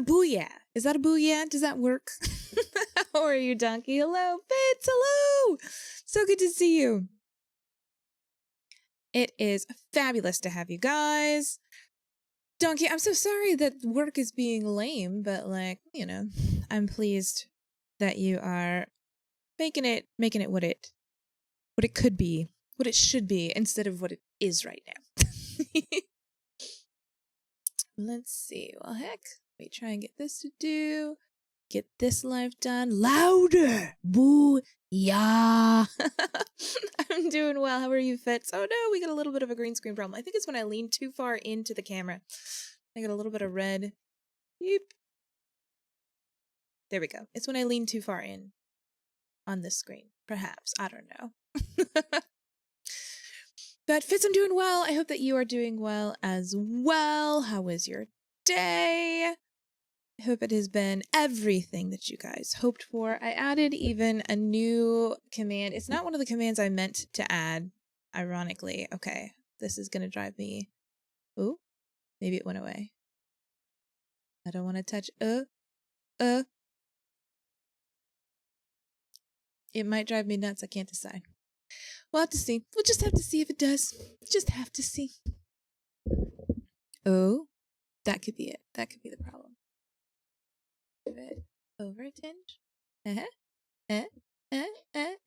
booyah. Is that a booyah? Does that work? How are you, Donkey? Hello, Fitz. Hello. So good to see you. It is fabulous to have you guys. Donkey, I'm so sorry that work is being lame, but like, you know, I'm pleased that you are making it what it could be, what it should be, instead of what it is right now. Let's see. Well, heck, let me try and get this to do. Get this live done. Louder! Boo! Yeah! I'm doing well. How are you, Fitz? Oh no, we got a little bit of a green screen problem. I think it's when I lean too far into the camera. I got a little bit of red. Beep. There we go. It's when I lean too far in on this screen. Perhaps. I don't know. But Fitz, I'm doing well. I hope that you are doing well as well. How was your day? I hope it has been everything that you guys hoped for. I added even a new command. It's not one of the commands I meant to add, ironically. Okay, this is going to drive me... Ooh, maybe it went away. I don't want to touch... It might drive me nuts. I can't decide. We'll have to see. We'll just have to see if it does. Just have to see. Oh, that could be it. That could be the problem. Give it over a tinge.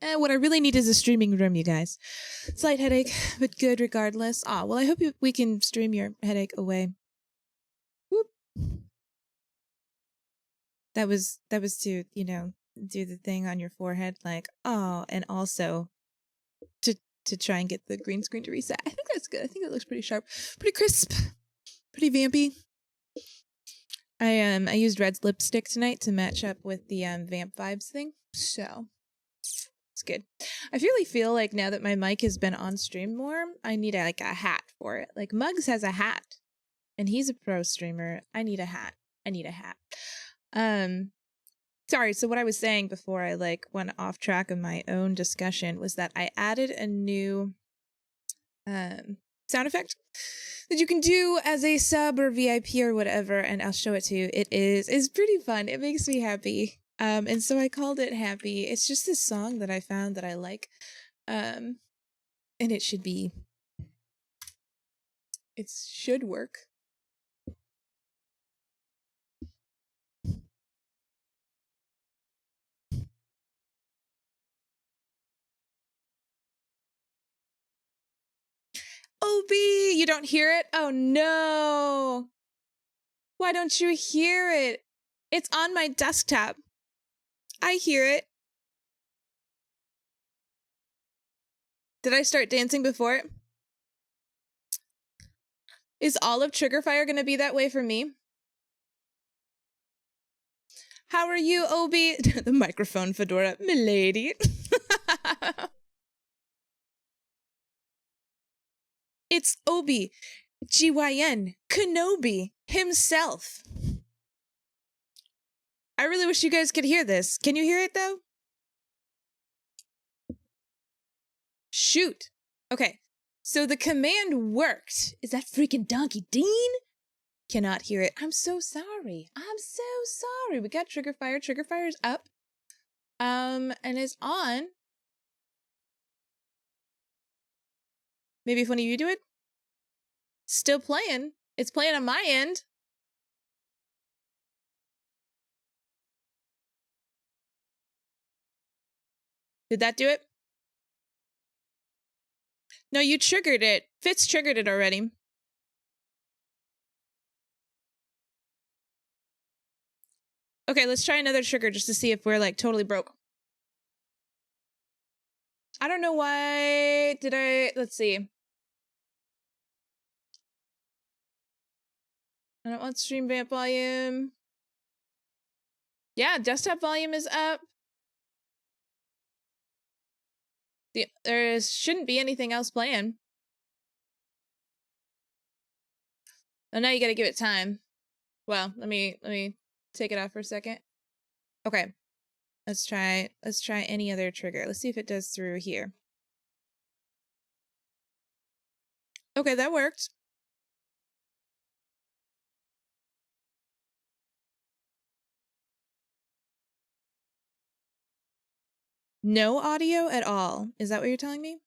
What I really need is a streaming room, you guys. Slight headache, but good regardless. Well, I hope we can stream your headache away. Whoop. That was to, you know, do the thing on your forehead, like, and also to try and get the green screen to reset. I think that's good. I think it looks pretty sharp, pretty crisp, pretty vampy. I used red lipstick tonight to match up with the vamp vibes thing, so it's good. I really feel like now that my mic has been on stream more, I need a hat for it. Like Muggs has a hat, and he's a pro streamer. I need a hat. Sorry, so what I was saying before I went off track of my own discussion was that I added a new sound effect that you can do as a sub or VIP or whatever, and I'll show it to you. It's pretty fun. It makes me happy. And so I called it Happy. It's just this song that I found that I like. And it should work. OB, you don't hear it? Oh no. Why don't you hear it? It's on my desktop. I hear it. Did I start dancing before it? Is all of Trigger Fire gonna be that way for me? How are you, Obi? The microphone fedora, milady. It's Obi, GYN, Kenobi himself. I really wish you guys could hear this. Can you hear it though? Shoot. Okay, so the command worked. Is that freaking Donkey Dean? Cannot hear it. I'm so sorry. I'm so sorry. We got Trigger Fire. Trigger Fire's up. And it's on. Maybe if one of you do it. Still playing. It's playing on my end. Did that do it? No, you triggered it. Fitz triggered it already. Okay, let's try another trigger just to see if we're totally broke. I don't know why let's see. I don't want stream vamp volume. Yeah, desktop volume is up. There shouldn't be anything else playing. Oh, now you gotta give it time. Well, let me take it off for a second. Okay. Let's try any other trigger. Let's see if it does through here. Okay, that worked. No audio at all. Is that what you're telling me?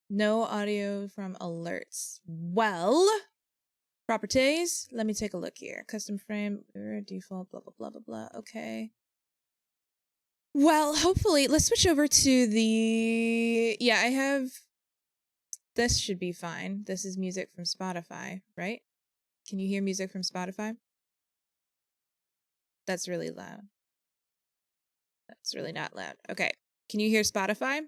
No audio from alerts. Well, properties. Let me take a look here. Custom frame, default, blah, blah, blah, blah, blah. Okay. Well, hopefully, let's switch over to the... Yeah, I have... This should be fine. This is music from Spotify, right? Can you hear music from Spotify? That's really loud. That's really not loud. Okay. Can you hear Spotify?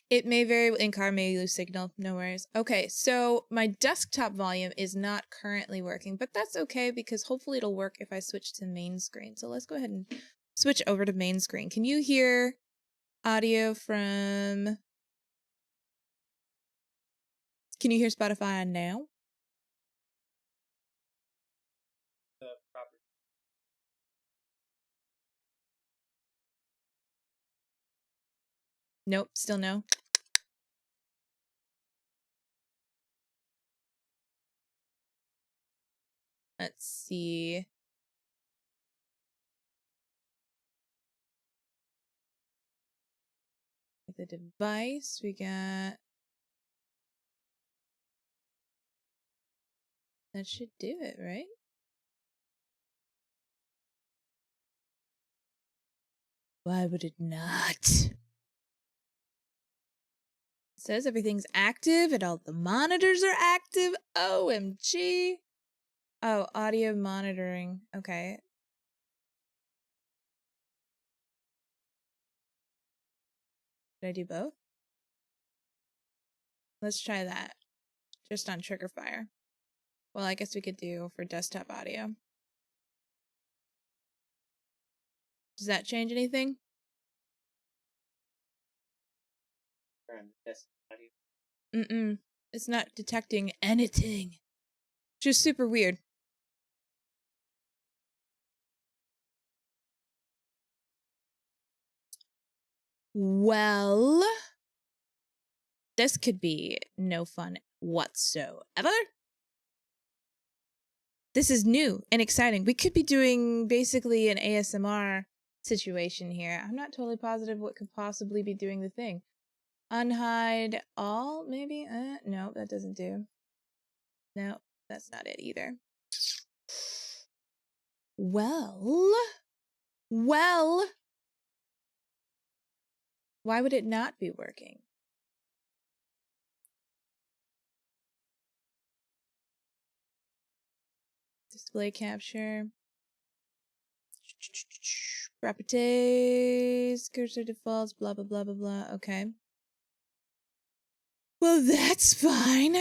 It may vary. In-car may lose signal. No worries. Okay, so my desktop volume is not currently working, but that's okay because hopefully it'll work if I switch to main screen. So let's go ahead and switch over to main screen. Can you hear audio from... Can you hear Spotify now? Nope, still no. Let's see. The device, we got... That should do it, right? Why would it not? It says everything's active and all the monitors are active. OMG. Oh, audio monitoring. Okay. Did I do both? Let's try that. Just on trigger fire. Well, I guess we could do for desktop audio. Does that change anything? Mm-mm. It's not detecting anything. Just super weird. Well, this could be no fun whatsoever. This is new and exciting. We could be doing basically an ASMR situation here. I'm not totally positive what could possibly be doing the thing. Unhide all, maybe? No, that doesn't do. No, that's not it either. Well, why would it not be working? Display capture. Properties, cursor defaults, blah, blah, blah, blah, blah. Okay. Well, that's fine.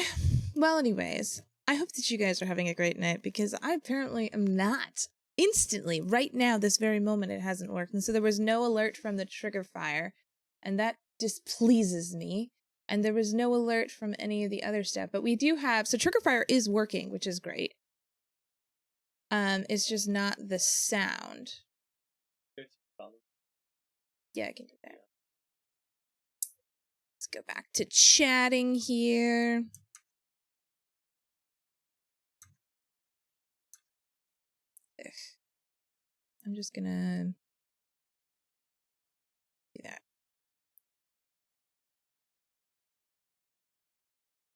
Well, anyways, I hope that you guys are having a great night because I apparently am not. Instantly, right now, this very moment, it hasn't worked. And so there was no alert from the trigger fire, and that displeases me. And there was no alert from any of the other stuff. But we do have, so trigger fire is working, which is great. It's just not the sound. Yeah, I can do that. Let's go back to chatting here. Ugh. I'm just gonna do that.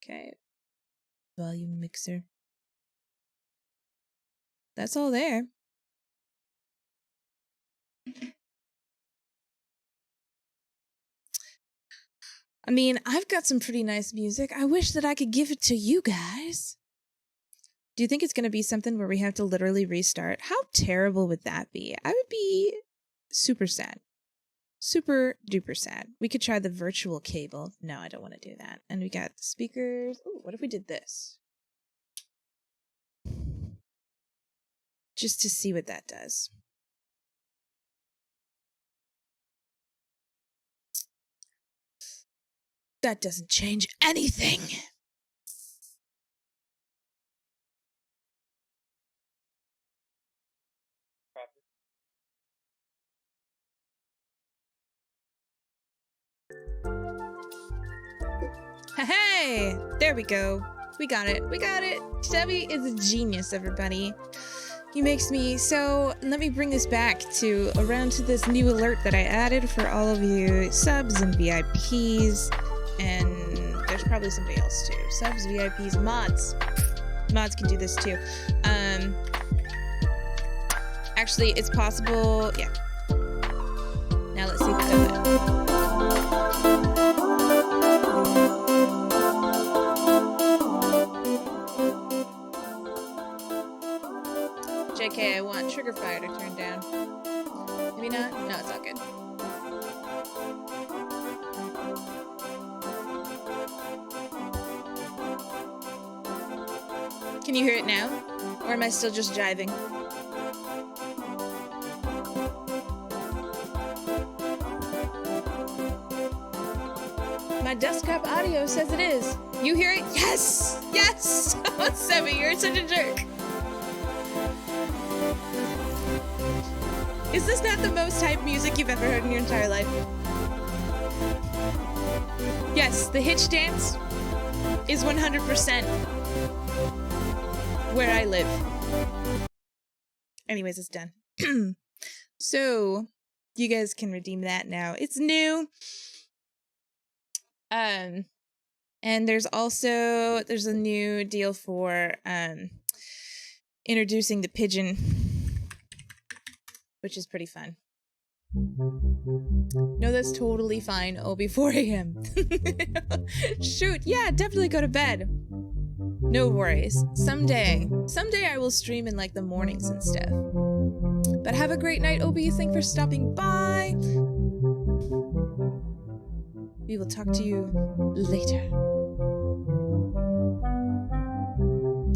Okay. Volume mixer. That's all there. I mean, I've got some pretty nice music. I wish that I could give it to you guys. Do you think it's going to be something where we have to literally restart? How terrible would that be? I would be super sad. Super duper sad. We could try the virtual cable. No, I don't want to do that. And we got the speakers. Ooh, what if we did this? Just to see what that does. That doesn't change anything. Hey, there we go. We got it. We got it. Chevy is a genius, everybody. He makes me so. Let me bring this back to around to this new alert that I added for all of you subs and VIPs, and there's probably somebody else too. Subs, VIPs, mods. Mods can do this too. Actually, it's possible. Yeah. Now let's see if it does it. JK, I want trigger fire to turn down. Maybe not? No, it's all good. Can you hear it now? Or am I still just jiving? My desktop audio says it is. You hear it? Yes! Yes! Oh, Sebby, you're such a jerk. Is this not the most hype music you've ever heard in your entire life? Yes, the hitch dance is 100% where I live. Anyways, it's done. So, you guys can redeem that now. It's new. And there's a new deal for introducing the pigeon, which is pretty fun. No, that's totally fine. Oh, before 4 a.m. Shoot, yeah, definitely go to bed. No worries. Someday I will stream in like the mornings and stuff. But have a great night, OB. Thanks for stopping by. We will talk to you later.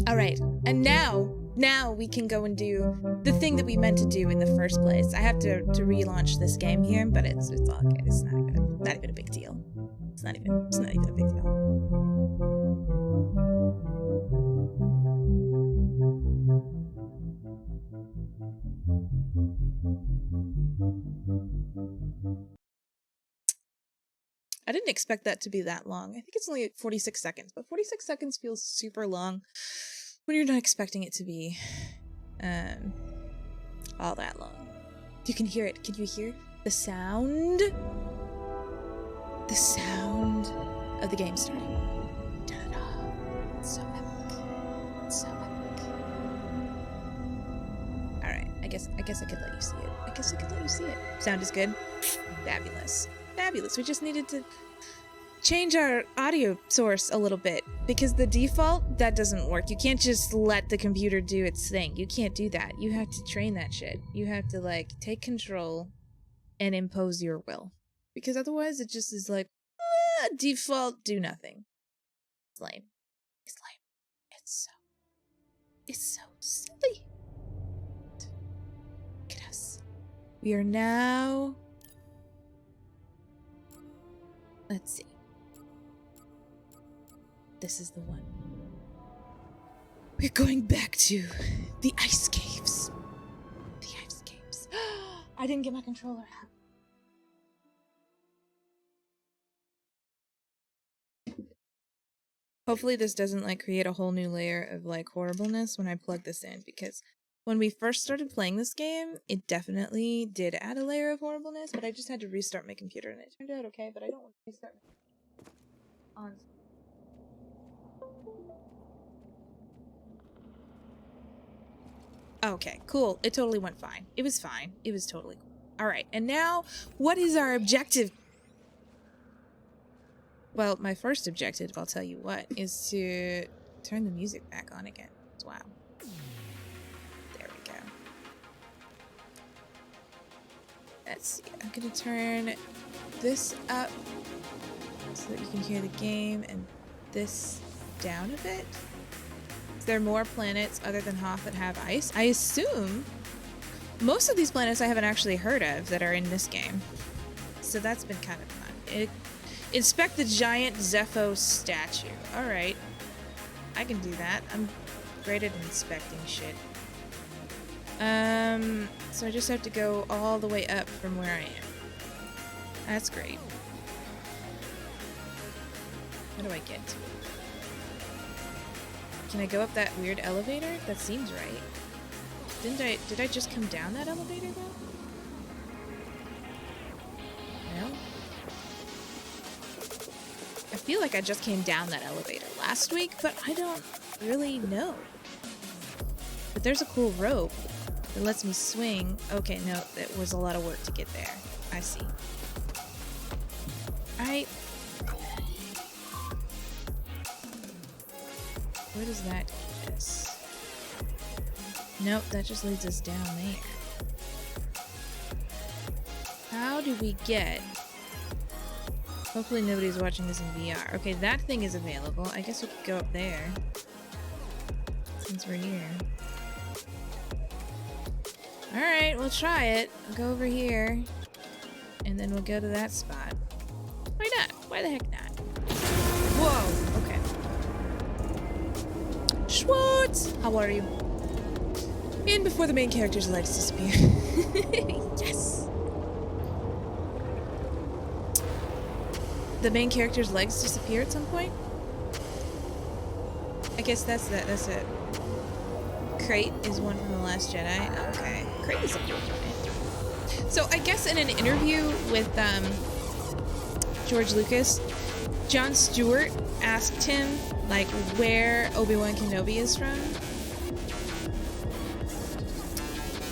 All right, and now we can go and do the thing that we meant to do in the first place. I have to relaunch this game here, but it's all good. It's not even a big deal. It's not even a big deal. I didn't expect that to be that long. I think it's only 46 seconds, but 46 seconds feels super long when you're not expecting it to be all that long. You can hear it. Can you hear the sound? The sound of the game starting. Ta-da. It's so epic. It's so epic. Alright, I guess I could let you see it. Sound is good. Fabulous. Fabulous. We just needed to change our audio source a little bit because the default, that doesn't work. You can't just let the computer do its thing. You can't do that. You have to train that shit. You have to like take control and impose your will, because otherwise it just is like default, do nothing. It's lame. It's lame. It's so silly. Look at us. We are now. Let's see. This is the one. We're going back to the ice caves. The ice caves. I didn't get my controller out. Hopefully this doesn't like create a whole new layer of like horribleness when I plug this in, because when we first started playing this game, it definitely did add a layer of horribleness, but I just had to restart my computer and it turned out okay, but I don't want to restart my on. Okay, cool. It totally went fine. It was fine. It was totally cool. All right, and now what is our objective? Well, my first objective, I'll tell you what, is to turn the music back on again. Wow. There we go. Let's see. I'm going to turn this up so that you can hear the game, and this down a bit. Is there more planets other than Hoth that have ice? I assume most of these planets I haven't actually heard of that are in this game. So that's been kind of fun. Inspect the giant Zepho statue. Alright. I can do that. I'm great at inspecting shit. So I just have to go all the way up from where I am. That's great. How do I get to it? Can I go up that weird elevator? That seems right. Did I just come down that elevator though? No? I feel like I just came down that elevator last week, but I don't really know. But there's a cool rope that lets me swing. Okay, no, it was a lot of work to get there. I see. Alright. Where does that get us? Nope, that just leads us down there. How do we get... Hopefully nobody's watching this in VR. Okay, that thing is available. I guess we could go up there. Since we're here. Alright, we'll try it. We'll go over here. And then we'll go to that spot. Why not? Why the heck not? Whoa! Okay. Schwartz! How are you? In before the main character's legs disappear. Yes! The main character's legs disappear at some point? I guess that's it. Crate is one from The Last Jedi. Okay. Crate is important. So I guess in an interview with George Lucas, Jon Stewart asked him like where Obi-Wan Kenobi is from.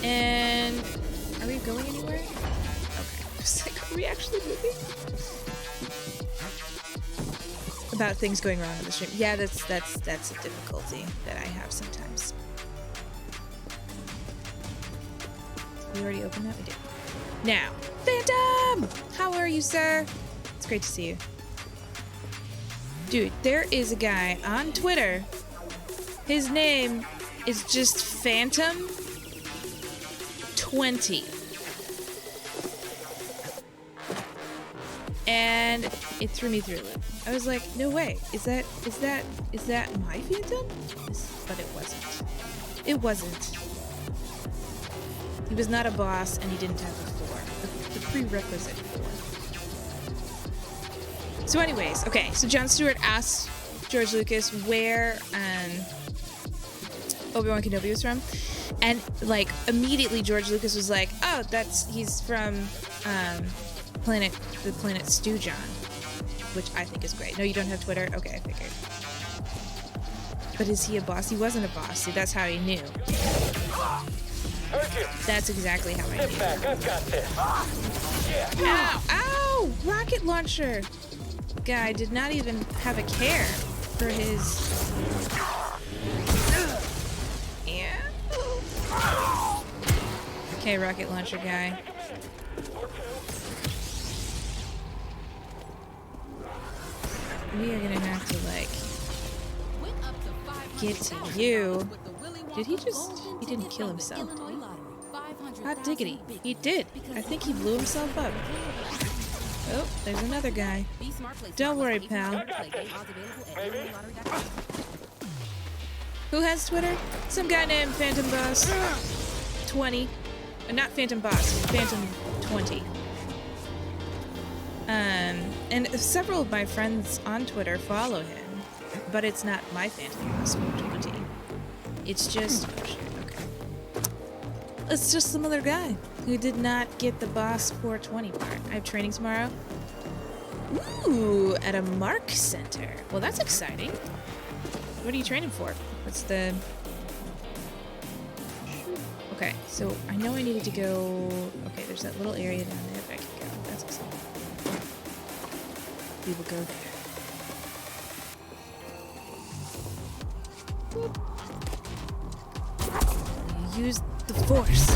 And are we going anywhere? Okay. I was like, are we actually moving? About things going wrong in the stream. Yeah, that's a difficulty that I have sometimes. We already opened that? We did. Now, Phantom! How are you, sir? It's great to see you. Dude, there is a guy on Twitter. His name is just Phantom 20. And it threw me through a loop. I was like, no way. Is that my Phantom? But it wasn't. It wasn't. He was not a boss, and he didn't have a 4. The prerequisite 4. So anyways, okay, so Jon Stewart asked George Lucas where Obi-Wan Kenobi was from, and like immediately George Lucas was like, oh, he's from the planet Stew John, which I think is great. No, you don't have Twitter? Okay, I figured. But is he a boss? He wasn't a boss. See, that's how he knew. That's exactly how I knew. Back. I've got this. Ow! Ow! Rocket launcher! Guy did not even have a care for his... Yeah. Okay, rocket launcher guy. We are gonna have to, like, get to you. Did he just... He didn't kill himself, did he? Hot diggity. He did. I think he blew himself up. Oh, there's another guy. Don't worry, pal. Who has Twitter? Some guy named Phantom Boss 20. Not Phantom Boss, Phantom 20. And several of my friends on Twitter follow him, but it's not my Phantom Boss 20. It's just... Oh shit, okay. It's just some other guy who did not get the boss 420 part. I have training tomorrow. Ooh, at a Mark Center. Well, that's exciting. What are you training for? What's the... Okay, so I know I needed to go... Okay, there's that little area down there that I can go. That's exciting. We will go there. Boop. Use the force.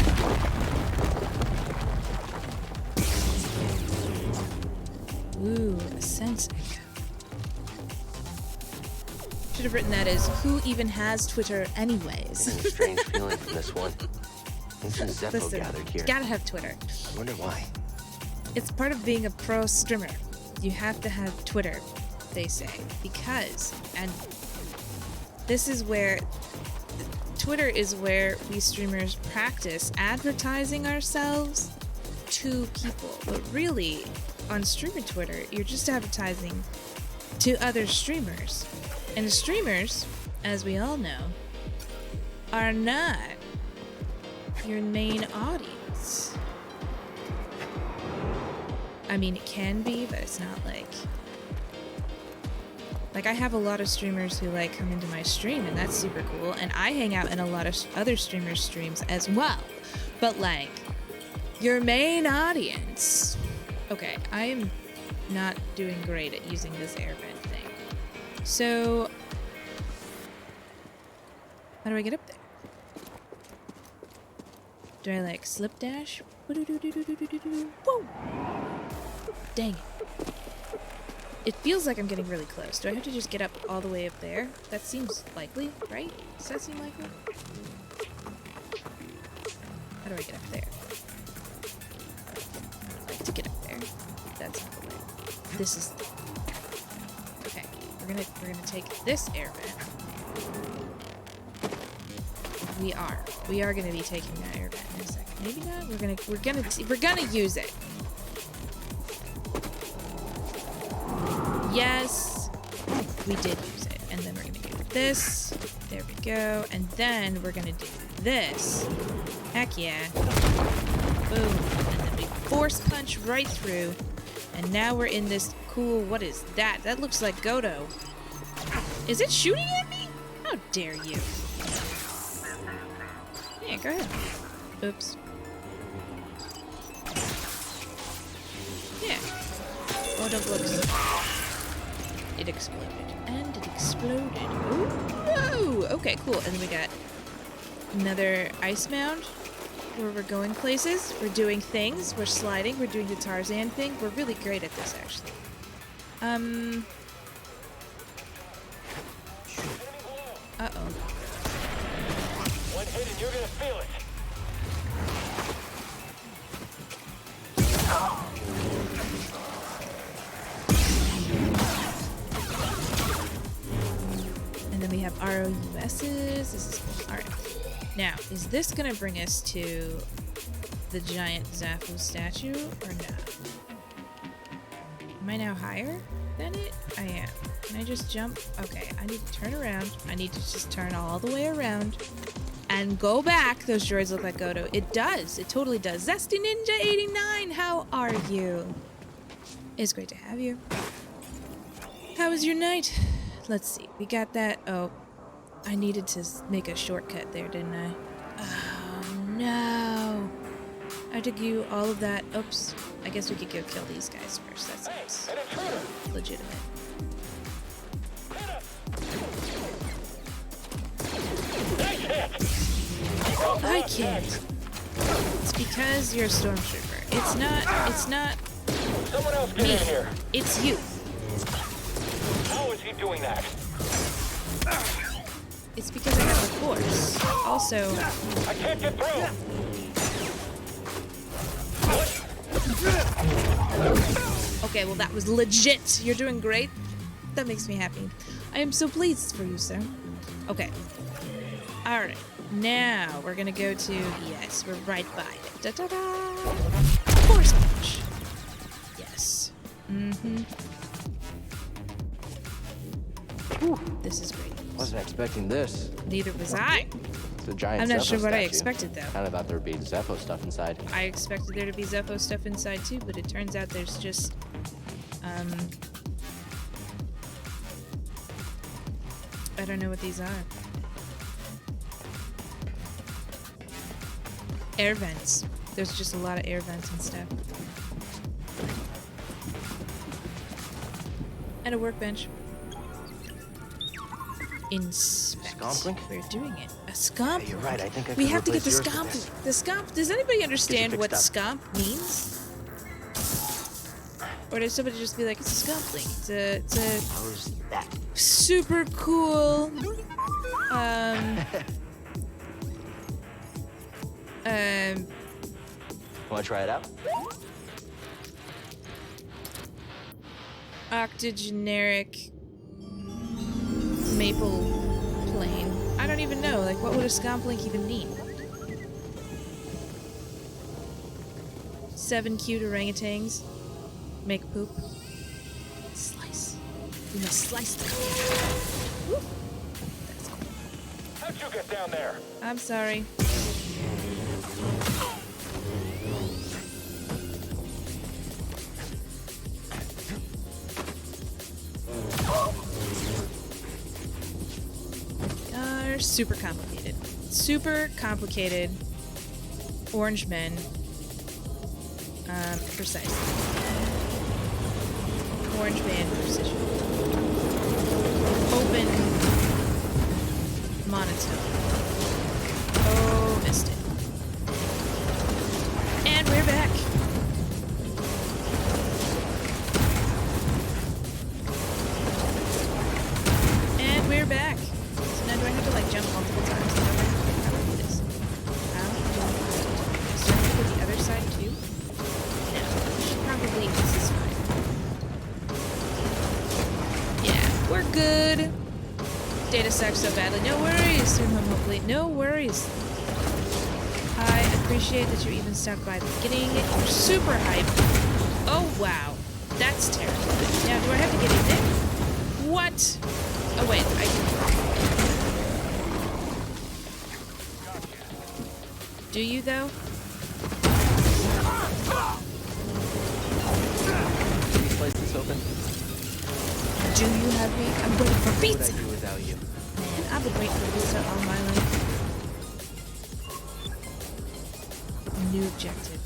Ooh, a sensei. Should have written that as who even has Twitter anyways. A strange feeling from this one. Since Zeppo Listen, gathered here. you gotta have Twitter. I wonder why. It's part of being a pro streamer. You have to have Twitter, they say, because, and this is where, Twitter is where we streamers practice advertising ourselves to people. But really, on streamer Twitter, you're just advertising to other streamers. And the streamers as we all know, are not your main audience. I mean, it can be, but it's not like I have a lot of streamers who like come into my stream, and that's super cool, and I hang out in a lot of other streamers' streams as well. But like, your main audience. Okay, I am not doing great at using this air vent thing. So, how do I get up there? Do I like slip dash? Whoa! Dang it. It feels like I'm getting really close. Do I have to just get up all the way up there? That seems likely, right? Does that seem likely? How do I get up there? I'd like to get up there. That's not the way. This is the... Okay, we're gonna take this air vent. We are gonna be taking that air vent in a second. Maybe not. We're gonna use it. Yes, we did use it. And then we're gonna do this. There we go. And then we're gonna do this. Heck yeah. Boom. And then we force punch right through. And now we're in this cool, what is that? That looks like Godo. Is it shooting at me? How dare you? Yeah, go ahead. Oops. Yeah. Oh, don't look. It exploded. And it exploded. Ooh, whoa! Okay, cool. And then we got another ice mound where we're going places. We're doing things. We're sliding. We're doing the Tarzan thing. We're really great at this, actually. Uh-oh. One hit and you're gonna feel it. And then we have ROUSs. This is cool. Alright. Now, is this gonna bring us to the giant Zafu statue or not? Am I now higher than it? I am. Can I just jump? Okay, I need to turn around. I need to just turn all the way around and go back. Those droids look like Godo. It does. It totally does. Zesty Ninja 89, how are you? It's great to have you. How was your night? Let's see. We got that. Oh, I needed to make a shortcut there, didn't I? Oh, no. I had to do all of that. Oops. I guess we could go kill these guys first. That seems legitimate. I can't. It's because you're a stormtrooper. It's not Someone else get me. in here. It's you. How is he doing that? It's because I have the force. Also, I can't get through. okay, well that was legit. You're doing great. That makes me happy. I am so pleased for you, sir. Okay. Alright. Now we're gonna go to, yes, we're right by it. Da-da-da! Force punch. Yes. Mm-hmm. This is great. Wasn't expecting this. Neither was I. It's a giant I'm not Zepho sure what I statue. expected, though. Kinda thought there'd be Zepho stuff inside. I expected there to be Zepho stuff inside, too, but it turns out there's just, I don't know what these are. Air vents. There's just a lot of air vents and stuff. And a workbench. Inspect. Scomp link? We're doing it. A scomp. Yeah, you're right. I think I We could have to get the replace yours scomp. with this. The scomp. Does anybody understand what fixed scomp means? Or does somebody just be like, it's a scomp link? It's a How's that? super cool. Wanna try it out? Octogeneric maple plane. I don't even know. Like, what would a scomp link even mean? 7 cute orangutans make poop. Slice. We must slice them. Woo. That's cool. you get down there? I'm sorry. Are super complicated. Super complicated. Orange men. Precisely. Orange man precision. Open monotone. Oh, missed it. And we're back. And we're back. So now do I have to like jump multiple times? How do I do this? How do I do this? Do I have to go the other side too? No. Probably this is fine. Yeah, we're good. Data sucks so badly. No worries. Soon home, hopefully. No worries. I appreciate that you even stopped by the beginning. You're super hype. Oh, wow. That's terrible. Now, do I have to get in there? What? Oh, wait. I can... Do you, though? This place is open. Do you have me? I'm waiting for What would pizza. I do without you? Man, I've been waiting for pizza all my life. New objective.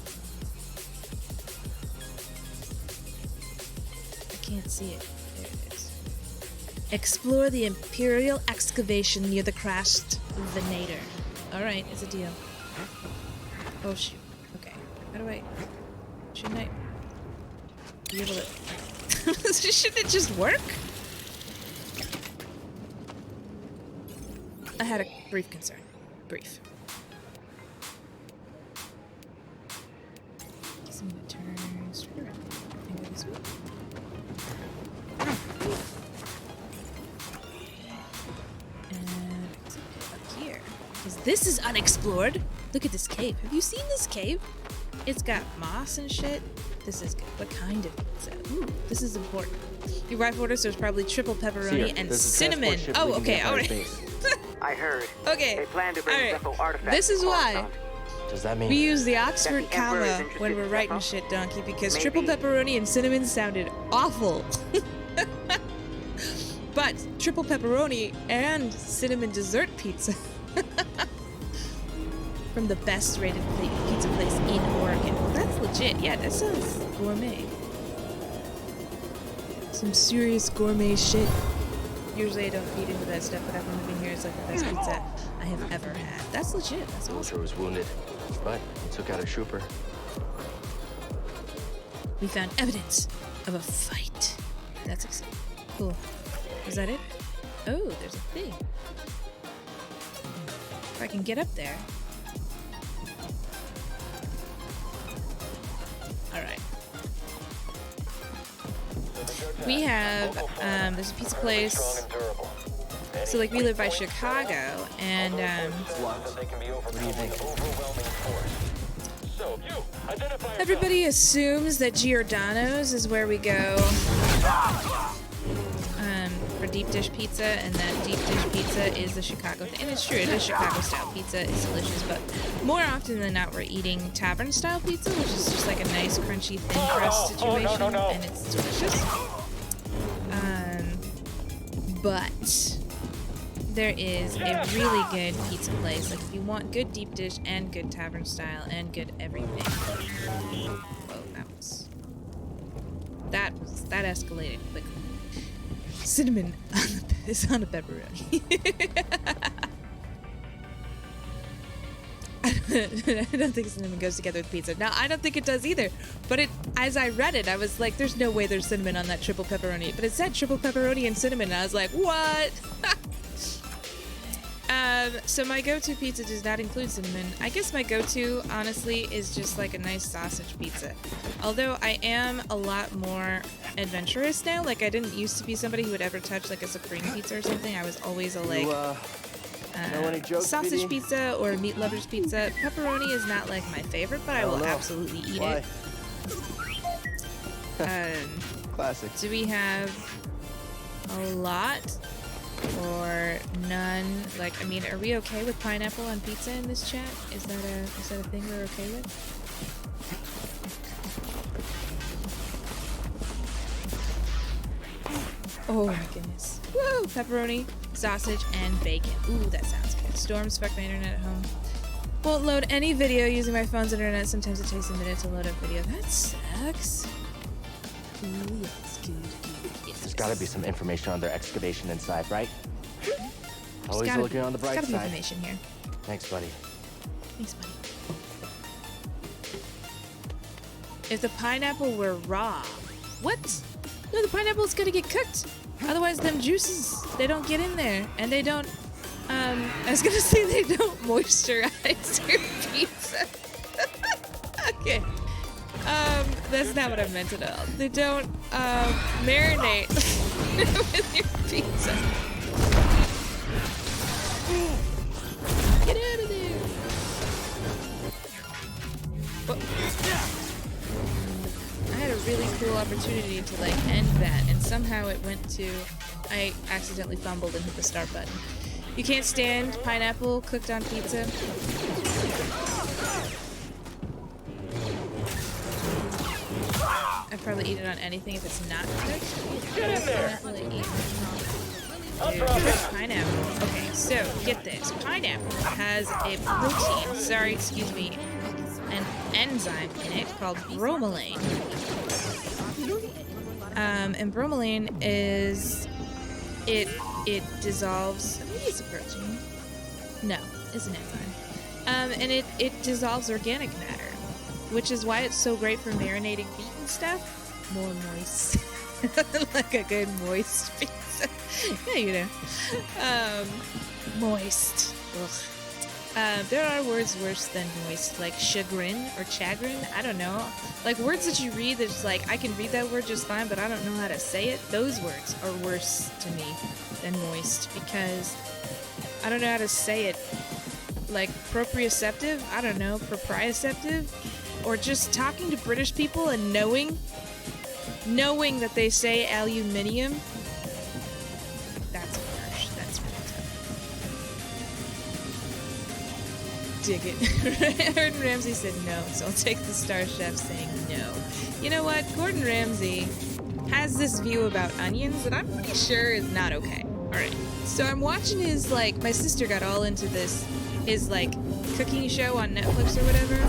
I can't see it. There it is. Explore the Imperial excavation near the crashed Venator. Alright, it's a deal. Oh shoot. Okay. How do I... Shouldn't I... be able to... Shouldn't it just work? I had a brief concern. Brief. Guess I'm gonna turn straight around and go this way. And up here. Because this is unexplored. Look at this cave. Have you seen this cave? It's got moss and shit. This is good. What kind of pizza? Ooh, this is important. Your wife orders, so there's probably triple pepperoni Seer, and there's a cinnamon. transport ship Oh, leaving okay, Empire alright. Base. I heard. Okay. They plan to bring Alright. Zepho artifacts This is to why Coruscant. Does that mean we use the Oxford That the Emperor is comma interested when in we're writing Zepho? shit, Donkey, because Maybe. triple pepperoni and cinnamon sounded awful. But triple pepperoni and cinnamon dessert pizza from the best rated pizza place in Oregon. That's legit. Yeah, that sounds gourmet. Some serious gourmet shit. Usually I don't feed into that stuff, but after moving here, it's like the best pizza I have ever had. That's legit. That's awesome. Soldier was wounded, but he took out a trooper. We found evidence of a fight. That's exciting. Cool. Is that it? Oh, there's a thing. If I can get up there. Alright. We have, there's a pizza place. So, like, we live by Chicago, and, What do you think? everybody assumes that Giordano's is where we go for deep dish pizza, and that deep dish pizza is the Chicago thing. And it's true, it is Chicago style pizza. It's delicious, but more often than not, we're eating tavern style pizza, which is just like a nice crunchy thin crust situation, and it's delicious. But there is a really good pizza place. Like, if you want good deep dish and good tavern style and good everything. Whoa, that escalated quickly. Cinnamon is on a pepperoni. I don't think cinnamon goes together with pizza. Now, I don't think it does either. But as I read it, I was like, there's no way there's cinnamon on that triple pepperoni. But it said triple pepperoni and cinnamon, and I was like, what? So my go-to pizza does not include cinnamon. I guess my go-to, honestly, is just like a nice sausage pizza. Although I am a lot more adventurous now. Like, I didn't used to be somebody who would ever touch like a supreme pizza or something. I was always a like know any jokes, sausage BD? pizza or meat lovers pizza. Pepperoni is not like my favorite, but I will know. absolutely eat Why? it. Classic. Do we have a lot or none. Like, I mean, are we okay with pineapple on pizza in this chat? Is that a thing we're okay with? Oh my goodness. Woo! Pepperoni, sausage, and bacon. Ooh, that sounds good. Storms fuck my internet at home. Won't load any video using my phone's internet. Sometimes it takes a minute to load up video. That sucks. Ooh, yes, good. Yes, There's gotta be some information on their excavation inside, right? Always gotta looking be, on the bright gotta be side. information here. Thanks, buddy. Thanks, buddy. If the pineapple were raw, what? No, the pineapple's gonna get cooked. Otherwise, them juices, they don't get in there, and they don't. I was gonna say they don't moisturize your pizza. Okay. That's not what I meant at all. They don't marinate with your pizza. Get out of there. What? I had a really cool opportunity to like end that, and somehow it went to. I accidentally fumbled and hit the start button. You can't stand pineapple cooked on pizza. I'd probably eat it on anything if it's not cooked. Get in there! Can't really eat I'll Dude, drop it. pineapple. Okay, so get this. Pineapple has a protein, excuse me, an enzyme in it called bromelain. And bromelain is it dissolves. Maybe it's a protein. No, it's an enzyme. And it dissolves organic matter, which is why it's so great for marinating meat and stuff. More moist, like a good moist pizza. Yeah, you know. Moist. Ugh. There are words worse than moist, like chagrin or chagrin. I don't know. Like words that you read that's like, I can read that word just fine, but I don't know how to say it. Those words are worse to me than moist because I don't know how to say it. Like proprioceptive, I don't know, proprioceptive, or just talking to British people and knowing that they say aluminium. That's harsh. That's really tough. Dig it. Gordon Ramsay said no, so I'll take the Star Chef saying no. You know what? Gordon Ramsay has this view about onions that I'm pretty sure is not okay. Alright. So I'm watching his, like, my sister got all into this, his, like, cooking show on Netflix or whatever.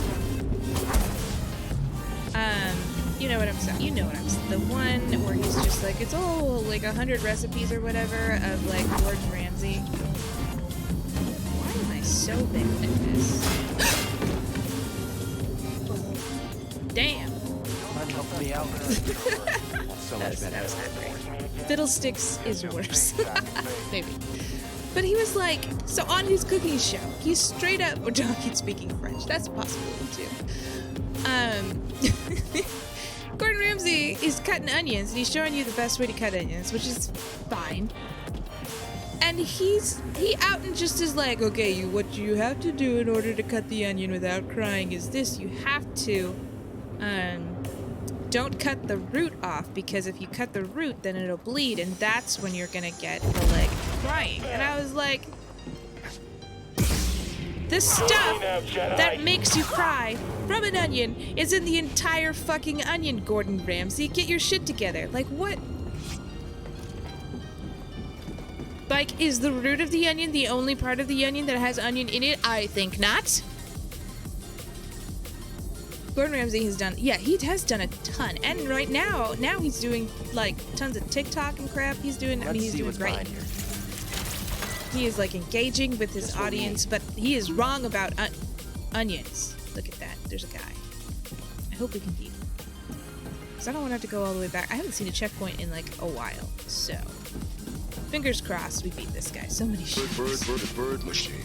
You know what I'm saying? You know what I'm saying? The one where he's just like, it's all like 100 recipes or whatever of like Gordon Ramsay. Why am I so big at this? Damn. Help me out. So much better. That was not great. Fiddlesticks is worse. Maybe. But he was like, so on his cooking show, he's straight up, or he's speaking French. That's a possibility too. Gordon Ramsay is cutting onions, and he's showing you the best way to cut onions, which is fine. And he out and just is like, okay, what you have to do in order to cut the onion without crying is this: you have to, don't cut the root off, because if you cut the root, then it'll bleed, and that's when you're gonna get the like crying. And I was like, the stuff that makes you cry from an onion is in the entire fucking onion, Gordon Ramsay. Get your shit together. Like, what? Like, is the root of the onion the only part of the onion that has onion in it? I think not. Gordon Ramsay has done, yeah, he has done a ton. And right now he's doing, like, tons of TikTok and crap. He's doing, I mean, he's doing great. He is like engaging with his audience, but he is wrong about onions. Look at that. There's a guy. I hope we can beat him. Because I don't want to have to go all the way back. I haven't seen a checkpoint in like a while. So, fingers crossed we beat this guy. So many shit. Bird machine.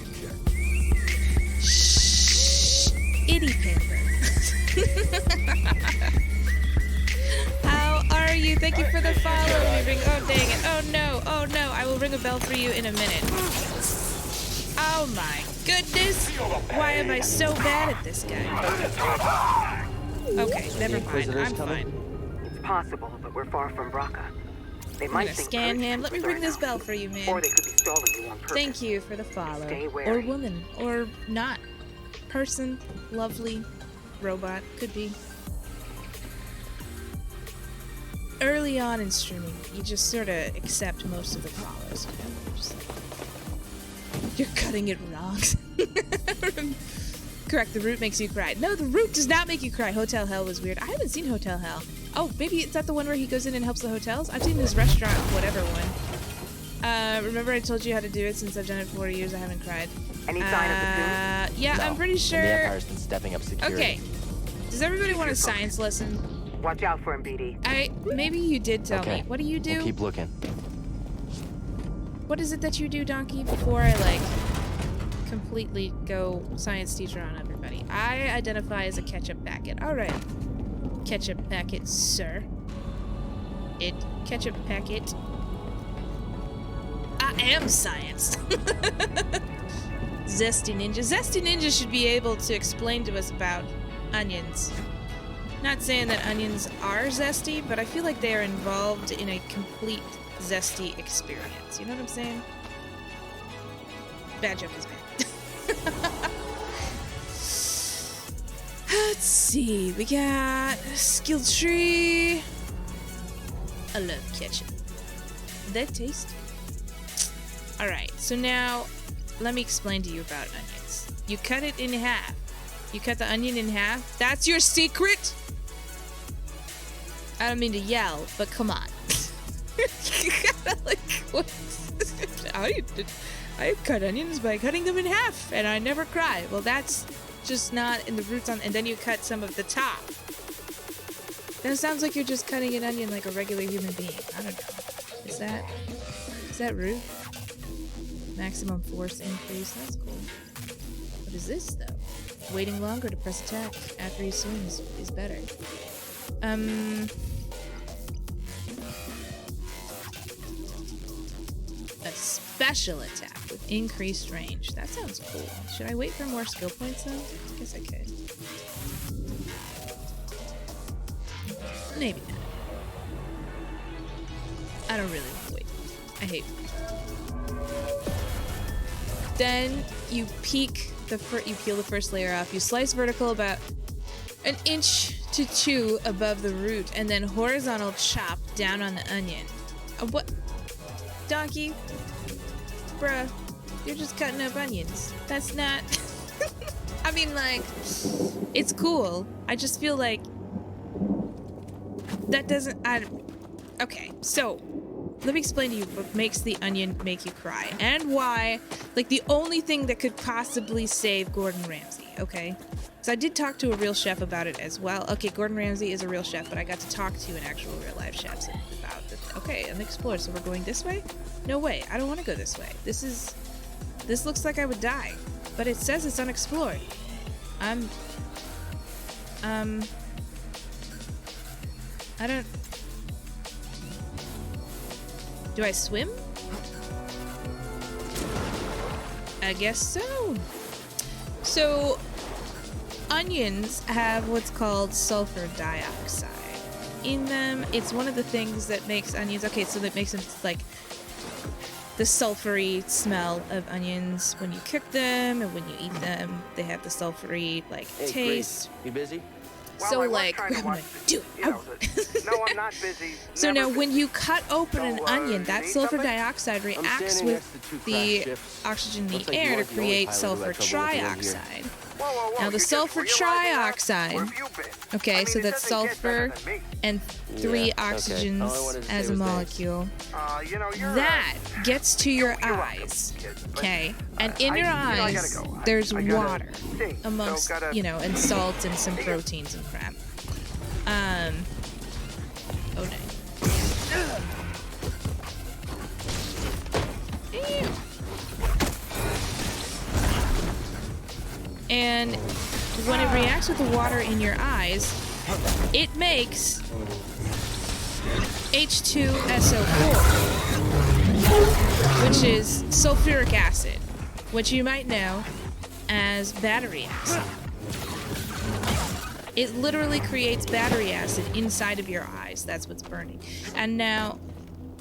Shh. Itty pamper. How are you? Thank you for the follow. We ring. Oh, dang it. Oh, no. Oh, no. I will ring a bell for you in a minute. Oh, my goodness. Why am I so bad at this guy? Okay, never mind. I'm fine. It's possible, but we're far from Braca. They I'm might gonna think scan Earth him. Let me troopers ring are this now. bell for you, Or man. they could be stalling you on purpose. Thank you for the follow. Stay Or wary. woman. Or not. Person. Lovely. Robot. Could be. Early on in streaming, you just sort of accept most of the follows. You know? You're just like, you're cutting it wrong. Correct, the root makes you cry. No, the root does not make you cry. Hotel Hell was weird. I haven't seen Hotel Hell. Oh, maybe is that the one where he goes in and helps the hotels? I've seen this restaurant, whatever one. Remember I told you how to do it since I've done it for 4 years. I haven't cried. Any sign of the tomb? Yeah, No, I'm pretty and sure. the Empire's been stepping up security. Okay. Does everybody want a science lesson? Watch out for him, BD. Maybe you did tell Okay. me. What do you do? We'll keep looking. What is it that you do, Donkey, before I, like, completely go science teacher on everybody? I identify as a ketchup packet. Alright. Ketchup packet, sir. Ketchup packet. I am science. Zesty Ninja. Zesty Ninja should be able to explain to us about onions. Not saying that onions are zesty, but I feel like they are involved in a complete zesty experience. You know what I'm saying? Bad joke is bad. Let's see. We got skill tree. I love ketchup. That tasty. Alright, so now let me explain to you about onions. You cut it in half. You cut the onion in half. That's your secret? I don't mean to yell, but come on. You gotta, like, what? I cut onions by cutting them in half, and I never cry. Well, that's just not in the roots on, and then you cut some of the top. Then it sounds like you're just cutting an onion like a regular human being. I don't know. Is that rude? Maximum force increase. That's cool. What is this, though? Waiting longer to press attack after he swings is better. A special attack with increased range. That sounds cool. Should I wait for more skill points, though? I guess I could. Maybe not. I don't really want to wait. I hate Then you peek you peel the first layer off. You slice vertical about an inch to 2 above the root, and then horizontal chop down on the onion. What? Donkey? Bruh, you're just cutting up onions. That's not... I mean, like, it's cool. I just feel like that doesn't... Okay, so let me explain to you what makes the onion make you cry and why, like, the only thing that could possibly save Gordon Ramsay, okay? So I did talk to a real chef about it as well. Okay, Gordon Ramsay is a real chef, but I got to talk to an actual real life chef about it. Okay, I'm explored, so we're going this way? No way, I don't want to go this way. This looks like I would die, but it says it's unexplored. I don't... Do I swim? I guess so. So, onions have what's called sulfur dioxide in them. It's one of the things that makes onions... Okay, so that makes them, like, the sulfury smell of onions when you cook them and when you eat them. They have the sulfury, like, Hey, taste. Grace, you busy? So, like, what am I gonna do? No, I'm not busy. So now, when you cut open an So, onion, you that need sulfur something? dioxide reacts standing with next to 2 crash the ships. oxygen in Looks the like you air to aren't the only create pilot who sulfur had trouble with the end here. trioxide. Whoa, whoa, whoa. Now, the you just sulfur realizing that? trioxide, Where have you been? okay, I mean, so it that's doesn't get better sulfur than me. and 3 Yeah, okay. oxygens All I wanted to say as a was thanks. molecule. You know, you're That gets to your you're welcome, eyes, kid, but okay? And in your I gotta eyes, go. there's I gotta water sing, so amongst, gotta- you know, and salt and some proteins and crap. Oh no. Ew. And when it reacts with the water in your eyes, it makes H2SO4, which is sulfuric acid, which you might know as battery acid. It literally creates battery acid inside of your eyes. That's what's burning. And now,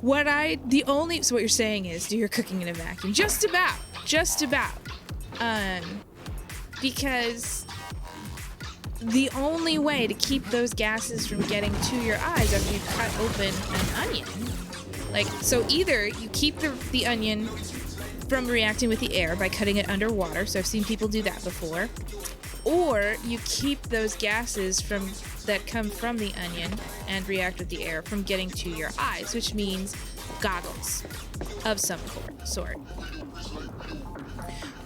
So what you're saying is do your cooking in a vacuum. Just about. Because the only way to keep those gases from getting to your eyes after you cut open an onion, like, so either you keep the onion from reacting with the air by cutting it underwater, so I've seen people do that before, or you keep those gases that come from the onion and react with the air from getting to your eyes, which means goggles of some sort.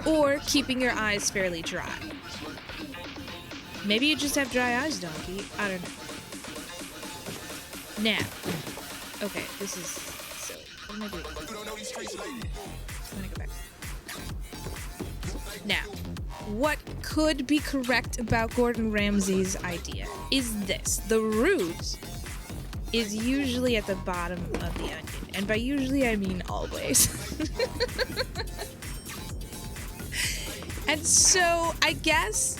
Or keeping your eyes fairly dry. Maybe you just have dry eyes, Donkey. I don't know. Now. Okay, this is silly. What am I doing? I'm gonna go back. Now, what could be correct about Gordon Ramsay's idea is this. The root is usually at the bottom of the onion. And by usually, I mean always. And so, I guess,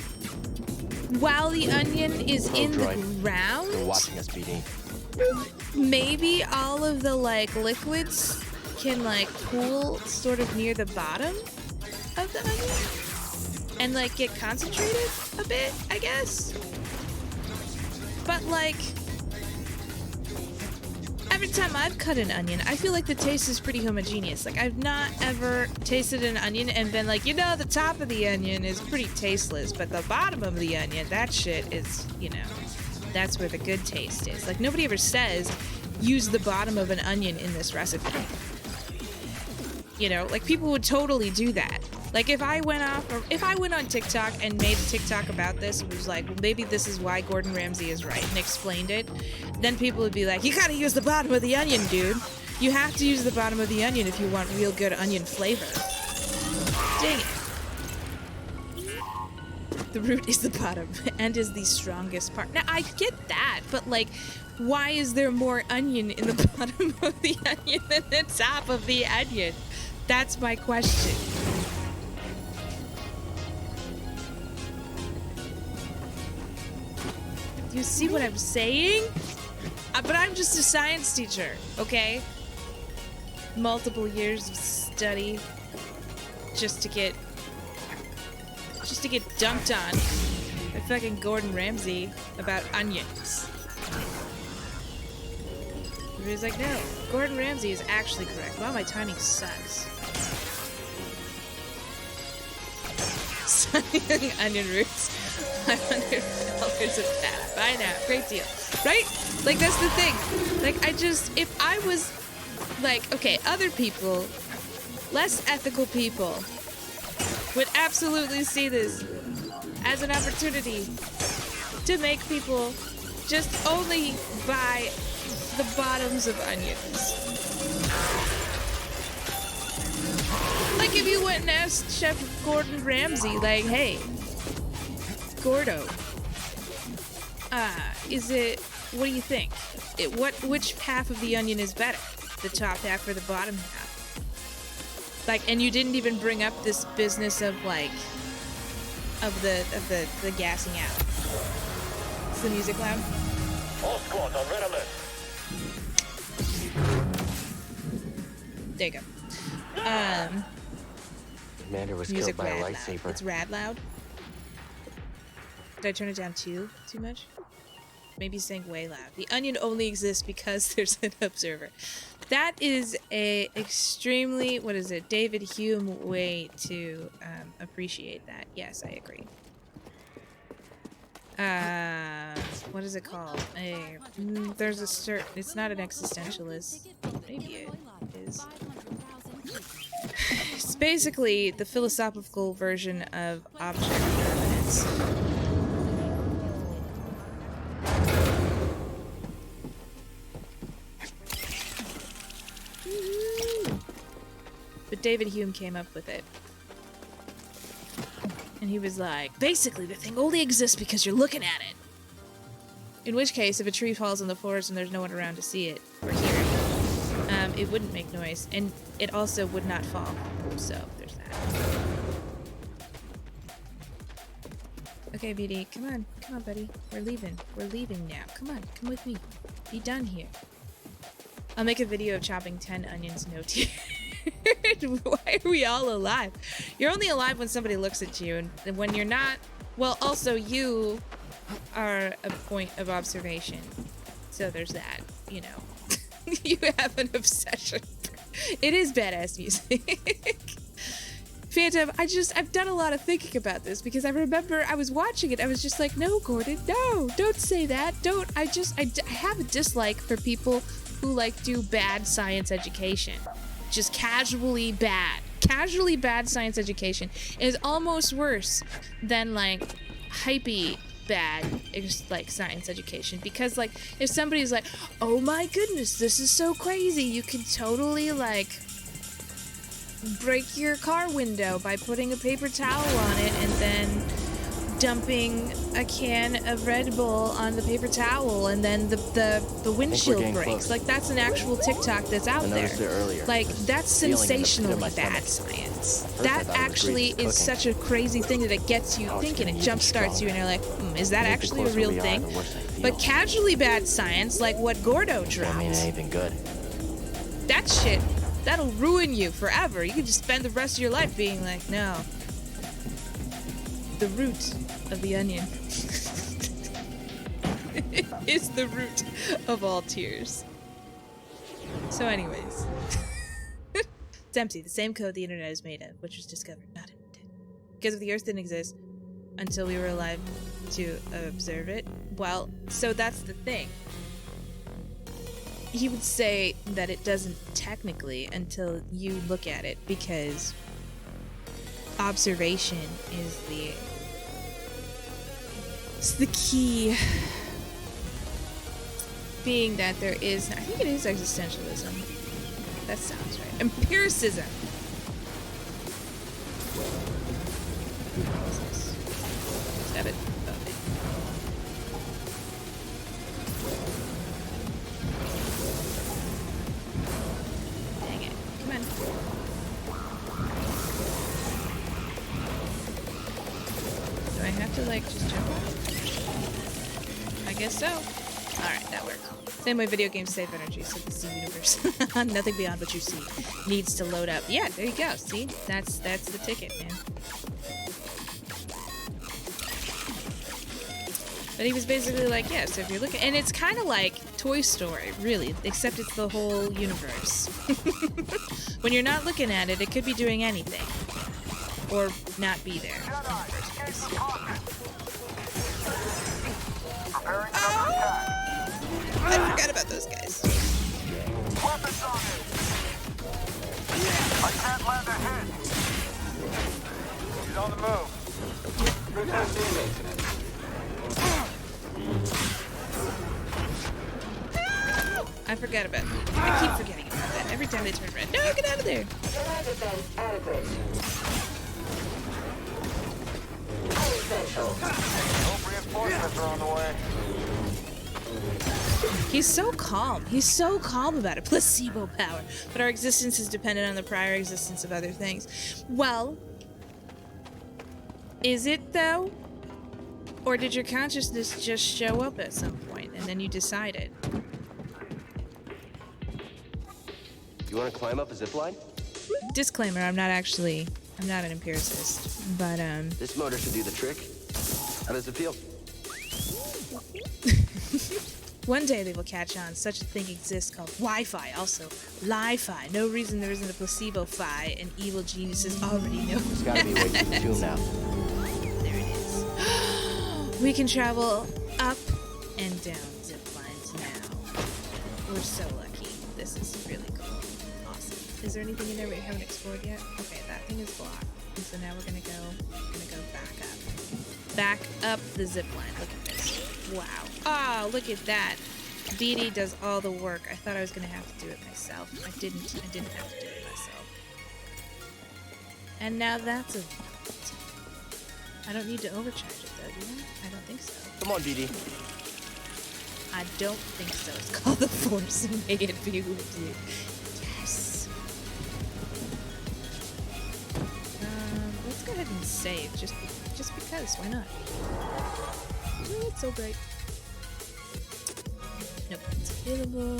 while the onion is in the ground, you're watching us, BD. Maybe all of the, like, liquids can, like, pool sort of near the bottom of the onion and, like, get concentrated a bit, I guess. But, like, every time I've cut an onion, I feel like the taste is pretty homogeneous. Like, I've not ever tasted an onion and been like, you know, the top of the onion is pretty tasteless, but the bottom of the onion, that shit is, you know, that's where the good taste is. Like, nobody ever says, use the bottom of an onion in this recipe. You know, like, people would totally do that. Like, if I went on TikTok and made a TikTok about this, it was like, well, maybe this is why Gordon Ramsay is right, and explained it, then people would be like, you gotta use the bottom of the onion, dude. You have to use the bottom of the onion if you want real good onion flavor. Dang it. The root is the bottom and is the strongest part. Now, I get that, but, like, why is there more onion in the bottom of the onion than the top of the onion? That's my question. You see what I'm saying? But I'm just a science teacher, okay? Multiple years of study just to get dumped on by fucking Gordon Ramsay about onions. Everybody's like, no, Gordon Ramsay is actually correct. Wow, my timing sucks. Selling onion roots. $500 of that. Buy now. Great deal. Right? Like, that's the thing. Like, if I was, like, okay, other people, less ethical people, would absolutely see this as an opportunity to make people just only buy the bottoms of onions. Like, if you went and asked Chef Gordon Ramsay, like, hey, Gordo, what do you think? Which half of the onion is better? The top half or the bottom half? Like, and you didn't even bring up this business of, like, of the gassing out. Is the music loud? All squads on red alert. There you go. Commander was Music killed by a rad lightsaber. loud. It's rad loud. Did I turn it down too much? Maybe saying way loud. The onion only exists because there's an observer. That is a extremely, David Hume way to appreciate that. Yes, I agree. What is it called? There's a certain, it's not an existentialist. Maybe it is. It's basically the philosophical version of object permanence. But David Hume came up with it. And he was like, basically the thing only exists because you're looking at it. In which case, if a tree falls on the forest and there's no one around to see it or hear it, it wouldn't make noise. And it also would not fall. So, there's that. Okay, BD, come on. Come on, buddy. We're leaving. We're leaving now. Come on, come with me. Be done here. I'll make a video of chopping 10 onions, no tears. Why are we all alive? You're only alive when somebody looks at you, and when you're not, well, also you are a point of observation. So there's that, you know. You have an obsession. It is badass music. Phantom, I've done a lot of thinking about this because I remember I was watching it. I was just like, no, Gordon, no, don't say that. Don't. I have a dislike for people who like do bad science education. Just casually bad science education is almost worse than like hypey bad like science education, because like if somebody's like, oh my goodness, this is so crazy, you can totally like break your car window by putting a paper towel on it and then dumping a can of Red Bull on the paper towel, and then the windshield breaks. Close. Like that's an actual TikTok that's out there. Like that's sensationally bad science. That actually is such a crazy thing that it gets you thinking. It jumpstarts you, and you're like, is that actually a real thing? But casually bad science, like what Gordo dropped. I mean, it ain't even good. That shit, that'll ruin you forever. You could just spend the rest of your life being like, no. The root of the onion is the root of all tears. So anyways, it's empty. The same code the internet is made of, which was discovered, not invented. Because if the earth didn't exist until we were alive to observe it, well, so that's the thing. He would say that it doesn't technically until you look at it, because observation is the key, being that there is, I think it is existentialism. That sounds right. Empiricism. What is this? Stab it. Okay. Dang it. Come on. Do I have to like just jump on it? I guess so. Alright, that works. Same way video games save energy, so this is the universe. Nothing beyond what you see needs to load up. Yeah, there you go. See? That's the ticket, man. But he was basically like, yeah, so if you're looking, and it's kind of like Toy Story, really, except it's the whole universe. When you're not looking at it, it could be doing anything. Or not be there. I forgot about those guys. Weapons on it. I can't land a hit. He's on the move. I forgot about that. I keep forgetting about that every time they turn red. No, get out of there. Hope reinforcements are on the way. He's so calm. He's so calm about it. Placebo power. But our existence is dependent on the prior existence of other things. Well, is it though? Or did your consciousness just show up at some point and then you decided? You want to climb up a zip line? Disclaimer, I'm not an empiricist, but This motor should do the trick. How does it feel? one day they will catch on. Such a thing exists called Wi-Fi, also Li-Fi. No reason there isn't a placebo-fi, and evil geniuses already know. There's gotta be a way to the tomb now. There it is. We can travel up and down zip lines now. We're so lucky. This is really cool. Awesome. Is there anything in there we haven't explored yet? Okay, that thing is blocked. And so now we're gonna go back up. Back up the zip line. Look at this. Wow. Oh, look at that. BD does all the work. I thought I was gonna have to do it myself. I didn't have to do it myself. And now that's a vault. I don't need to overcharge it though, do I? I don't think so. Come on, BD. I don't think so. It's called the Force, and may it be with you. Yes. Let's go ahead and save, just because. Why not? Oh, it's so great. Nope, it's available.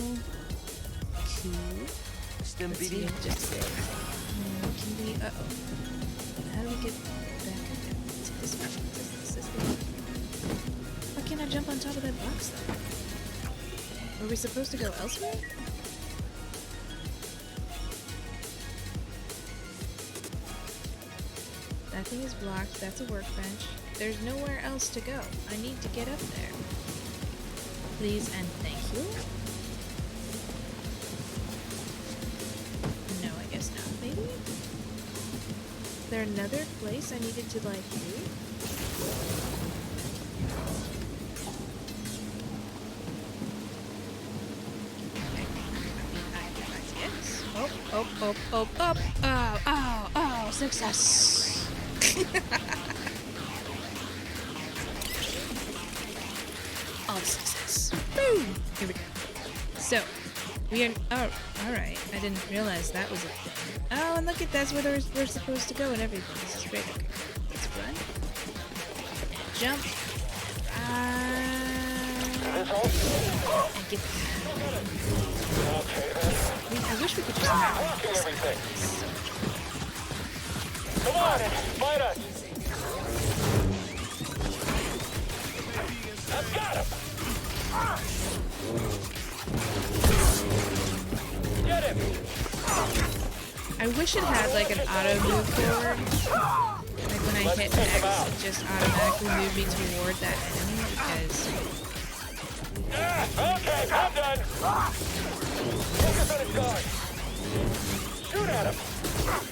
Stim Let's BD. see, just can we? Uh-oh. How do we get back up there? Is it this way? Is this the way? Why can't I jump on top of that box though? Were we supposed to go elsewhere? That thing is blocked. That's a workbench. There's nowhere else to go. I need to get up there. Please and thank you. No, I guess not. Maybe? Is there another place I needed to, like, do? Yes. Oh, oh, oh, oh, oh. Oh, oh, oh, success. All success. Boom! Here we go. So, we are. Oh, alright. I didn't realize that was a thing. Oh, and look at that's where we're supposed to go and everything. This is great. Okay. Let's run. And jump. And get that. I wish we could just mount this. So much fun. Come on, fight us! I've got him! Get him! I wish it had like an auto move forward. Like when I hit X, it just automatically moved me toward that enemy because... Okay, I'm done! Focus on his guard! Shoot at him!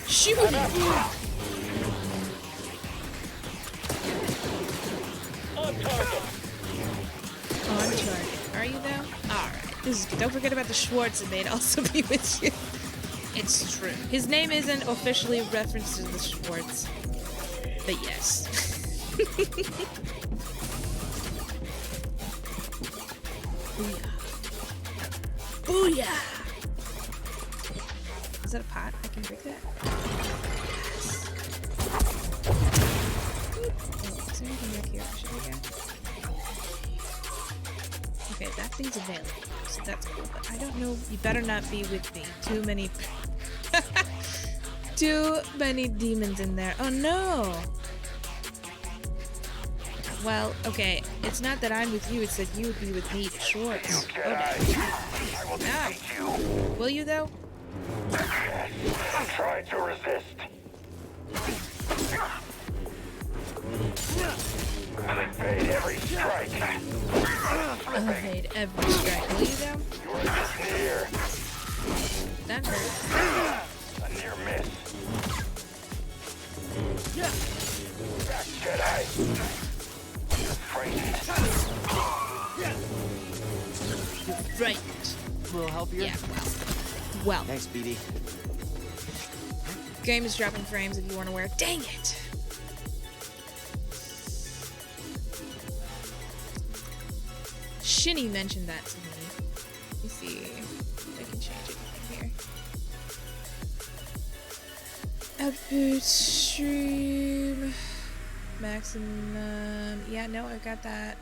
Shoot! On target! On target. Are you though? Alright. Don't forget about the Schwartz, it may also be with you. It's true. His name isn't officially referenced as the Schwartz. But yes. Booyah. Booyah! Is that a pot? I can break that? Yes. Is there anything back here? Should we go? Okay, that thing's available, so that's cool, but I don't know. You better not be with me. Too many... Too many demons in there. Oh no! Well, okay, it's not that I'm with you, it's that you would be with me, Schwartz. Oh, no. Will you, though? I'm trying to resist. Evade every strike. Evade every strike. Will you, though? You're just near. That hurt. A near miss. Back, Jedi. Frightened. You're frightened. We'll help you. Yeah, well. Thanks, BD. Game is dropping frames if you weren't aware. Dang it! Shinny mentioned that to me. Let me see if I can change anything here. Output stream maximum. Yeah, no, I got that.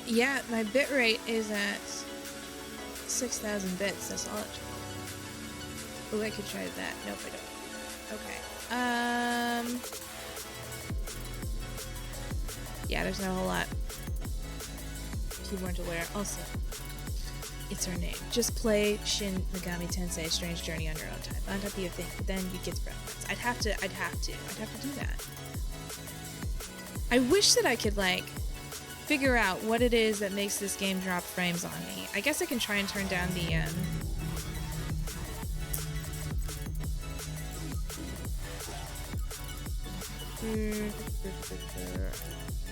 Yeah, my bitrate is at 6,000 bits. That's all. Oh, I could try that. Nope, I don't. Okay. Yeah, there's not a whole lot. If you weren't aware. Also, it's her name. Just play Shin Megami Tensei Strange Journey on your own time. That'd be a thing, but then you'd get preference. I'd have to do that. I wish that I could, like, figure out what it is that makes this game drop frames on me. I guess I can try and turn down the,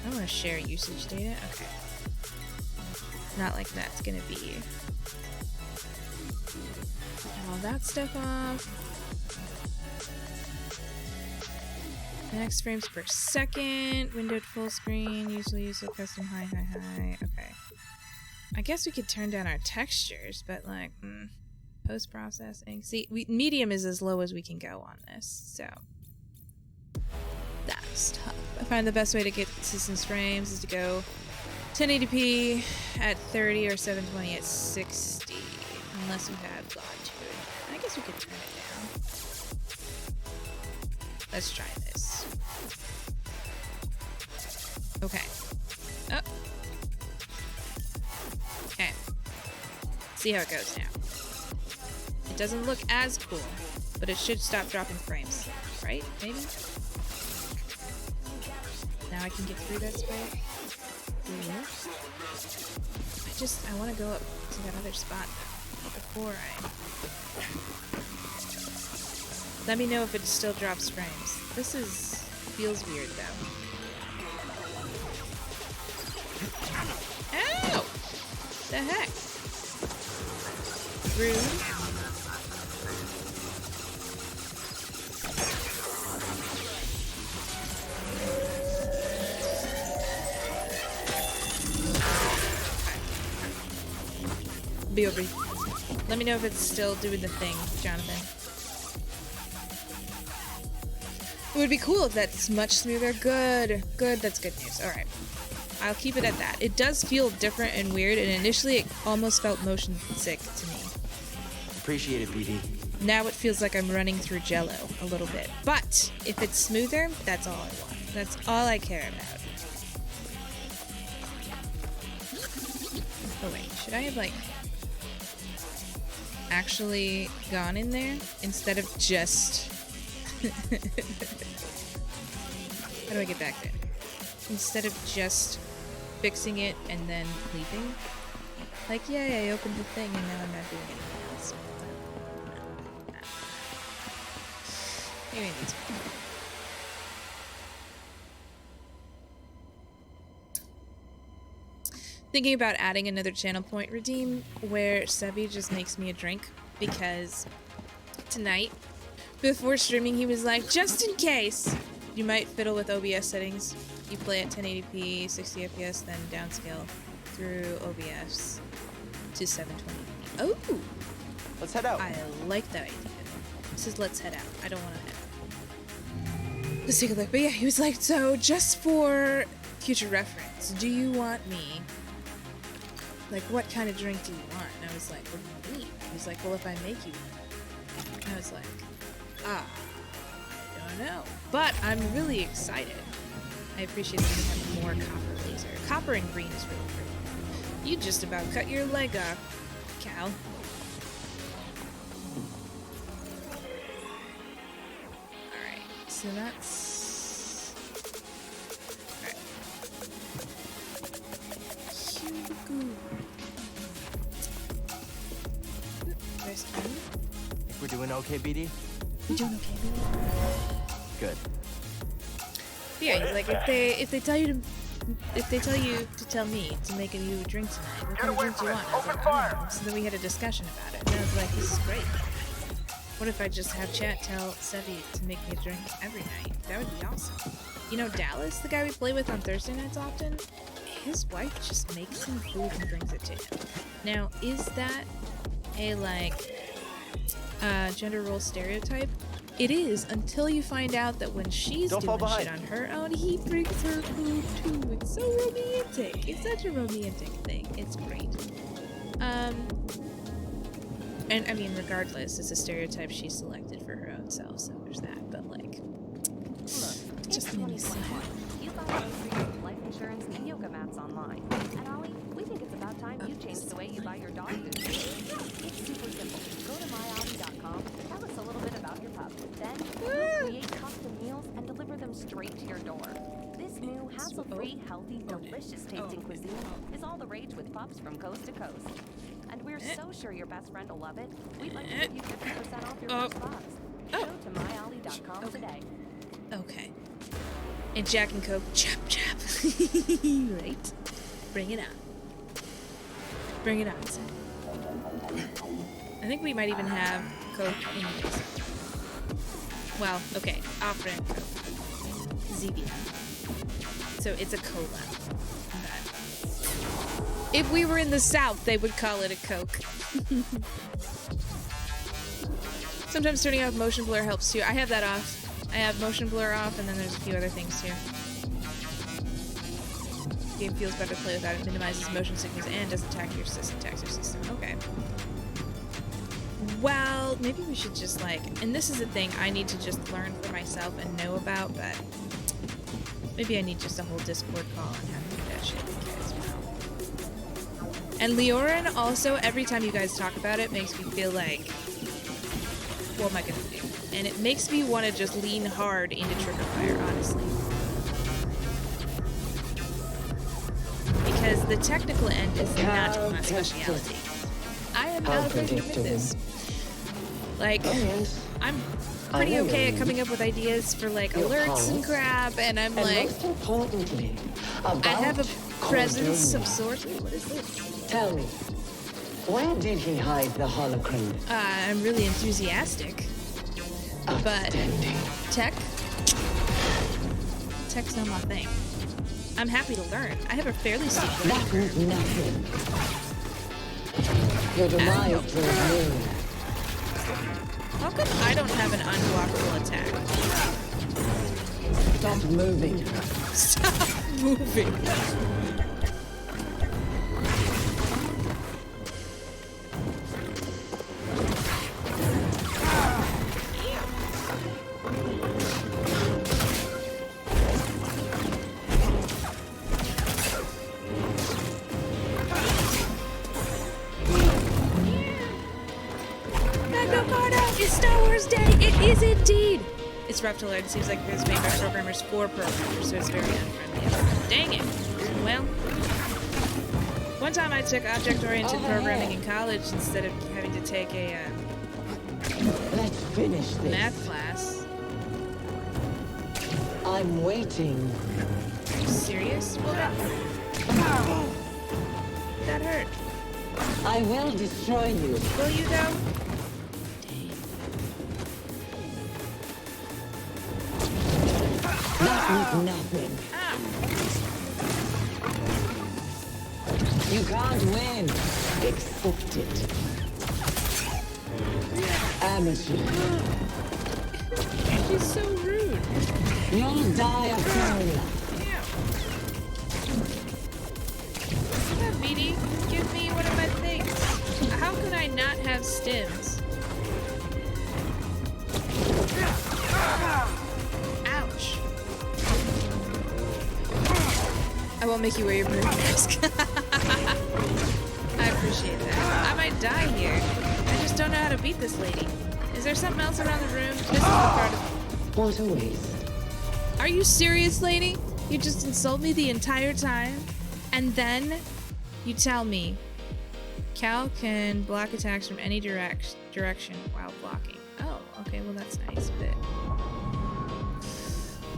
I want to share usage data. Okay. Not like that's gonna be all that stuff off. Max frames per second. Windowed full screen. Usually use a custom high. Okay. I guess we could turn down our textures, but like post processing. See, medium is as low as we can go on this. So That's tough. I find the best way to get to some frames is to go 1080p at 30 or 720 at 60. Unless you have God to it. I guess we could turn it down. Let's try this. Okay. Oh. Okay. See how it goes now. It doesn't look as cool, but it should stop dropping frames. Right? Maybe? Now I can get through that spray. I want to go up to that other spot before I... Let me know if it still drops frames. This feels weird though. Ow! The heck? Rude. Be over. Let me know if it's still doing the thing, Jonathan. It would be cool if that's much smoother. Good. Good, that's good news. Alright. I'll keep it at that. It does feel different and weird, and initially it almost felt motion sick to me. Appreciate it, BD. Now it feels like I'm running through Jello a little bit. But if it's smoother, that's all I want. That's all I care about. Oh wait, should I have like actually gone in there instead of just... How do I get back there? Instead of just fixing it and then leaving? Like, yay, I opened the thing and now I'm not doing anything else. Maybe it needs to be. Thinking about adding another channel point redeem where Sebi just makes me a drink, because tonight, before streaming, he was like, just in case you might fiddle with OBS settings. You play at 1080p, 60 FPS, then downscale through OBS to 720p. Oh! Let's head out. I like that idea. This is let's head out. I don't want to head out. Let's take a look. But yeah, he was like, so just for future reference, do you want me... Like, what kind of drink do you want? And I was like, what do you mean? He was like, well, if I make you one. And I was like, I don't know. But I'm really excited. I appreciate that you have more copper laser. Copper and green is really pretty. You just about cut your leg off, Cal. Alright, so that's... Alright. Where's Kenny? Think we're doing okay, BD? We're doing okay, baby. Good. Yeah, he's like, if they tell you to tell me to make you a drink tonight, what kind of drink do you want? I was like, I don't know. So then we had a discussion about it, and I was like, this is great. What if I just have chat tell Sevi to make me a drink every night? That would be awesome. You know, Dallas, the guy we play with on Thursday nights often, his wife just makes him food and brings it to him. Now, is that a, like, gender role stereotype? It is, until you find out that when she's doing shit on her own, he brings her food too. It's so romantic. It's such a romantic thing. It's great. And I mean, regardless, it's a stereotype she selected for her own self, so there's that. But like, look, just made me sad. You thought I was reading life insurance and yoga mats online. And Ollie, we think it's about time you changed the way you buy your dog food. It's super simple. Go to myollie.com, tell us a little bit about your pup. Then we'll create custom meals and deliver them straight to your door. This new hassle-free, healthy, delicious-tasting cuisine is all the rage with pups from coast to coast. And we're so sure your best friend will love it, we'd like to give you 50% off your first box. Go to myollie.com today. Okay. And Jack and Coke, chap chap. Right? Bring it on. Bring it on, son. I think we might even have Coke in this. Well, okay. Off-brand Coke. ZB. So it's a cola. If we were in the South, they would call it a Coke. Sometimes turning off motion blur helps too. I have that off I have motion blur off, and then there's a few other things too. Game feels better to play without it. Minimizes motion sickness and doesn't attack your system. Okay. Well, maybe we should just like, and this is a thing I need to just learn for myself and know about, but maybe I need just a whole Discord call on how to do that shit because, well. And Leorin also, every time you guys talk about it, makes me feel like, what am I gonna do? And it makes me want to just lean hard into trigger fire, honestly. Because the technical end is not my speciality. I am not afraid to admit this. Like, I'm pretty okay at coming up with ideas for like alerts and crap, and I'm like, I have a presence of sorts. What is this? Tell me, where did he hide the holocron? I'm really enthusiastic, but tech's not my thing. I'm happy to learn. I have a fairly secret. That was nothing. Your demise drove me. How come I don't have an unblockable attack? Stop moving. Stop moving. It's rough to learn. It seems like it's made by programmers for programmers, so it's very unfriendly. Dang it. Well, one time I took object-oriented programming in college instead of having to take a Let's finish this. math class. I'm waiting. Are you serious? Well, that hurt. I will destroy you. Will you, though? That was nothing. You can't win. Accept it. Amateur. She's so rude. You'll die of failure. Come on, BD. Give me one of my things. How could I not have stims? Ouch. I won't make you wear your bird mask. I appreciate that. I might die here. I just don't know how to beat this lady. Is there something else around the room? This is the part of... What a waste. Are you serious, lady? You just insult me the entire time, and then you tell me Cal can block attacks from any direction while blocking. Oh, okay, well that's nice, but...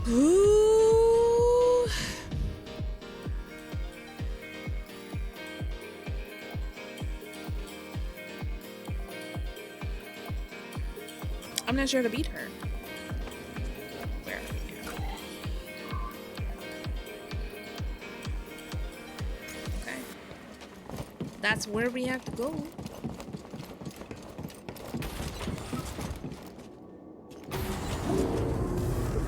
Ooh... I'm not sure how to beat her. Where? Okay. That's where we have to go.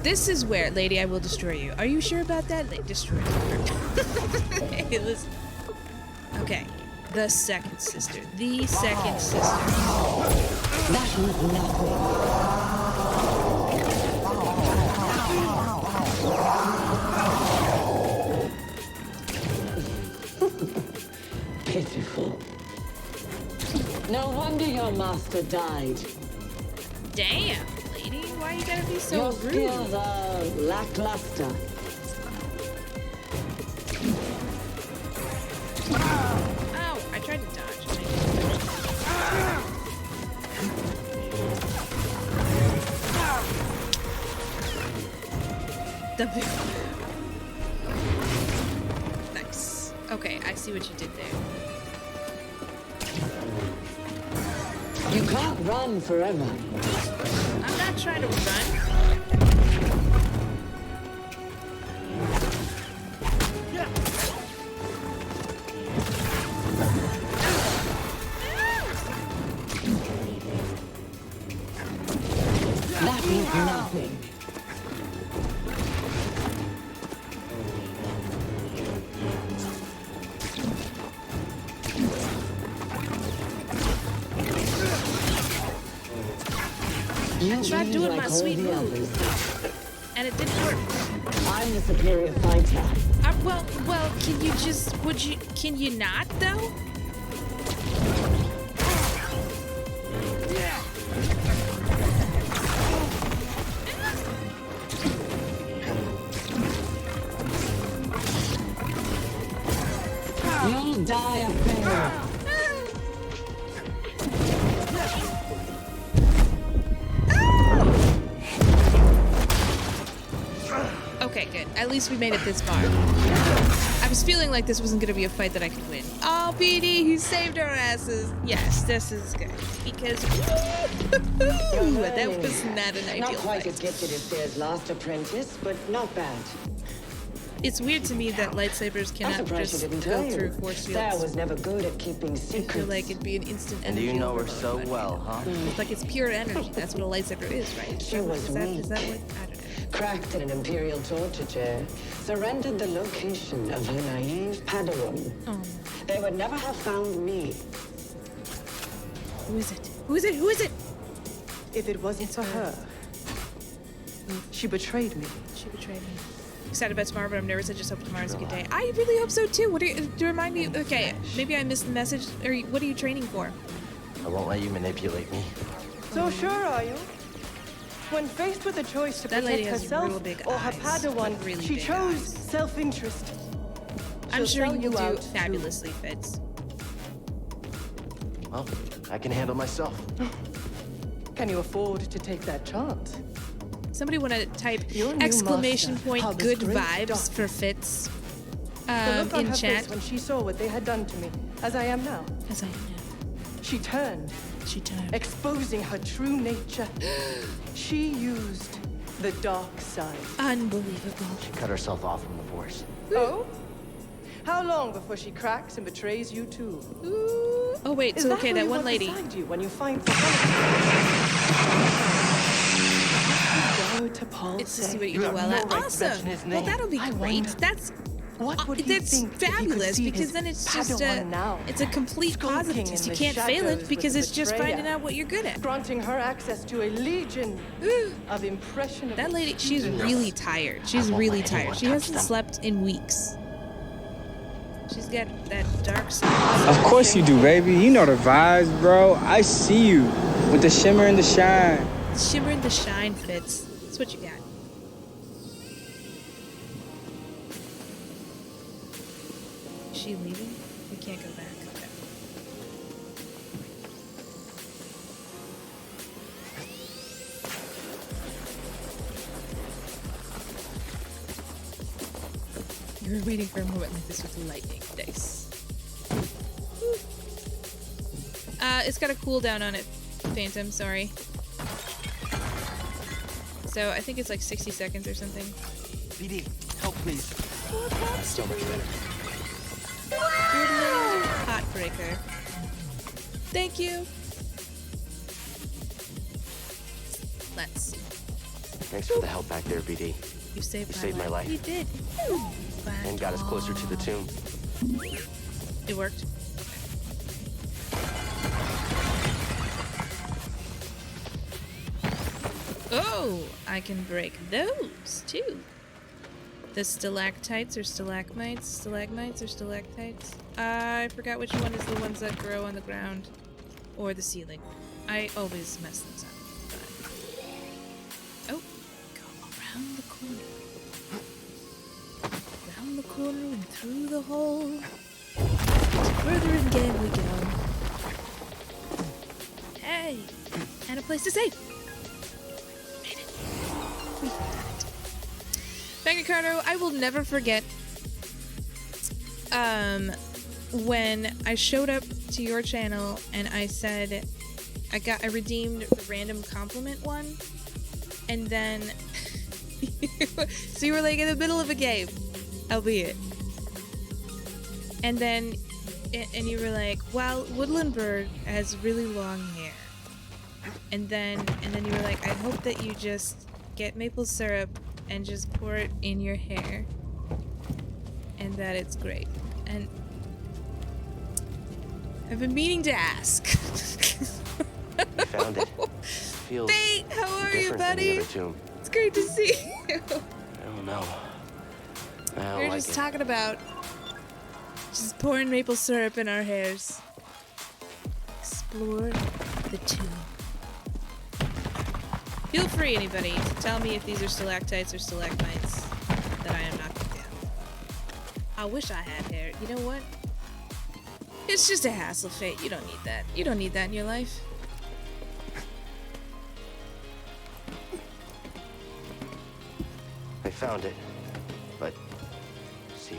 This is where, lady, I will destroy you. Are you sure about that? Destroy her. Hey, listen. Okay. The second sister. The second sister. That was nothing. Pitiful. No wonder your master died. Damn, lady. Why you gotta be so Your rude? skills are lackluster. Ow, I tried to dodge. Nice. Okay, I see what you did there. You can't run forever. I'm not trying to run. That means nothing. I tried doing my sweet move, and it didn't work. I'm the superior fighter. Well, can you not, though? You'll die of pain. Okay, good. At least we made it this far. I was feeling like this wasn't going to be a fight that I could win. Oh, BD, he saved our asses. Yes, this is good. Because that was not an ideal Not quite fight. as gifted as Sear's last apprentice, but not bad. It's weird to me that lightsabers I'm cannot surprised just she didn't go tell through you. force Sear fields. was never good at keeping I secrets. feel like it'd be an instant And energy. you know her overload so on you. well, huh? It's like it's pure energy. That's what a lightsaber is, right? She was Is that weak. what? I don't know. Cracked in an Imperial torture chair, surrendered the location of her naive Padawan. Oh, They would never have found me. who is it? Who is it? Who is it? If it wasn't for her, she betrayed me. She betrayed me. Excited about tomorrow, but I'm nervous. I just hope tomorrow's a good day. I really hope so too. What are you, to remind me? Okay, maybe I missed the message. Or what are you training for? I won't let you manipulate me. So sure are you? When faced with a choice to That lady protect has real herself big or her eyes, Padawan, like really she big chose eyes. self-interest. I'm She'll sure sell you will do out to- fabulously, Fitz. Well, I can handle myself. Can you afford to take that chance? Somebody want to type Your new exclamation master point harbors good great vibes darkness. for Fitz The look on in her chat. face when she saw what they had done to me, as I am now. As I am now. She turned, She turned. exposing her true nature. She used the dark side. Unbelievable. She cut herself off from the Force. Oh? How long before she cracks and betrays you too? Ooh. Oh wait, Is so that okay, who that you one want lady. beside you when you find It's to see what you You do have well no at. right to Awesome. mention his Well, name. that'll be I great. wonder, That's what would he that's think if he could fabulous see because his then it's just Padawan now, it's a complete skulking positive in test. You the can't fail it shadows because with it's just betrayer, finding out what you're good at. granting her access to a legion of impressionable That lady, she's students. really tired. She's I won't really let anyone tired. She touch hasn't them. slept in weeks. She's got that dark side. Of course you do, baby. You know the vibes, bro. I see you with the shimmer and the shine. Shimmer and the shine, Fitz. That's what you got. Is she leaving? We can't go back. Okay. You were waiting for a moment like this with lightning dice. It's got a cooldown on it, Phantom, sorry. So I think it's like 60 seconds or something. BD, help please. So much better. Heartbreaker. Thank you. Let's see. Thanks for the help back there, BD. You saved, You saved my life. You did. And got us closer to the tomb. It worked. Oh, I can break those too. The stalactites or stalagmites? Stalagmites or stalactites? I forgot which one is the ones that grow on the ground or the ceiling. I always mess those up. Oh, go around the corner. Around the corner and through the hole. Further in game we go. Hey, and a place to save. Made it. We did it. Ricardo, I will never forget when I showed up to your channel and I said I redeemed the random compliment one, and then so you were like in the middle of a game, albeit, and then you were like, well, Woodland Bird has really long hair, and then you were like, I hope that you just get maple syrup and just pour it in your hair, and that it's great. And I've been meaning to ask. You found it. feels Fate, how are you, different than the buddy? other tomb. It's great to see you. I don't know. I don't We were like just it. talking about just pouring maple syrup in our hairs. Explore the tomb. Feel free, anybody, to tell me if these are stalactites or stalagmites that I am knocking down. I wish I had hair. You know what? It's just a hassle, Fate. You don't need that. You don't need that in your life. I found it, but Seer,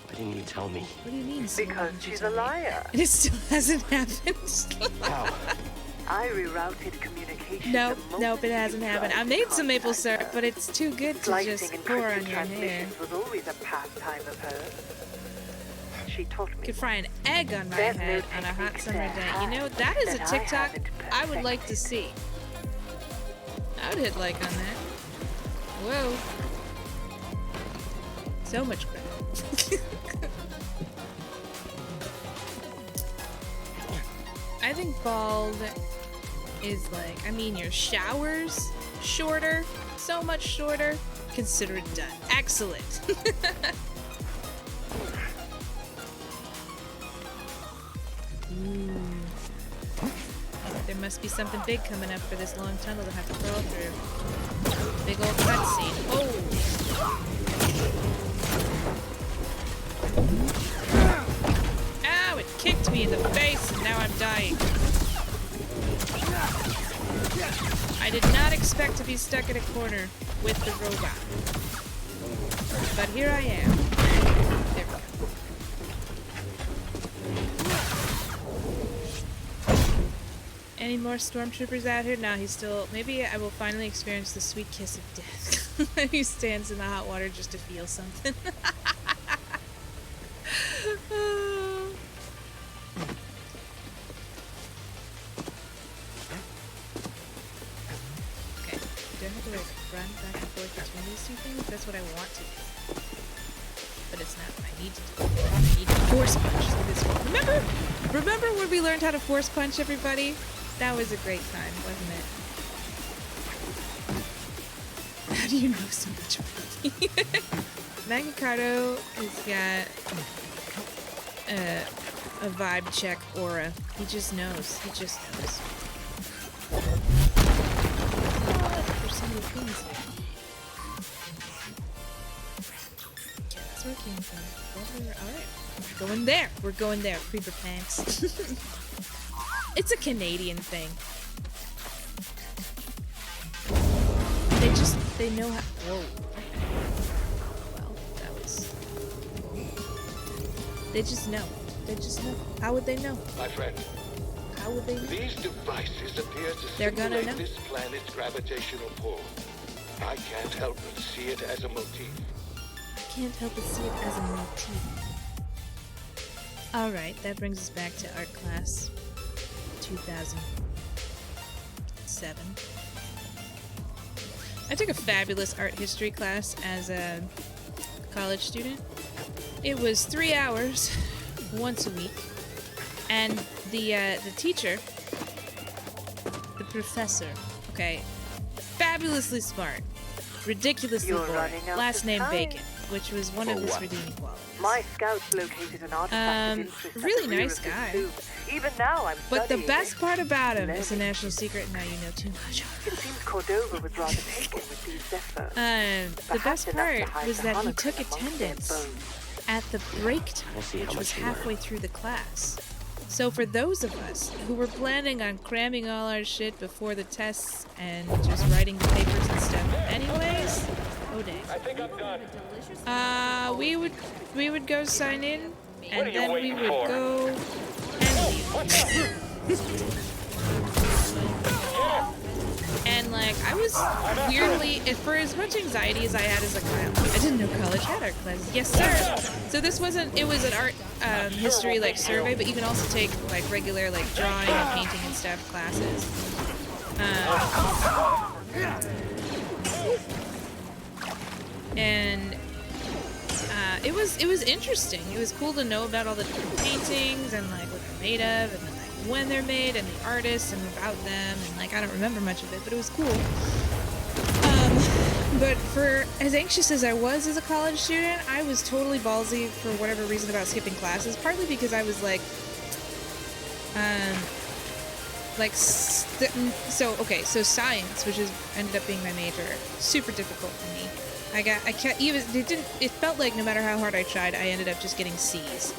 why didn't you tell me? What do you mean? Because she's a liar. And it still hasn't happened. How? I rerouted communication. Nope, the moment nope, it hasn't you happened. tried I to made some maple contact syrup, her. but it's too good to Slicing just encrypted pour on your hair. transmissions was always a pastime of hers. She taught me. Could fry an egg on my There's no head on a hot technique summer to day. You know, hide that is a that I TikTok haven't I would like to see. I would hit like on that. Whoa. So much credit. I think bald is like, I mean, your showers shorter, so much shorter. Consider it done. Excellent. Ooh. There must be something big coming up for this long tunnel to have to crawl through. Big old cutscene. Oh! Ow! It kicked me in the face and now I'm dying. I did not expect to be stuck in a corner with the robot. But here I am. There we go. Any more stormtroopers out here? No, he's still... Maybe I will finally experience the sweet kiss of death. He stands in the hot water just to feel something. Okay. Do I have to like run back and forth between these two things? That's what I want to do. But it's not what I need to do. I need to force punch through this one. Remember when we learned how to force punch, everybody? That was a great time, wasn't it? How do you know so much about me? Magnicardo has got a vibe check aura. He just knows. He just knows. There's so many things here. Yeah, that's where it came from. Alright. We're going there. We're going there. Creeper pants. It's a Canadian thing. They know how. Whoa. Well, that was. They just know. They just know. How would they know? My friend, How would they know? these devices appear to They're gonna simulate know. this planet's gravitational pull. I can't help but see it as a motif. Can't help but see it as a motif. Alright, that brings us back to art class 2007. I took a fabulous art history class as a college student. It was 3 hours once a week, and the teacher, the professor, okay, fabulously smart, ridiculously You're boring, running out last of name time. Bacon, which was one of For his what? redeeming qualities. My scouts located an artifact of interest at really the rear nice of this guy. tomb. Even now, I'm But the studying best it. part about him is a Learning. national secret, and now you know too much. It seems Cordova was rather taken with these Zephyr. The Perhaps best enough to part hide was the that he hologram took amongst their attendance bones. at the break time, I see how which was much you learn. halfway through the class. So for those of us who were planning on cramming all our shit before the tests and just writing the papers and stuff anyways, oh dang. I think I'm done. We would go sign in, What are and you then we waiting would for? go and leave. And like I was weirdly, for as much anxiety as I had as a child, I didn't know college had art classes. Yes, sir. So this wasn't. It was an art history like survey, but you can also take like regular like drawing and painting and stuff classes. And it was interesting. It was cool to know about all the different paintings and like what they're made of, and then like when they're made and the artists and about them, and like I don't remember much of it, but it was cool. But for as anxious as I was as a college student, I was totally ballsy for whatever reason about skipping classes, partly because I was like so science, which ended up being my major, super difficult for me. It felt like no matter how hard I tried, I ended up just getting C's,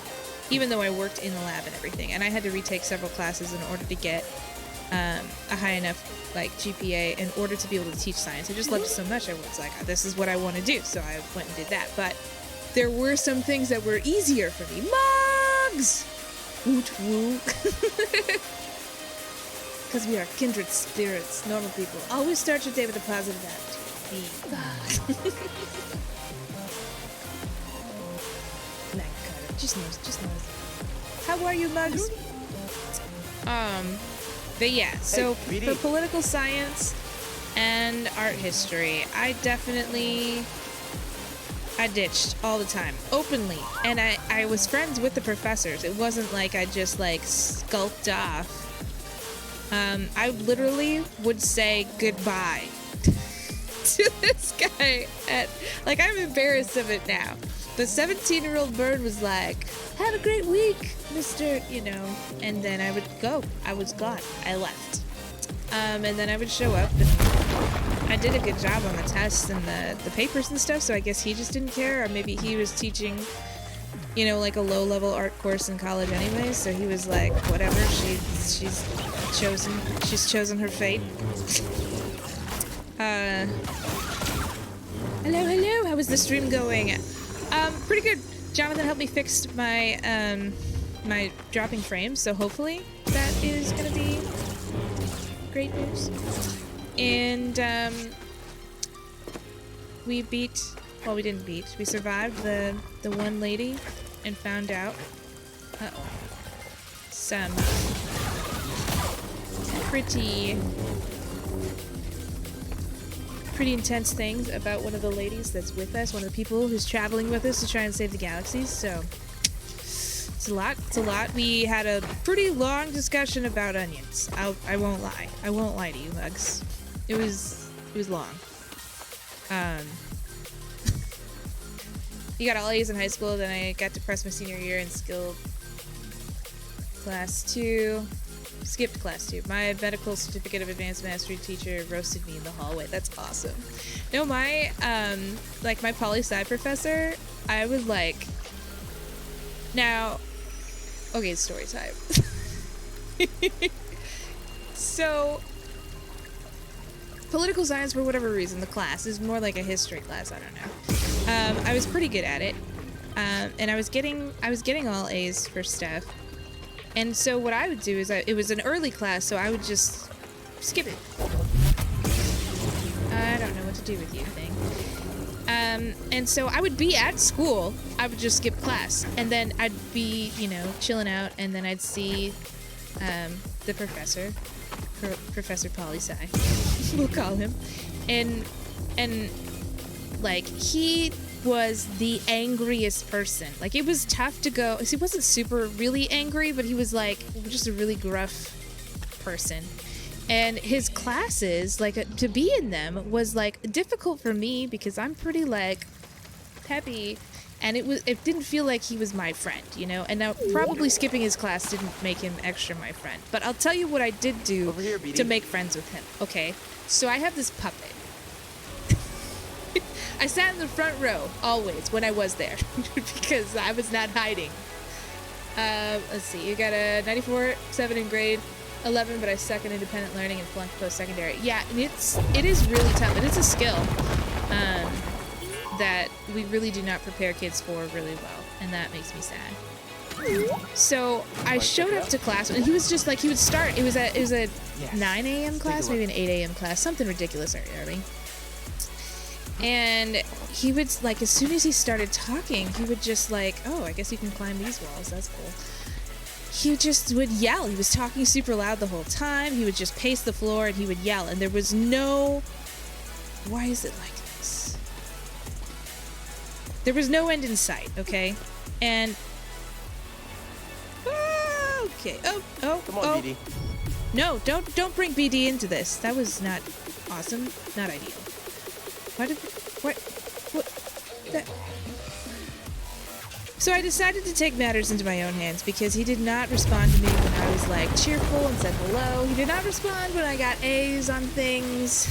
even though I worked in the lab and everything. And I had to retake several classes in order to get a high enough like GPA in order to be able to teach science. I just loved it so much. I was like, this is what I want to do. So I went and did that. But there were some things that were easier for me. Mugs! Woot woo. Because we are kindred spirits, normal people. Always start your day with a positive attitude. Just knows. How are you, Mugs? But yeah, so for political science and art history, I ditched all the time, openly. And I was friends with the professors. It wasn't like I just like skulked off. I literally would say goodbye to this guy I'm embarrassed of it now. The 17-year-old bird was like, have a great week, Mr. And then I would go. I was gone. I left. And then I would show up, and I did a good job on the tests and the papers and stuff, so I guess he just didn't care, or maybe he was teaching, like a low-level art course in college anyway, so he was like, whatever, she's chosen her fate. Hello, how is the stream going? Pretty good. Jonathan helped me fix my my dropping frames, so hopefully that is gonna be great news. And we survived the one lady and found out some pretty intense things about one of the ladies that's with us, one of the people who's traveling with us to try and save the galaxies, so it's a lot. We had a pretty long discussion about onions. I won't lie to you, Mugs. It was long. You got all A's in high school, then I got depressed my senior year and skipped class 2. My medical certificate of advanced mastery teacher roasted me in the hallway. That's awesome. No, my my poli-sci professor, I was like, now, okay, story time. So, political science, for whatever reason, the class is more like a history class. I don't know. I was pretty good at it, and I was getting all A's for stuff. And so what I would do is, it was an early class, so I would just skip it. I don't know what to do with you, thing. And so I would be at school, I would just skip class, and then I'd be, chilling out, and then I'd see the professor, Professor Poli-Sci, we'll call him, and like, he was the angriest person. Like, it was tough to go. He wasn't really angry, but he was like just a really gruff person. And his classes, like, to be in them was like difficult for me because I'm pretty like peppy, and it didn't feel like he was my friend, And now probably skipping his class didn't make him extra my friend. But I'll tell you what I did do to make friends with him. Okay, so I have this puppet. I sat in the front row, always, when I was there, because I was not hiding. Let's see, you got a 94.7 in grade 11, but I suck in independent learning and flunked post-secondary. Yeah, it is really tough, and it's a skill that we really do not prepare kids for really well, and that makes me sad. So I showed up to class, and he was just like, he would start, it was a 9 a.m. class, maybe an 8 a.m. class, something ridiculous early. And he would, like, as soon as he started talking, he would just like, oh, I guess you can climb these walls, that's cool. He just would yell. He was talking super loud the whole time. He would just pace the floor and he would yell. And there was no, why is it like this? There was no end in sight, okay? And, oh Okay. Oh. Come on, BD. No, don't bring BD into this. That was not awesome. Not ideal. What? That. So I decided to take matters into my own hands because he did not respond to me when I was like cheerful and said hello. He did not respond when I got A's on things.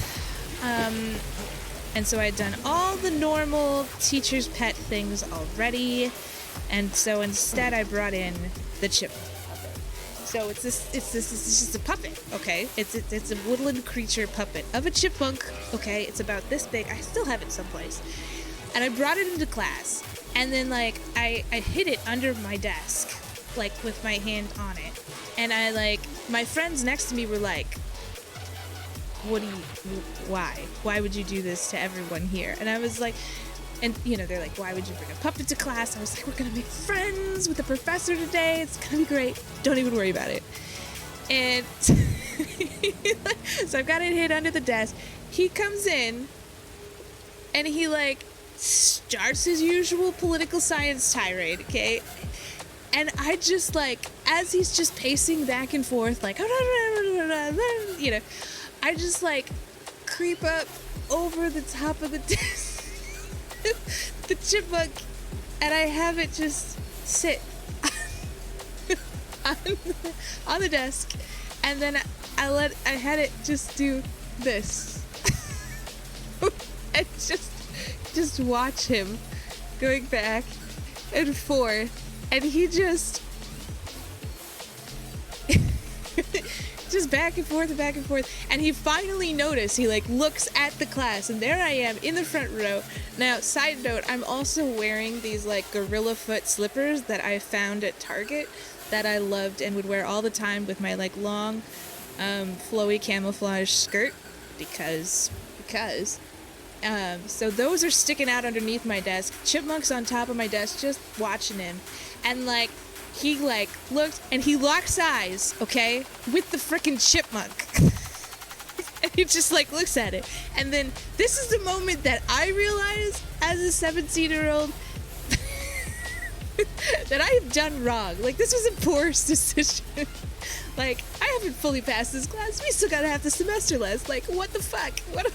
And so I had done all the normal teacher's pet things already. And so instead I brought in the chipmunk. So it's just a puppet, okay? It's a woodland creature puppet of a chipmunk, okay? It's about this big. I still have it someplace. And I brought it into class, and then like I hid it under my desk, like with my hand on it. And I like my friends next to me were like, why would you do this to everyone here? And I was like, and you know, they're like, why would you bring a puppet to class? I was like, we're gonna make friends with the professor today. It's gonna be great. Don't even worry about it. And so I've got it hid under the desk. He comes in and he like starts his usual political science tirade, okay? And I just like, as he's just pacing back and forth, like, you know, I just like creep up over the top of the desk. The chipmunk, and I have it just sit on the desk, and then I had it just do this and just watch him going back and forth, and he just back and forth, and he finally noticed. He like looks at the class, and there I am in the front row. Now, side note, I'm also wearing these like gorilla foot slippers that I found at Target that I loved and would wear all the time with my like long flowy camouflage skirt because so those are sticking out underneath my desk. Chipmunk's on top of my desk just watching him, and like he like looked and he locks eyes, okay, with the frickin' chipmunk. And he just like looks at it. And then this is the moment that I realize as a 17-year-old that I have done wrong. Like, this was a poor decision. Like, I haven't fully passed this class. We still gotta have the semester left. Like, what the fuck? What a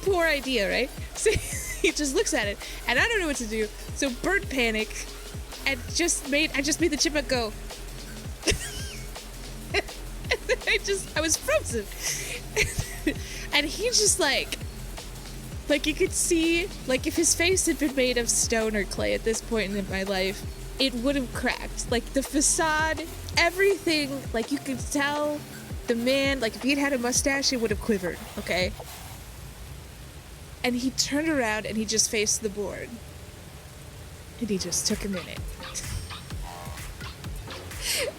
poor idea, right? So he just looks at it, and I don't know what to do. So bird panic, and I just made the chipmunk go. And then I was frozen. And he just like you could see, like, if his face had been made of stone or clay at this point in my life, it would have cracked. Like, the facade, everything, like, you could tell the man, like, if he'd had a mustache, it would have quivered, okay? And he turned around and he just faced the board. And he just took a minute.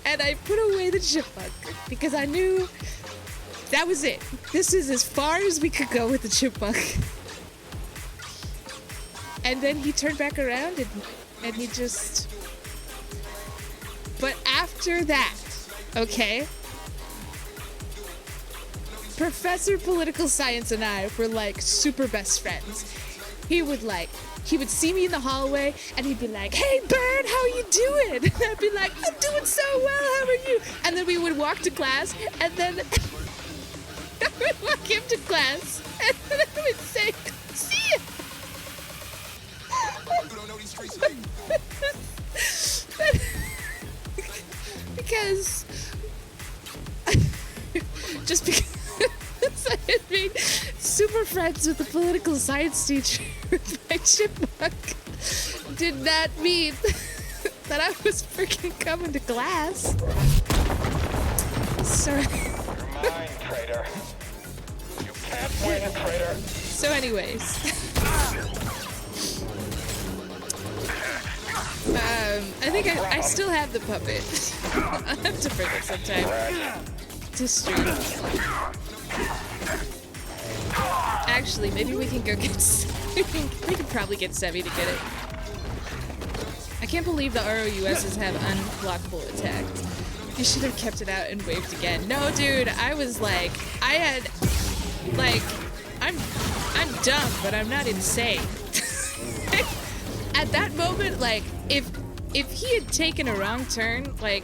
And I put away the chipmunk because I knew that was it. This is as far as we could go with the chipmunk. And then he turned back around and he just... But after that, okay, Professor Political Science and I were like super best friends. He would see me in the hallway and he'd be like, "Hey Bird, how are you doing?" And I'd be like, "I'm doing so well, how are you?" And then we would walk to class, and then I would walk him to class, and then I would say, "See ya." Because just because I had made super friends with the political science teacher with my chipmunk did not mean that I was freaking coming to class. Sorry. You're mine, traitor. You can't win, traitor. So anyways. I think I still have the puppet. I'll have to bring it sometime to stream. Actually, maybe we can go get... we can probably get Sevi to get it. I can't believe the ROUSs have unblockable attack. You should have kept it out and waved again. No, dude, I was like... I'm dumb, but I'm not insane. At that moment, like, if he had taken a wrong turn, like,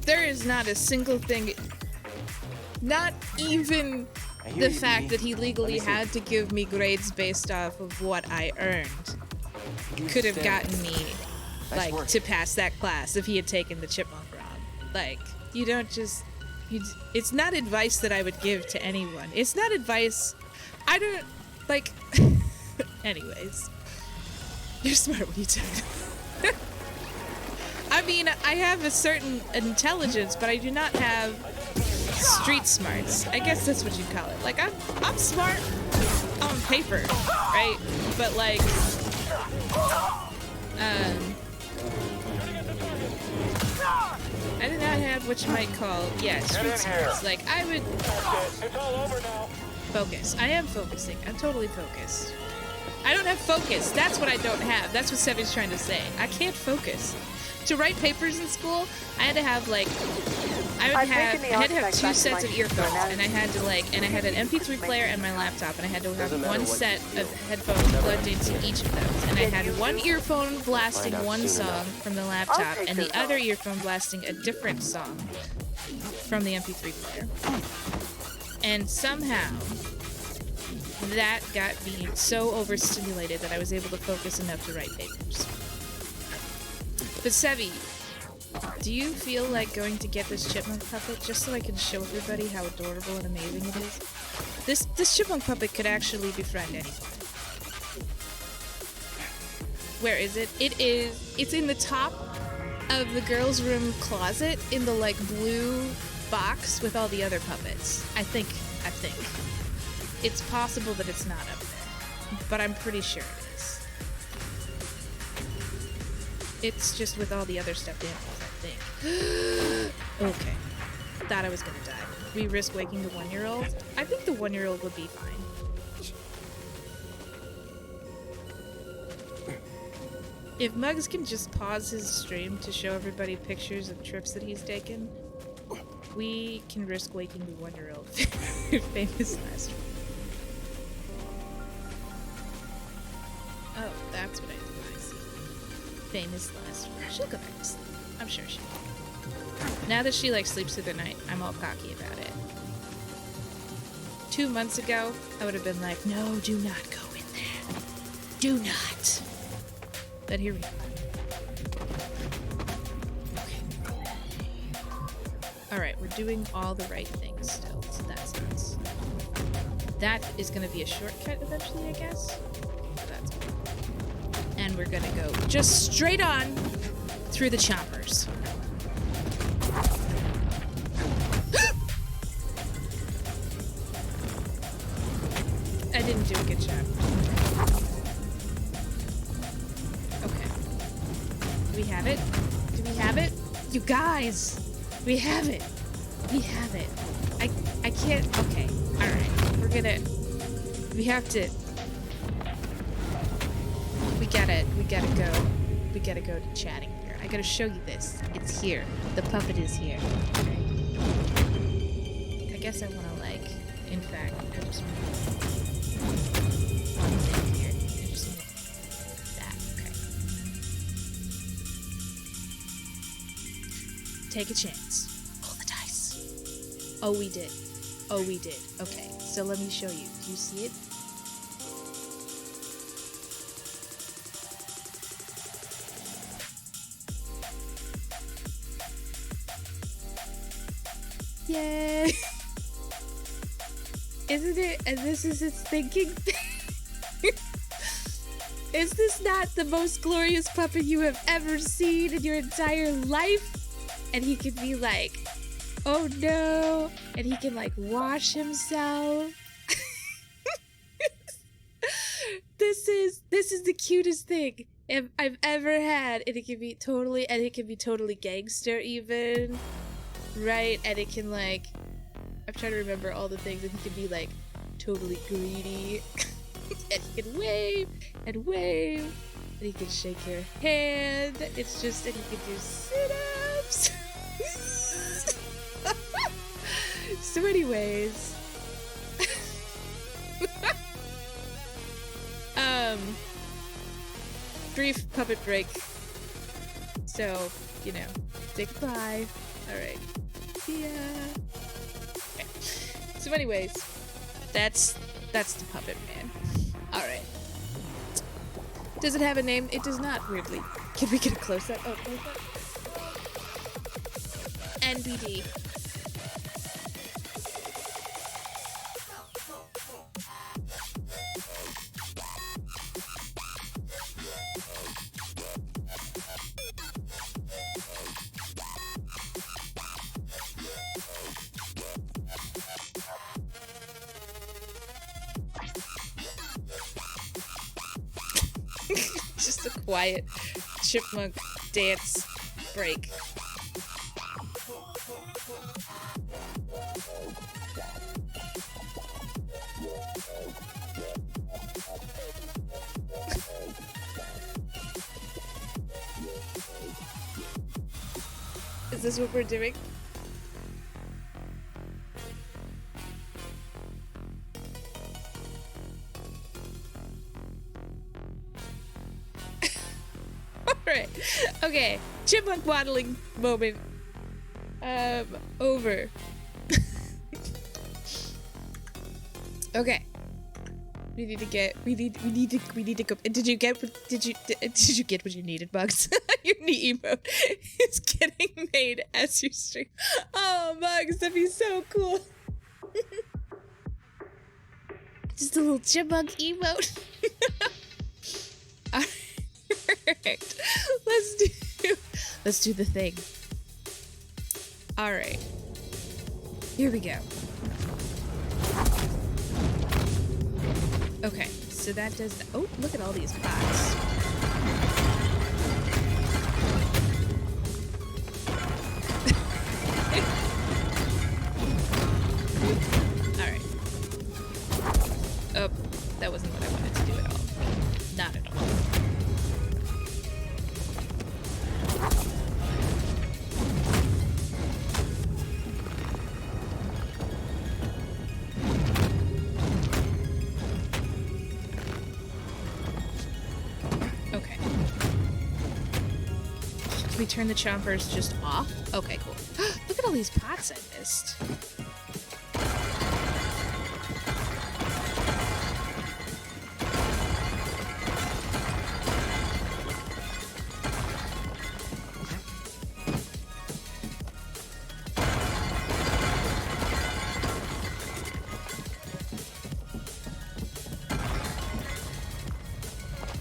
There is not a single thing, not even the fact that he legally had to give me grades based off of what I earned could have gotten me, like, to pass that class if he had taken the chipmunk route. Like, you don't just... it's not advice that I would give to anyone. It's not advice... I don't... like... Anyways. You're smart when you tell me. I mean, I have a certain intelligence, but I do not have street smarts. I guess that's what you'd call it. Like, I'm smart on paper, right? But, like... I did not have what you might call, yeah, street smarts. Like, I would... It's all over now. Focus. I am focusing. I'm totally focused. I don't have focus. That's what I don't have. That's what Sevi's trying to say. I can't focus. To write papers in school, I had to have, like... I had to have 2 sets of earphones, and I had to, like... And I had an MP3 player and my laptop, and I had to have 1 set of headphones plugged into each of those. And I had 1 earphone blasting one song from the laptop, and the other earphone blasting a different song from the MP3 player. And somehow, that got me so overstimulated that I was able to focus enough to write papers. But Sevi, do you feel like going to get this chipmunk puppet just so I can show everybody how adorable and amazing it is? This chipmunk puppet could actually befriend anyone. Where is it? It's in the top of the girls' room closet in the, like, blue box with all the other puppets. I think. It's possible that it's not up there, but I'm pretty sure it is. It's just with all the other stuffed animals, I think. Okay. Thought I was gonna die. We risk waking the 1-year-old? I think the 1-year-old would be fine. If Muggs can just pause his stream to show everybody pictures of trips that he's taken, we can risk waking the 1-year-old. Famous last one. Oh, that's what I see. Famous last one. She'll go back to sleep. I'm sure she will. Now that she, like, sleeps through the night, I'm all cocky about it. 2 months ago, I would have been like, no, do not go in there. Do not. But here we are. Alright, we're doing all the right things still, so that's nice. That is gonna be a shortcut eventually, I guess. So that's good. And we're gonna go just straight on through the choppers. I didn't do a good job. Okay. Do we have it? Do we have it? You guys! We have it. We have it. I can't. Okay. All right. We're gonna. We have to. We gotta go. We gotta go to chatting here. I gotta show you this. It's here. The puppet is here. I guess I wanna, like. In fact, I just want one thing here. I just want that. Okay. Take a chance. Roll the dice. Oh, we did. Oh, we did. Okay, so let me show you. Do you see it? Yay! Isn't it? And this is its thinking thing. Is this not the most glorious puppet you have ever seen in your entire life? And he can be like, oh no, and he can, like, wash himself. This is the cutest thing I've ever had, and it can be totally gangster even, right? And it can, like, I'm trying to remember all the things, and he can be, like, totally greedy, and he can wave, and he can shake your hand. It's just, and he can do sit-ups. So anyways, brief puppet break. So, you know, say goodbye. Alright. See ya. Okay. So anyways, that's the puppet man. Alright. Does it have a name? It does not, weirdly. Can we get a close-up? Oh, close-up? NBD. Just a quiet chipmunk dance break. Is this what we're doing? Alright. Okay. Chipmunk waddling moment. Over. Okay. We need to go. Did you get what you needed, Bugs? Your knee emote is getting made as you stream. Oh, Bugs, that'd be so cool. Just a little chipmunk emote. Alright. Let's do the thing. Alright. Here we go. Okay, so that does. Oh, look at all these pots. Alright. Oh, that wasn't what I wanted to do at all. Not at all. Okay. Should we turn the chompers just off? Okay, cool. Look at all these pots I missed.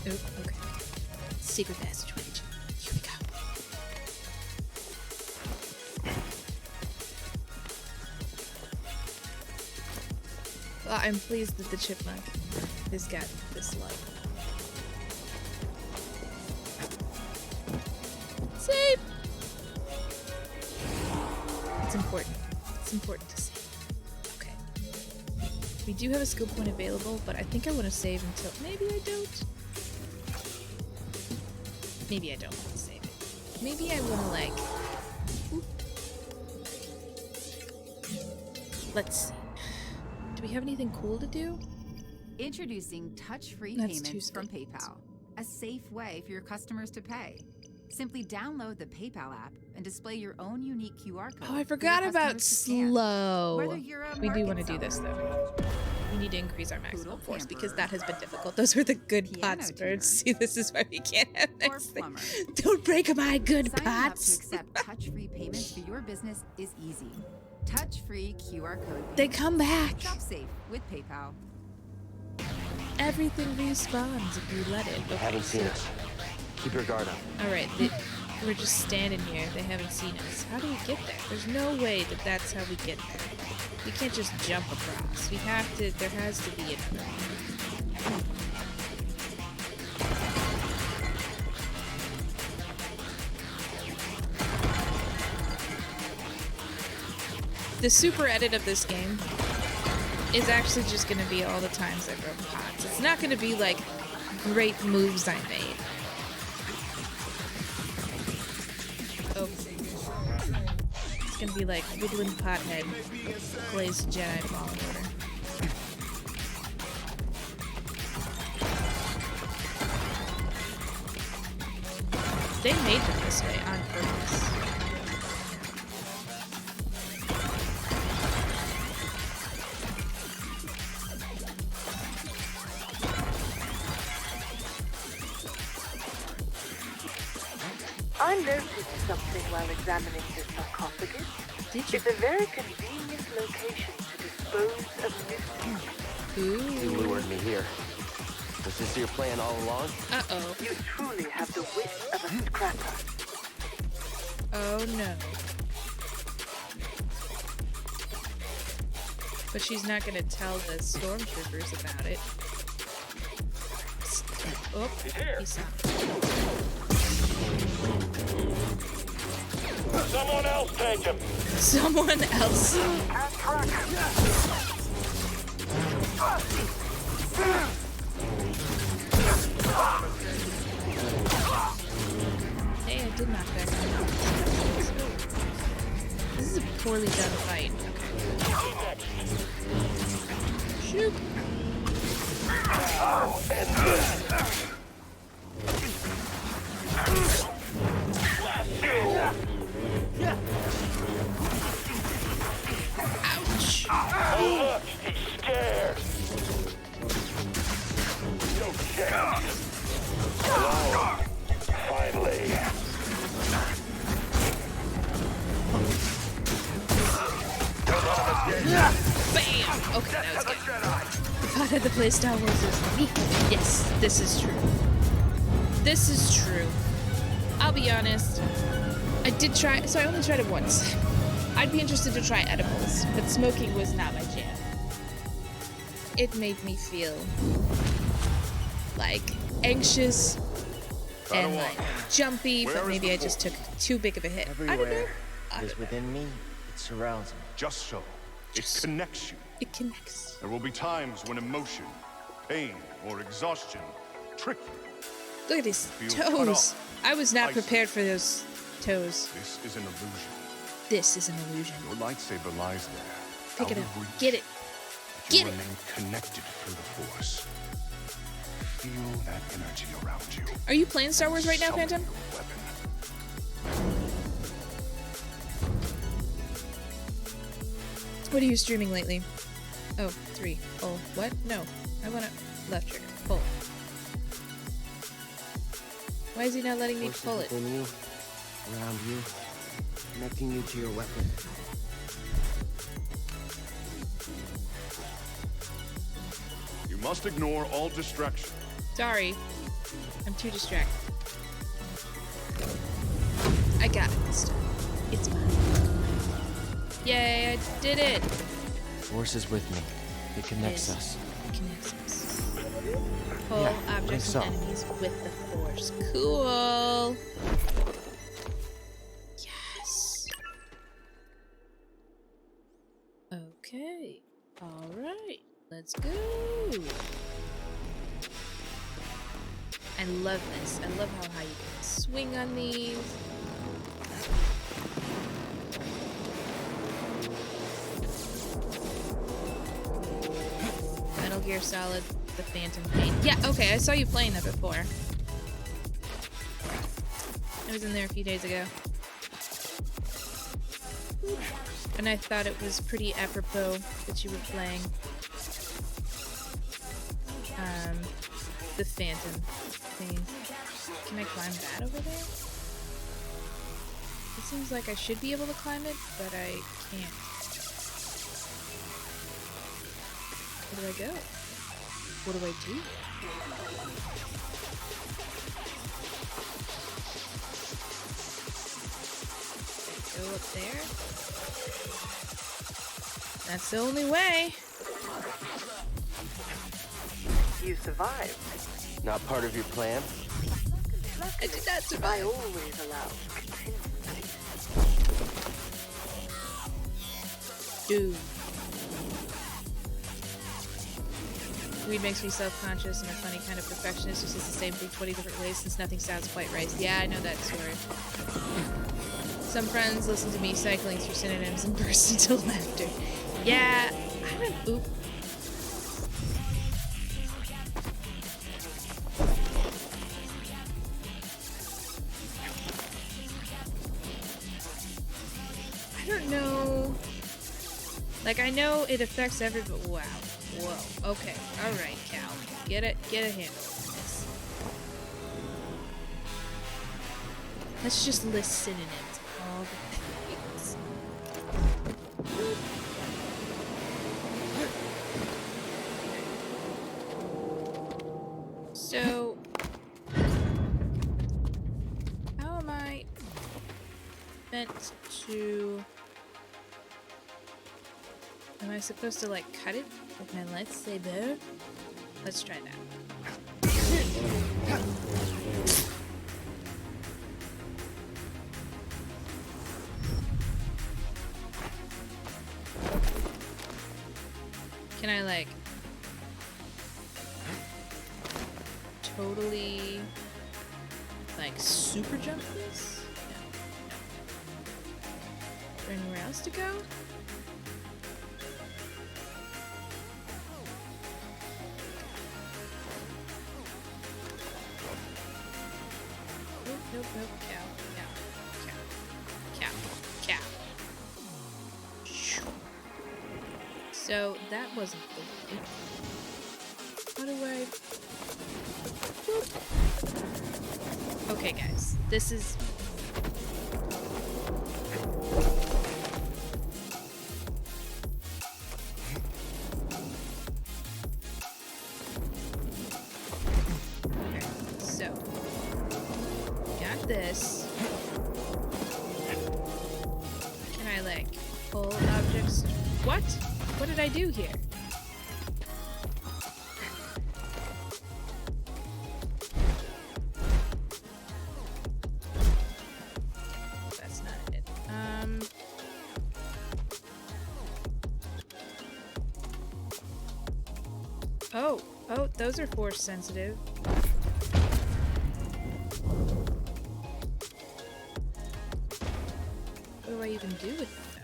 Oh, okay. Secret passageway. Here we go. Well, I'm pleased that the chipmunk has got this love. Save! It's important. It's important to save. Okay. We do have a skill point available, but I think I want to save until... Maybe I don't. Maybe I don't want to save it. Maybe I want to, like... Oop. Let's see. Do we have anything cool to do? Introducing touch-free That's payments too from sweet. PayPal, a safe way for your customers to pay. Simply download the PayPal app and display your own unique QR code. Oh, I for your forgot about customers to scan. slow. Whether you're a We do want to market do this, seller, though. We need to increase our maximum Poodle force because camper, that has been difficult. Those were the good piano pots, birds. tuner, See, this is why we can't have or next thing. plumber. Don't break my good Signing up to pots. accept touch-free payments for your business is easy. Touch-free QR code. They come back. Shop safe with PayPal. Everything respawns if you let it. They Okay, haven't seen so- us. Keep your guard up. Alright, we're just standing here. They haven't seen us. How do we get there? There's no way that that's how we get there. We can't just jump across. We have to, there has to be another way. The super edit of this game is actually just going to be all the times I broke pots. It's not going to be like great moves I made. Oh. It's going to be like Woodland Pothead plays Jedi Fallen Order. They made them this way on purpose. I noticed something while examining the sarcophagus. Did you? It's a very convenient location to dispose of mystery. You lured me here. Was this your plan all along? Uh-oh. You truly have the wit of a scrapper. Oh no. But she's not gonna tell the stormtroopers about it. Oh, he's not. Someone else take him. Someone else. Can't track him. Hey, I did knock back. This is a poorly done fight. Shoot. Ouch. Oh, look, he's scared. No chance. Hello. Finally. Bam! Okay, that was good. If I had to play Star Wars as me. Yes, this is true. This is true. I'll be honest. I did try, so I only tried it once. I'd be interested to try edibles, but smoking was not my jam. It made me feel like anxious and like jumpy, but maybe I just took too big of a hit. I don't know. Everywhere it is within me, it surrounds me. Just so. It connects you. It connects. There will be times when emotion, pain, or exhaustion trick you. Look at his Feel cut toes. off. I was not prepared for those toes. This is an illusion. This is an illusion. Your lightsaber lies there. Pick it out up. of reach. Get it. But you Get it. remain connected through the Force. Feel that energy around you. Are you playing Star Wars right now, Summon Phantom? your weapon. What are you streaming lately? Oh, 3. Oh, what? No. I want to left trigger. Pull. Why is he not letting me Forces pull it? within you, around you, connecting you to your weapon. You must ignore all distractions. Sorry. I'm too distracted. I got it this time. It's mine. Yay, I did it! Force is with me. It connects us. It connects us. Pull Yeah, objects think and so. enemies with the Force. Cool! Yes! Okay. Alright. Let's go! I love this. I love how high you can swing on these. Metal Gear Solid, the Phantom Pain. Yeah, okay, I saw you playing that before. I was in there a few days ago. And I thought it was pretty apropos that you were playing the Phantom thing. Can I climb that over there? It seems like I should be able to climb it, but I can't. Where do I go? What do I do? Go up there? That's the only way. You survived. Not part of your plan? I did not I survive. always allow contingency. Dude. Weed makes me self-conscious and a funny kind of perfectionist who says the same thing 20 different ways since nothing sounds quite right. Yeah, I know that story. Some friends listen to me cycling through synonyms and burst into laughter. Yeah, I don't... Oop. I don't know. Like, I know it affects everybody. Wow. Whoa. Okay. Alright, Cal. Get a handle on this. Let's just list synonyms of all the things. So, how am I meant to... Am I supposed to, like, cut it with my lightsaber? Let's try that. Can I, like, totally, like, super jump this? No. Is there anywhere else to go? Nope, nope. Cow. So that wasn't the way. How do I... Whoop. Okay, guys. This is... Okay, so... Got this. Can I, like, pull objects? What? What did I do here? That's not it. Oh, those are force sensitive. What do I even do with them, though?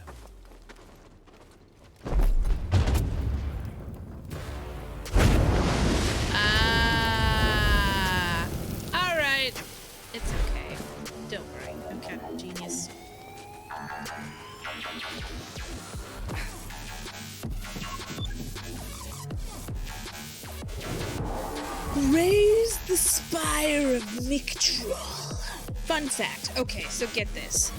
Ah! Alright. It's okay. Don't worry. I'm kind of a genius. Raise the spire of Mictrol. Fun fact. Okay, so get this.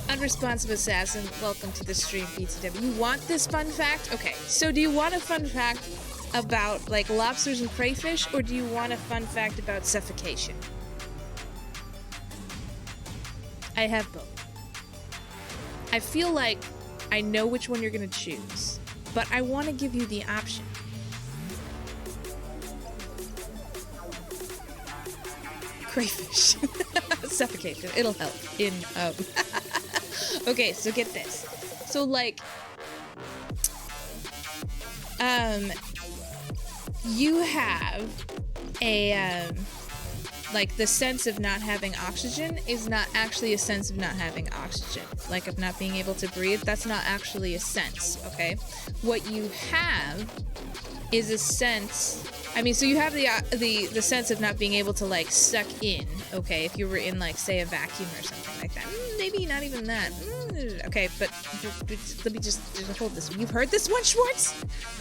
Unresponsive assassin, welcome to the stream, PTW. You want this fun fact? Okay, so do you want a fun fact about, like, lobsters and crayfish, or do you want a fun fact about suffocation? I have both. I feel like I know which one you're gonna choose, but I want to give you the option. Crayfish. Suffocation. It'll help in, Okay, so get this. So, like, you have a, like, the sense of not having oxygen is not actually a sense of not having oxygen. Like, of not being able to breathe, that's not actually a sense, okay? What you have is a sense... I mean, so you have the sense of not being able to, like, suck in, okay? If you were in, like, say, a vacuum or something like that. Maybe not even that. Okay, but let me just hold this one. You've heard this one, Schwartz?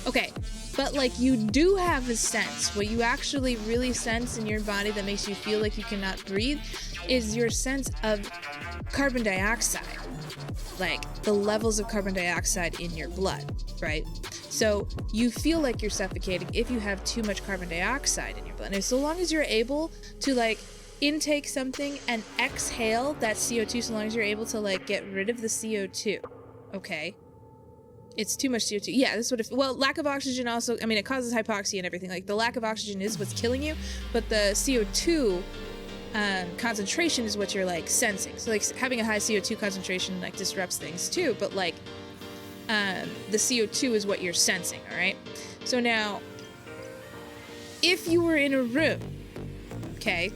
Okay, but, like, you do have a sense. What you actually really sense in your body that makes you feel like you cannot breathe is your sense of carbon dioxide. Like, the levels of carbon dioxide in your blood, right? So you feel like you're suffocating if you have too much carbon dioxide in your blood. And so long as you're able to, like, intake something and exhale that CO2, so long as you're able to, like, get rid of the CO2, okay? It's too much CO2. Yeah, this would have... Well, lack of oxygen also... I mean, it causes hypoxia and everything. Like, the lack of oxygen is what's killing you, but the CO2... concentration is what you're, like, sensing. So, like, having a high CO2 concentration, like, disrupts things too, but, like, the CO2 is what you're sensing, alright? So now, if you were in a room, okay,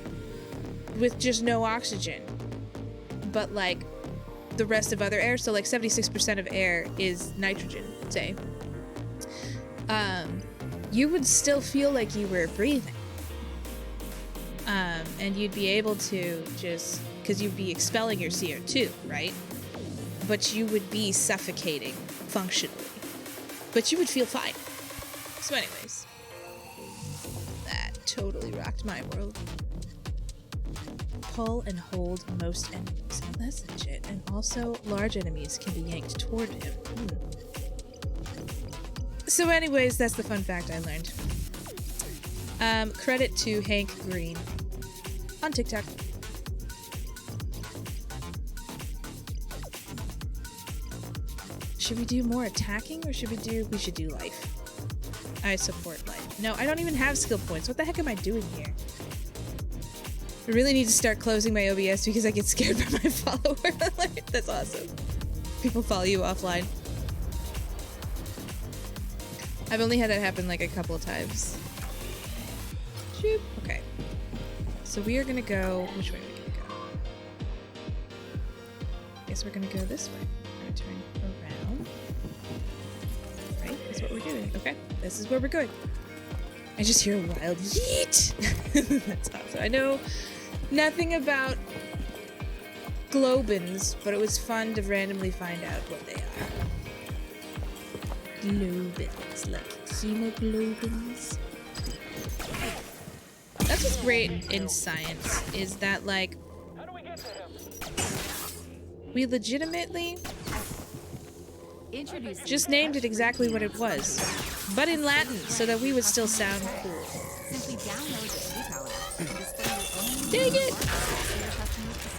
with just no oxygen, but, like, the rest of other air, so, like, 76% of air is nitrogen, say, you would still feel like you were breathing. And you'd be able to just, because you'd be expelling your CO2, right? But you would be suffocating functionally. But you would feel fine. So anyways, that totally rocked my world. pull and hold most enemies. Oh, that's legit. And also, large enemies can be yanked toward him. So anyways, that's the fun fact I learned. Credit to Hank Green on TikTok. Should we do more attacking or should we should do life? I support life. No, I don't even have skill points. What the heck am I doing here? I really need to start closing my OBS because I get scared by my follower alert. That's awesome. People follow you offline. I've only had that happen like a couple of times. Shoop. Okay. So we are gonna go. Which way are we gonna go? I guess we're gonna go this way. We're gonna turn around. Right? That's what we're doing. Okay. This is where we're going. I just hear a wild yeet. That's awesome. I know nothing about globins, but it was fun to randomly find out what they are. Globins, like hemoglobins. That's what's great in science, is that, like, we legitimately just named it exactly what it was, but in Latin, so that we would still sound cool. Simply download the PayPal app and display your own. Dang it!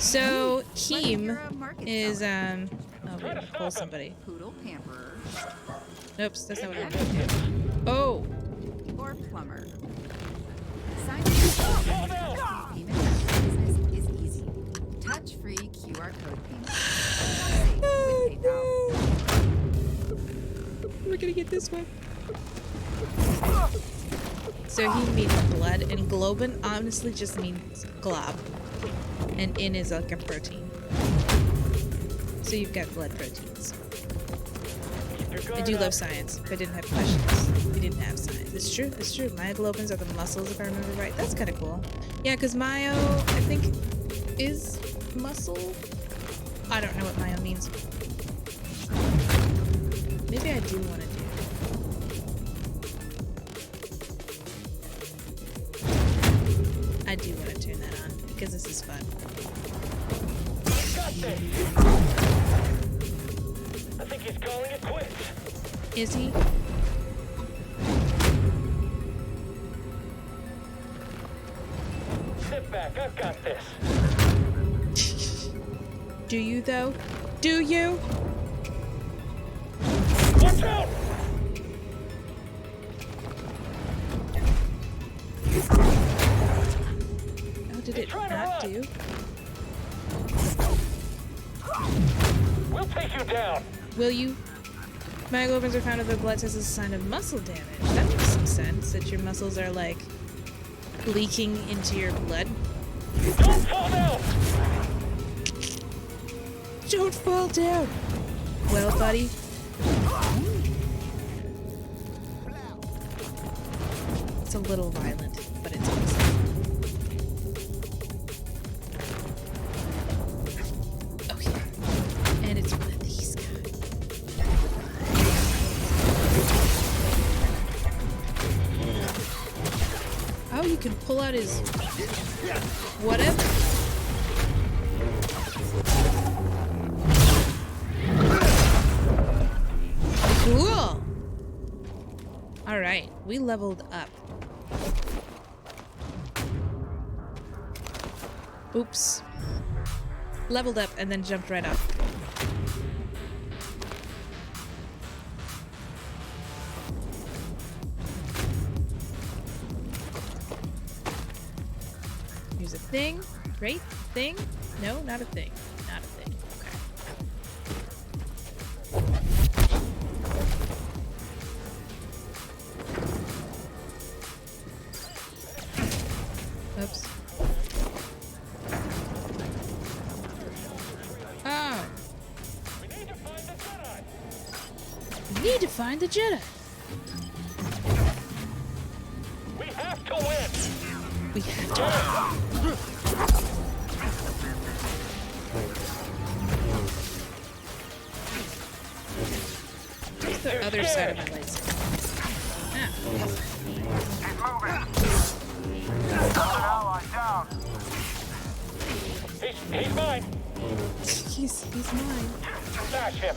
So, heme is, oh, wait, pull somebody. Poodle pamperer. Nope, that's not what I want to do. Oh! Or plumber. Sign up for payment business is easy. Touch-free QR code payment. With PayPal. We're gonna get this one. So he means blood, and globin honestly just means glob. And in is like a protein. So you've got blood proteins. I do love science. If I didn't have questions, we didn't have science. It's true, it's true. Myoglobins are the muscles, if I remember right. That's kind of cool. Yeah, because myo, I think, is muscle. I don't know what myo means. Maybe I do want to do. I do want to turn that on because this is fun. I think he's calling it quits. Is he? Sit back, I've got this. Do you though? Do you? Watch out! Oh, did it not do? We'll take you down. Will you? Myoglobins are found in the blood as a sign of muscle damage. That makes some sense, that your muscles are, like, leaking into your blood. Don't fall down! Don't fall down! Well, buddy. It's a little violent, but it's awesome. Oh, yeah. And it's one of these guys. Oh, you can pull out his... whatever. Cool! Alright, we leveled up. Oops. Leveled up and then jumped right off. Here's a thing. Great. Thing? No, not a thing. Not a thing. Okay. Oops. Oh. We need to find the Jedi. We have to win. We have to. Where's the other side of my lightsaber? Ah. Keep moving. Another ally down. He's mine. He's mine. Smash him.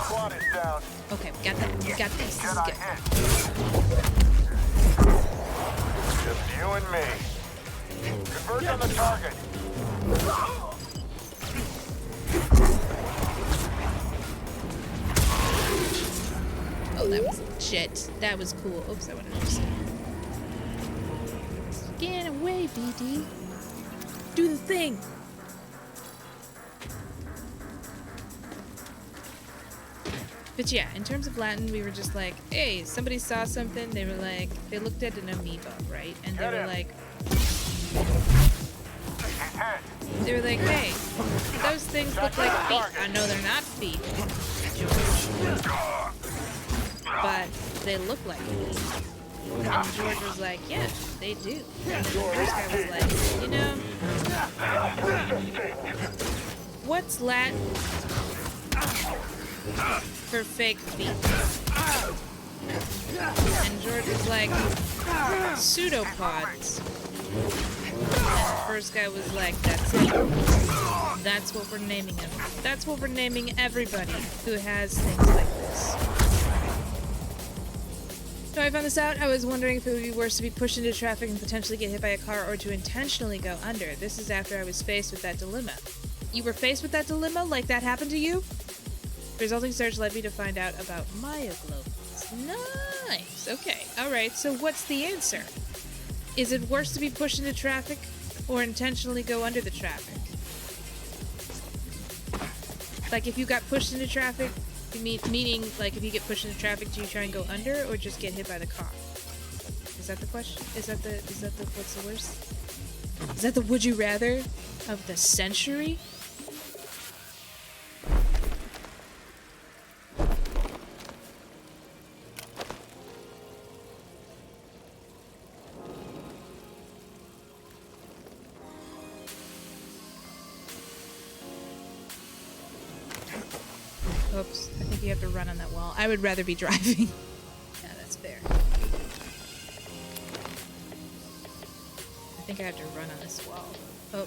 Squad is down. Okay, we got that. We got this. This is Jedi good. hit. Just you and me. Converge on the target. Oh, that was shit. That was cool. Oops, I wanted to say. Get away, BD. Do the thing. But yeah, in terms of Latin, we were just like, hey, somebody saw something. They were like, they looked at an amoeba, right? And they were like, hey, those things look like feet. I know they're not feet, George, but they look like feet. And George was like, yeah, they do. And then the first guy was like, you know, what's Latin for fake feet? And George was like, pseudopods. And the first guy was like, that's it. That's what we're naming them. That's what we're naming everybody who has things like this. So I found this out. I was wondering if it would be worse to be pushed into traffic and potentially get hit by a car or to intentionally go under. This is after I was faced with that dilemma. You were faced with that dilemma? Like that happened to you? The resulting search led me to find out about myoglobins. Nice. Okay. Alright, so what's the answer? Is it worse to be pushed into traffic or intentionally go under the traffic? Like if you got pushed into traffic, meaning like if you get pushed into traffic, do you try and go under or just get hit by the car? Is that the question? Is that the what's the worst? Is that the would you rather of the century? Oops, I think you have to run on that wall. I would rather be driving. Yeah, that's fair. I think I have to run on this wall. Oh.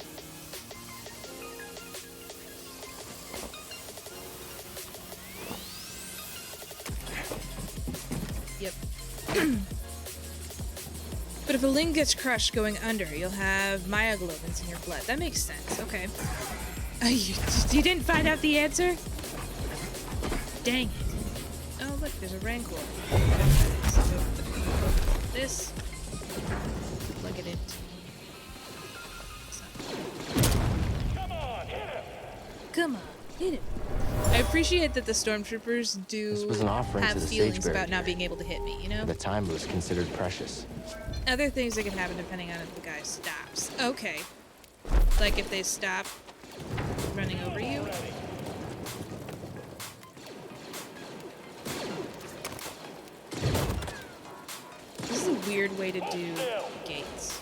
Yep. But if a limb gets crushed going under, you'll have myoglobins in your blood. That makes sense. Okay. You didn't find out the answer? Dang it. Oh, look, there's a rancor. This. Plug it in. Come on, hit him. I appreciate that the stormtroopers do was an offering have to the feelings Sageberry about not being able to hit me, you know? At the time, it was considered precious. Other things that can happen depending on if the guy stops. Okay. Like if they stop running over you. This is a weird way to do gates.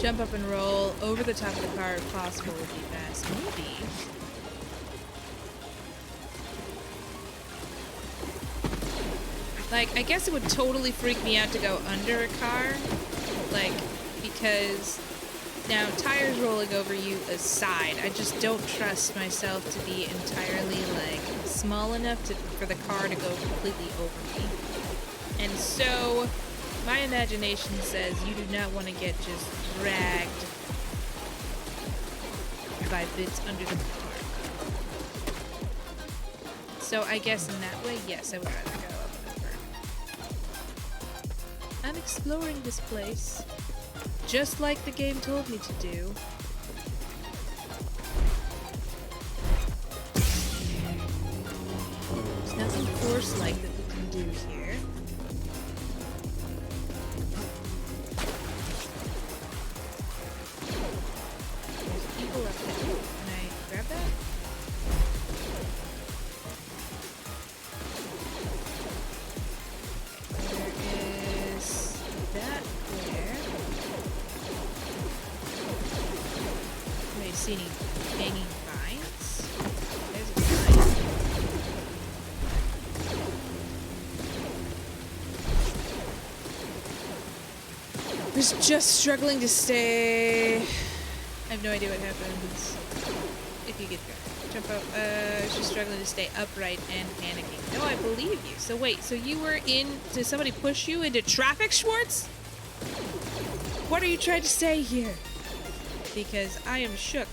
Jump up and roll over the top of the car if possible would be best. Maybe. Like, I guess it would totally freak me out to go under a car. Like, because now tires rolling over you aside, I just don't trust myself to be entirely, like, small enough for the car to go completely over me. And so, my imagination says you do not want to get just dragged by bits under the car. So I guess in that way, yes, I would rather go up and over. I'm exploring this place, just like the game told me to do. There's nothing Force-like that we can do here. There's people up there. Can I grab that? see any hanging vines. There's a vine. Was just struggling to stay. I have no idea what happens if you get there. Jump out. Just struggling to stay upright and panicking. No, I believe you. So wait, so you were in. Did somebody push you into traffic, Schwartz? What are you trying to say here? Because I am shook.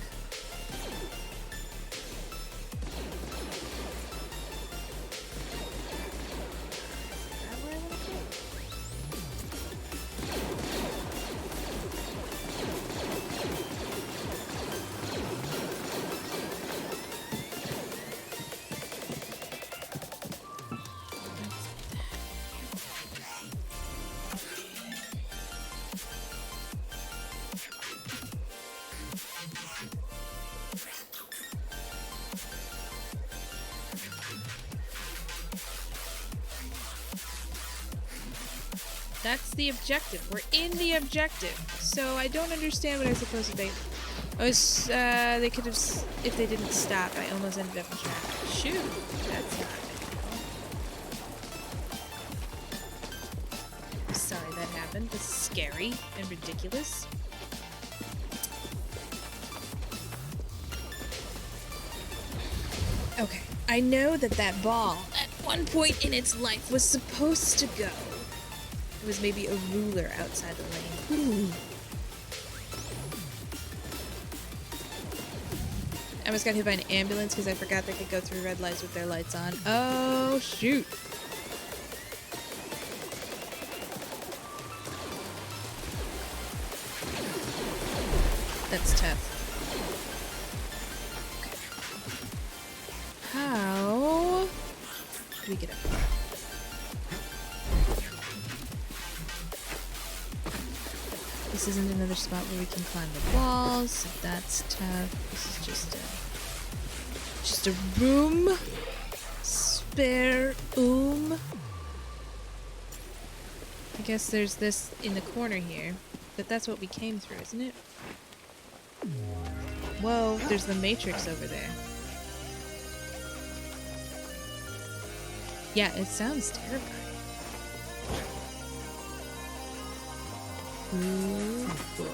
That's the objective. We're in the objective. So I don't understand what I'm supposed to be. I was, they could have, if they didn't stop, I almost ended up in traffic. Shoot, that's not good. I'm sorry that happened. This is scary and ridiculous. Okay, I know that that ball, at one point in its life, was supposed to go. It was maybe a ruler outside the lane. I almost got hit by an ambulance because I forgot they could go through red lights with their lights on. Oh, shoot. That's tough. Okay. How do we get up? This isn't another spot where we can climb the walls, so that's tough. This is just a room. Spare room. I guess there's this in the corner here, but that's what we came through, isn't it? Whoa, there's the Matrix over there. Yeah, it sounds terrifying. Ooh, boy.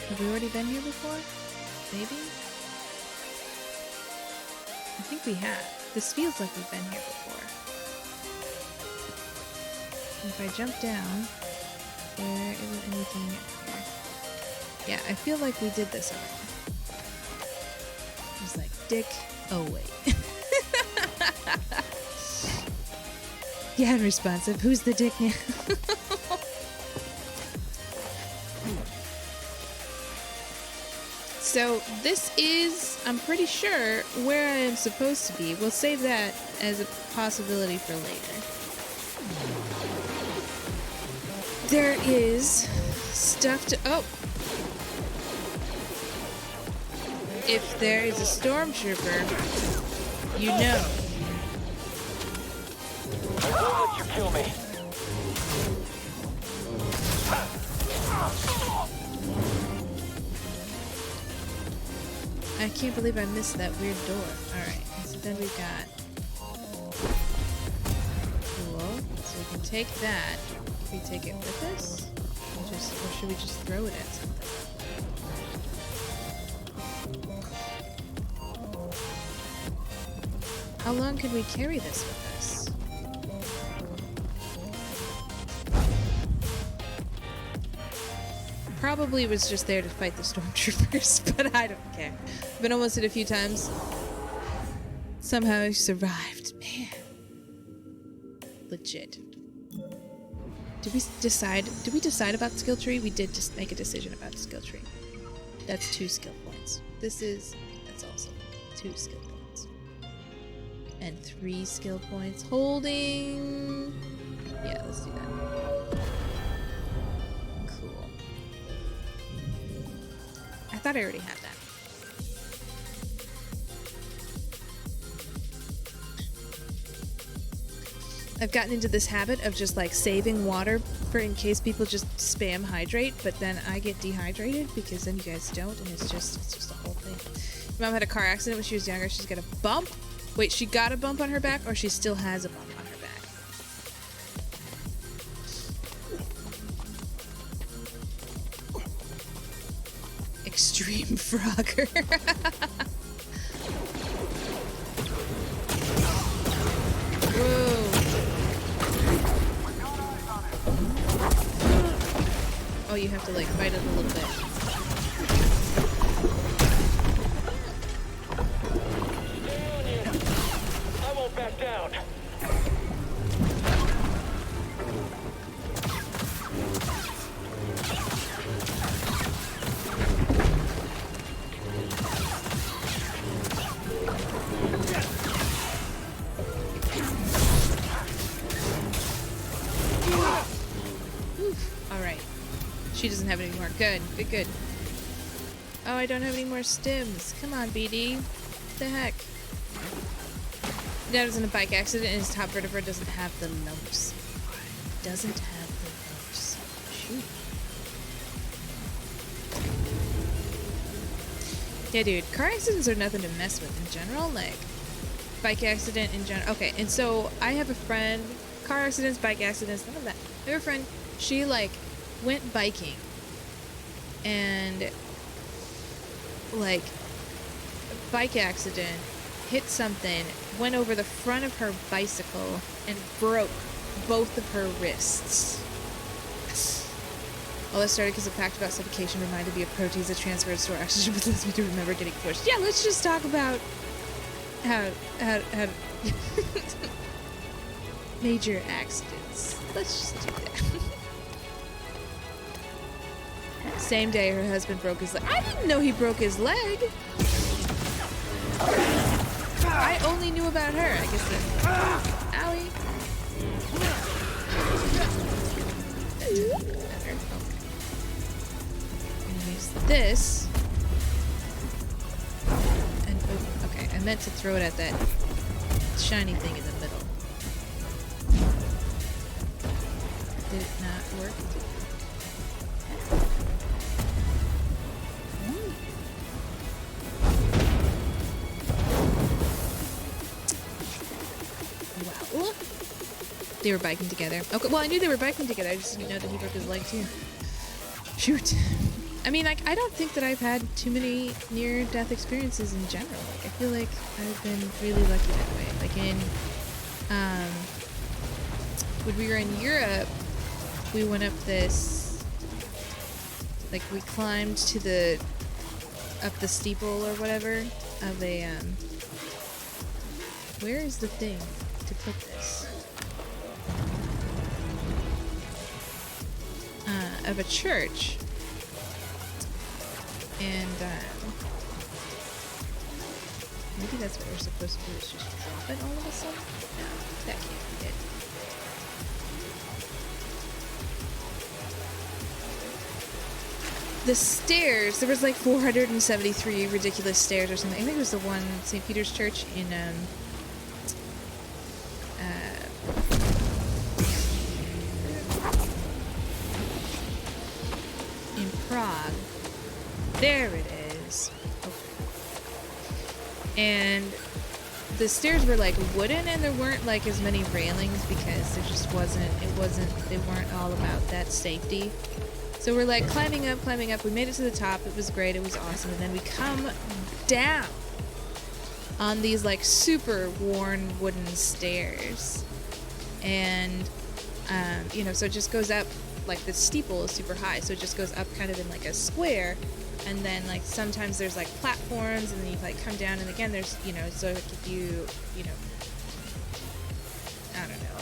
Have we already been here before? Maybe? I think we have. This feels like we've been here before. If I jump down, there isn't anything here. Yeah, I feel like we did this already. It was like, dick. Oh, wait. Yeah, unresponsive. Who's the dick now? So, this is, I'm pretty sure, where I am supposed to be. We'll save that as a possibility for later. There is stuff to... Oh! If there is a stormtrooper, you know. I won't let you kill me. I can't believe I missed that weird door. Alright, so then we've got... Cool. So we can take that. Can we take it with us? Or should we just throw it at something? How long could we carry this with us? Probably was just there to fight the stormtroopers, but I don't care. I've been almost hit a few times. Somehow I survived. Man. Legit. Did we decide about skill tree? We did just make a decision about skill tree. That's 2 skill points. That's also 2 skill points. And 3 skill points. Holding... Yeah, let's do that. Cool. I thought I already had that. I've gotten into this habit of just like saving water for in case people just spam hydrate, but then I get dehydrated because then you guys don't, and it's just a whole thing. My mom had a car accident when she was younger. She's got a bump. Wait, she got a bump on her back, or she still has a bump on her back? Extreme Frogger. Whoa. Oh, you have to like fight it a little bit. I won't back down. Alright. She doesn't have any more. Good. Good, good. Oh, I don't have any more stims. Come on, BD. What the heck? Dad was in a bike accident and his top vertebra doesn't have the lumps. Doesn't have the lumps. Shoot. Yeah, dude. Car accidents are nothing to mess with in general. Like, bike accident in general. Okay, and so I have a friend. Car accidents, bike accidents, none of that. I have a friend. She, like, went biking. And, like, bike accident, hit something, went over the front of her bicycle, and broke both of her wrists. All that started because a fact about suffocation reminded me of proteins that transfer and store oxygen, but leads me to remember getting pushed. Yeah, let's just talk about how major accidents. Let's just do that. Same day her husband broke his leg. I didn't know he broke his leg. I only knew about her. I guess owie. I'm gonna use this. And oh, okay, I meant to throw it at that shiny thing in the middle. Did it not work? Well, they were biking together. Okay, well, I knew they were biking together. I just didn't know that he broke his leg too. Shoot. I mean, like, I don't think that I've had too many near-death experiences in general. Like, I feel like I've been really lucky that way. Like in, when we were in Europe, we went up this, like, we climbed to up the steeple or whatever of a, where is the thing to put this? Of a church. And, maybe that's what we're supposed to do, is just drop it all of a sudden? No, that can't be it. The stairs, there was like 473 ridiculous stairs or something. I think it was the one St. Peter's Church in, Prague. There it is. Okay. And the stairs were like wooden, and there weren't like as many railings because there just they weren't all about that safety. So we're like climbing up. We made it to the top. It was great. It was awesome. And then we come down on these like super worn wooden stairs. And, you know, so it just goes up. Like the steeple is super high, so it just goes up kind of in like a square, and then like sometimes there's like platforms, and then you like come down, and again there's, you know, so if you know, I don't know,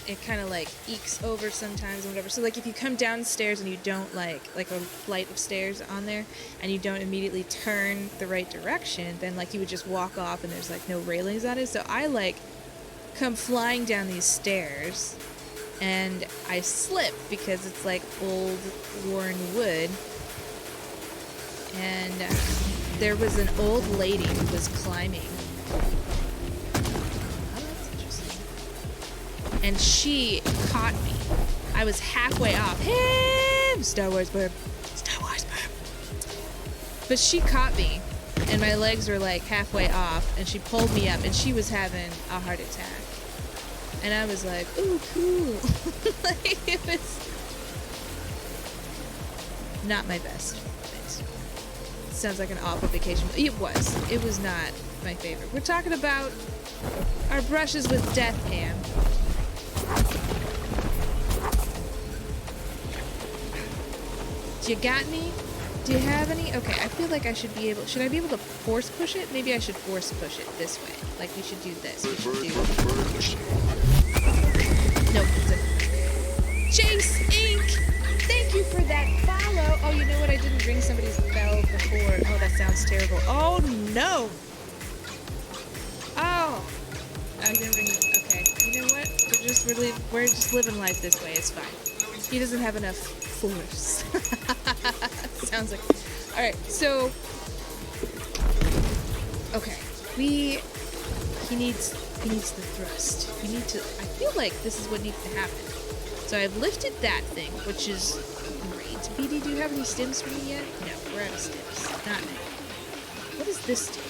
it kind of like ekes over sometimes and whatever. So like if you come downstairs and you don't like a flight of stairs on there, and you don't immediately turn the right direction, then like you would just walk off and there's like no railings on it. So I like come flying down these stairs, and I slip because it's like old worn wood, and there was an old lady who was climbing and she caught me. I was halfway off. Him! Star Wars burp. Star Wars burp. But she caught me, and my legs were like halfway off, and she pulled me up, and she was having a heart attack. And I was like, ooh, cool. Like, it was not my best. Sounds like an awful vacation. It was not my favorite. We're talking about our brushes with death, Pam. Do you got any? Do you have any? Okay, I feel like I should be able... Should I be able to force push it? Maybe I should force push it this way. Like, we should do this. We should do... Nope. Chase Inc! Thank you for that follow. Oh, you know what? I didn't ring somebody's bell before. Oh, that sounds terrible. Oh, no! Oh! I didn't ring... Okay. You know what? We're just living life this way. It's fine. He doesn't have enough force. Sounds like... Alright, so... Okay. He needs the thrust. We need to... I feel like this is what needs to happen. So I've lifted that thing, which is great. BD, do you have any stims for me yet? No, we're out of stims. Not now. What does this do?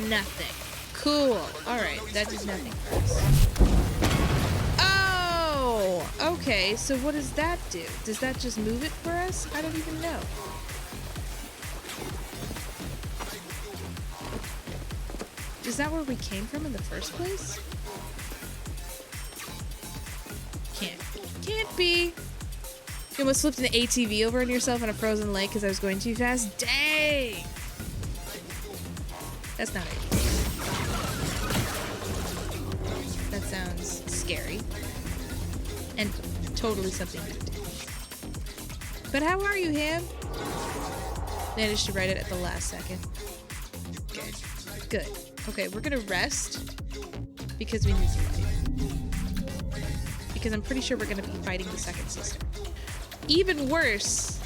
Nothing. Cool. Alright, that does nothing for us. Oh! Okay, so what does that do? Does that just move it for us? I don't even know. Is that where we came from in the first place? Can't be. You almost flipped an ATV over on yourself in a frozen lake because I was going too fast? Dang! That's not it. That sounds scary. And totally something new to do. But how are you, Ham? Managed to write it at the last second. Good. Good. Okay, we're gonna rest because we need to fight. Because I'm pretty sure we're gonna be fighting the second sister. Even worse,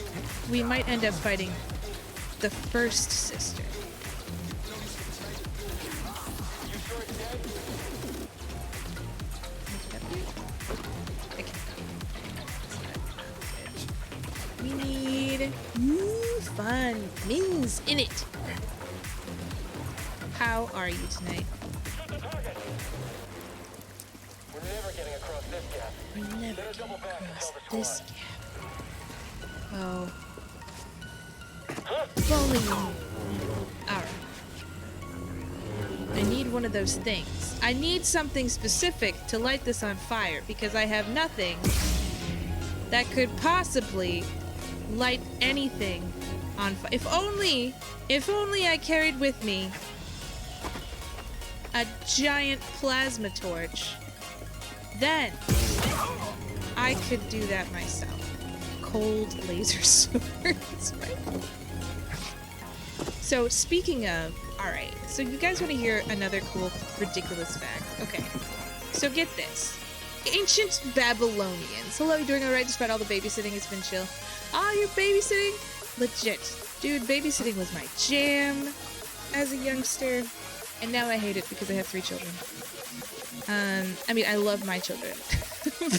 we might end up fighting the first sister. We need fun things in it. How are you tonight? We're never getting across this gap. We're never getting across this gap. Oh. If only you knew. Alright. I need one of those things. I need something specific to light this on fire because I have nothing that could possibly light anything on fire. If only I carried with me a giant plasma torch, then I could do that myself. Cold laser swords, right? So speaking of, alright, so you guys want to hear another cool, ridiculous fact? Okay, so get this. Ancient Babylonians. Hello, you doing alright despite all the babysitting? It's been chill. Ah, you're babysitting? Legit. Dude, babysitting was my jam as a youngster. And now I hate it because I have 3 children. I mean, I love my children.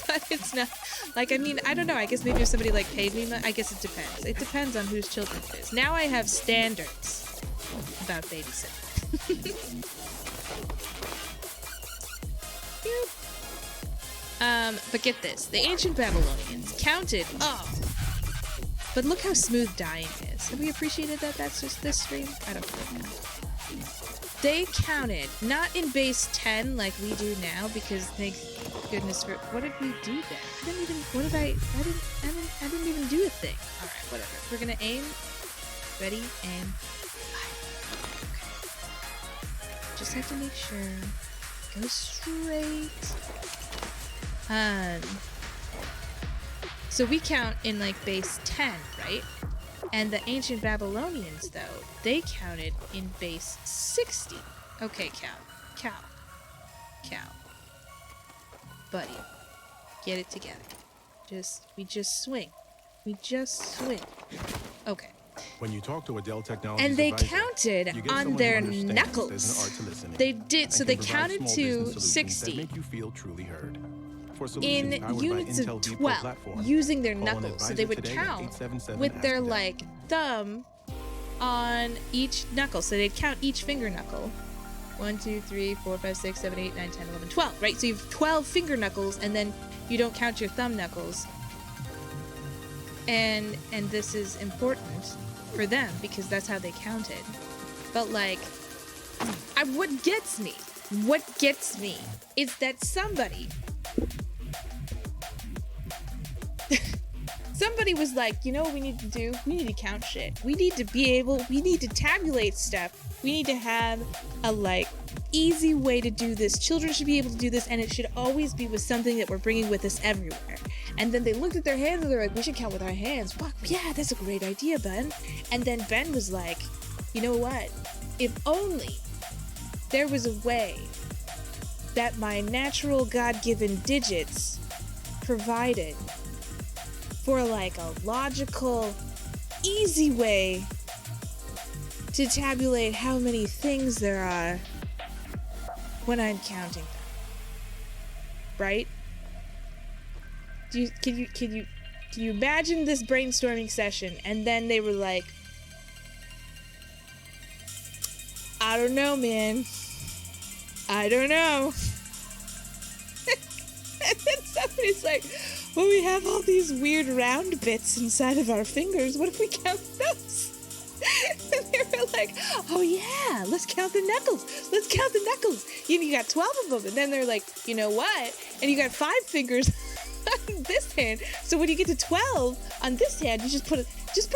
But it's not... Like, I mean, I don't know. I guess maybe if somebody, like, paid me... I guess it depends. It depends on whose children it is. Now I have standards about babysitting. But get this. The ancient Babylonians counted... Oh! But look how smooth dying is. Have we appreciated that that's just this stream? I don't know. They counted, not in base 10 like we do now, because thank goodness for... What did we do then? I didn't even... What did I didn't even do a thing. Alright, whatever. We're gonna aim. Ready, aim. Okay. Just have to make sure. Go straight. So we count in like base 10, right? And the ancient Babylonians, though, they counted in base 60. Okay, Cow. Buddy, get it together. We just swing. Okay. When you talk to a Dell Technologies And they advisor, counted you get on someone their who understands knuckles. there's an art to listening They did, so and they can provide counted small to business solutions 60 that make you feel truly heard. For in solutions powered by units of Intel Deep 12 platform, using their call an knuckles. So advisor they would today at count 877 with their Ask Dell. like thumb on each knuckle. So they'd count each finger knuckle. 1, 2, 3, 4, 5, 6, 7, 8, 9, 10, 11, 12, right? So you have 12 finger knuckles, and then you don't count your thumb knuckles. And this is important for them because that's how they counted. But like, what gets me is that somebody was like, you know what we need to do? We need to count shit. We need to tabulate stuff. We need to have a like easy way to do this. Children should be able to do this, and it should always be with something that we're bringing with us everywhere. And then they looked at their hands and they're like, we should count with our hands. Fuck, yeah, that's a great idea, Ben. And then Ben was like, you know what? If only there was a way that my natural God-given digits provided for like a logical, easy way to tabulate how many things there are when I'm counting them. Right? Can you imagine this brainstorming session? And then they were like, I don't know, man. I don't know. And then somebody's like, well, we have all these weird round bits inside of our fingers. What if we count those? And they were like, oh yeah, let's count the knuckles. Let's count the knuckles. You got 12 of them. And then they're like, you know what? And you got 5 fingers on this hand. So when you get to 12 on this hand, you just put a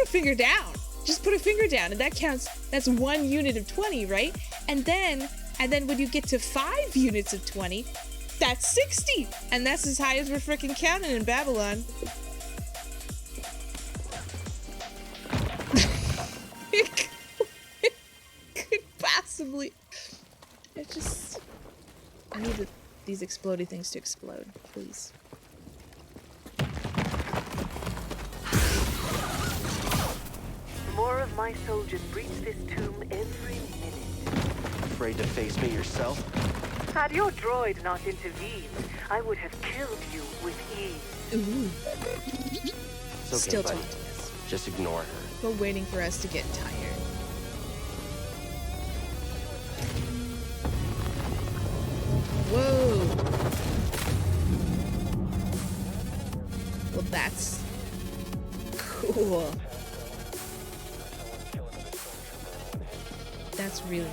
finger down. Just put a finger down, and that counts. That's 1 unit of 20, right? And then when you get to 5 units of 20, that's 60. And that's as high as we're freaking counting in Babylon. It could possibly. I need these explodey things to explode, please. More of my soldiers breach this tomb every minute. Afraid to face me yourself? Had your droid not intervened, I would have killed you with ease. Ooh. It's okay, Still buddy. taunting us. Just ignore her. We're waiting for us to get tired. Whoa. Well, that's cool. That's really neat.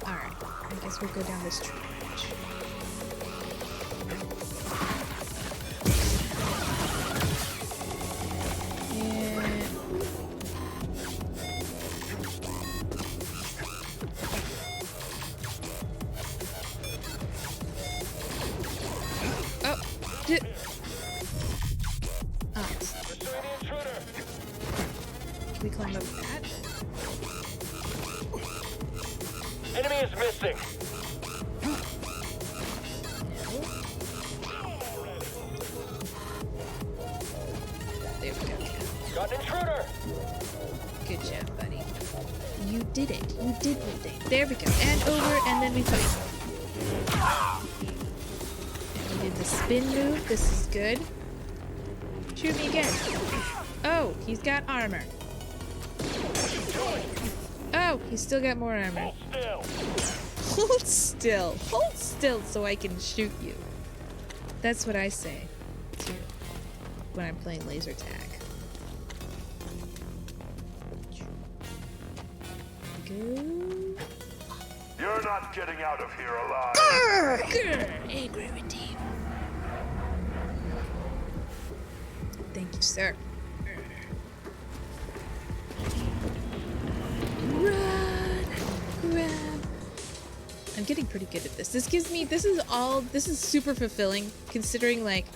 Alright, I guess we'll go down this tree branch. Can we climb up that? Enemy is missing. There we go. Got an intruder. Good job, buddy. You did it. You did one thing. There we go. And over, and then we fight. And we did the spin move. This is good. Shoot me again. Oh, he's got armor. Oh, he's still got more armor. Hold still. Hold still so I can shoot you. That's what I say too when I'm playing laser tag. Go. You're not getting out of here alive. Hey, Gravity. Thank you, sir. Run! Grab! I'm getting pretty good at this. This is super fulfilling, considering, like,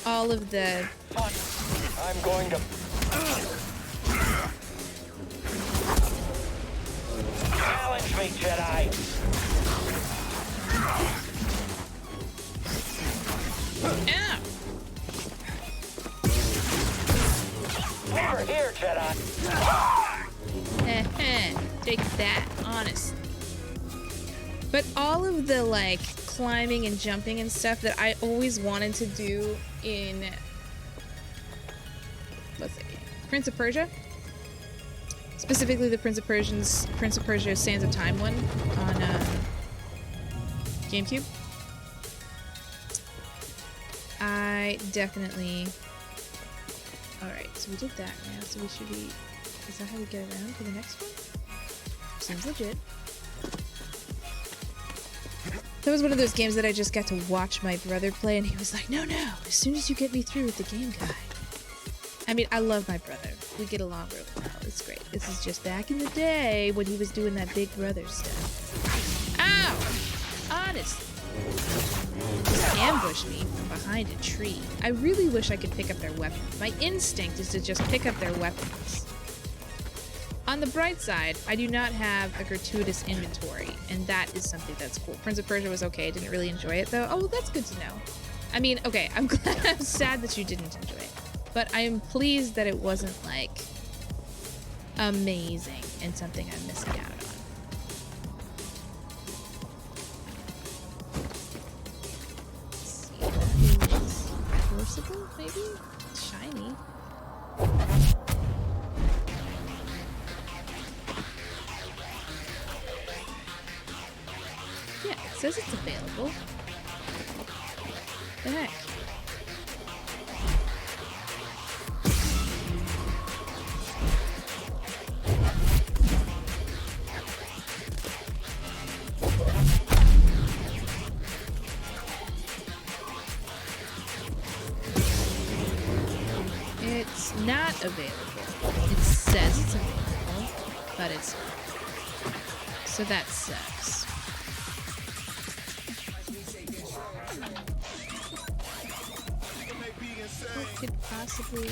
all of the... I'm going to... Challenge me, Jedi! Ow! Jedi. Take that, honestly. But all of the, like, climbing and jumping and stuff that I always wanted to do in... Let's see. Prince of Persia? Specifically the Prince of Persia Sands of Time one on GameCube. I definitely... Alright, so we did that now, so we should be... Is that how we get around to the next one? Seems legit. That was one of those games that I just got to watch my brother play, and he was like, no, as soon as you get me through with the game guide. I mean, I love my brother. We get along really well. It's great. This is just back in the day when he was doing that big brother stuff. Ow! Honestly. Just ambushed me from behind a tree. I really wish I could pick up their weapons. My instinct is to just pick up their weapons. On the bright side, I do not have a gratuitous inventory, and that is something that's cool. Prince of Persia was okay. I didn't really enjoy it, though. Oh, well, that's good to know. I mean, okay, I'm glad. I'm sad that you didn't enjoy it. But I am pleased that it wasn't, like, amazing and something I'm missing out on. Let's see. Forcible, maybe? Shiny. Yeah, it says it's available. The heck? It's not available. It says it's available, but it's not. So that sucks. What could possibly...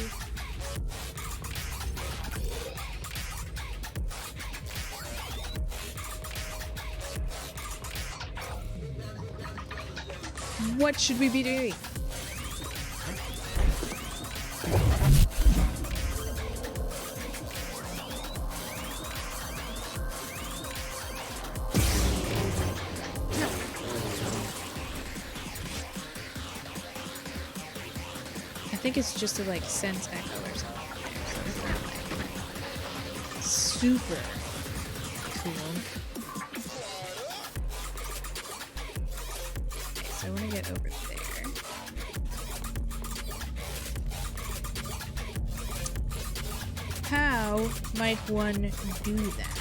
What should we be doing? I think it's just to like sense echo or something. Super cool. Okay, so I want to get over there. How might one do that?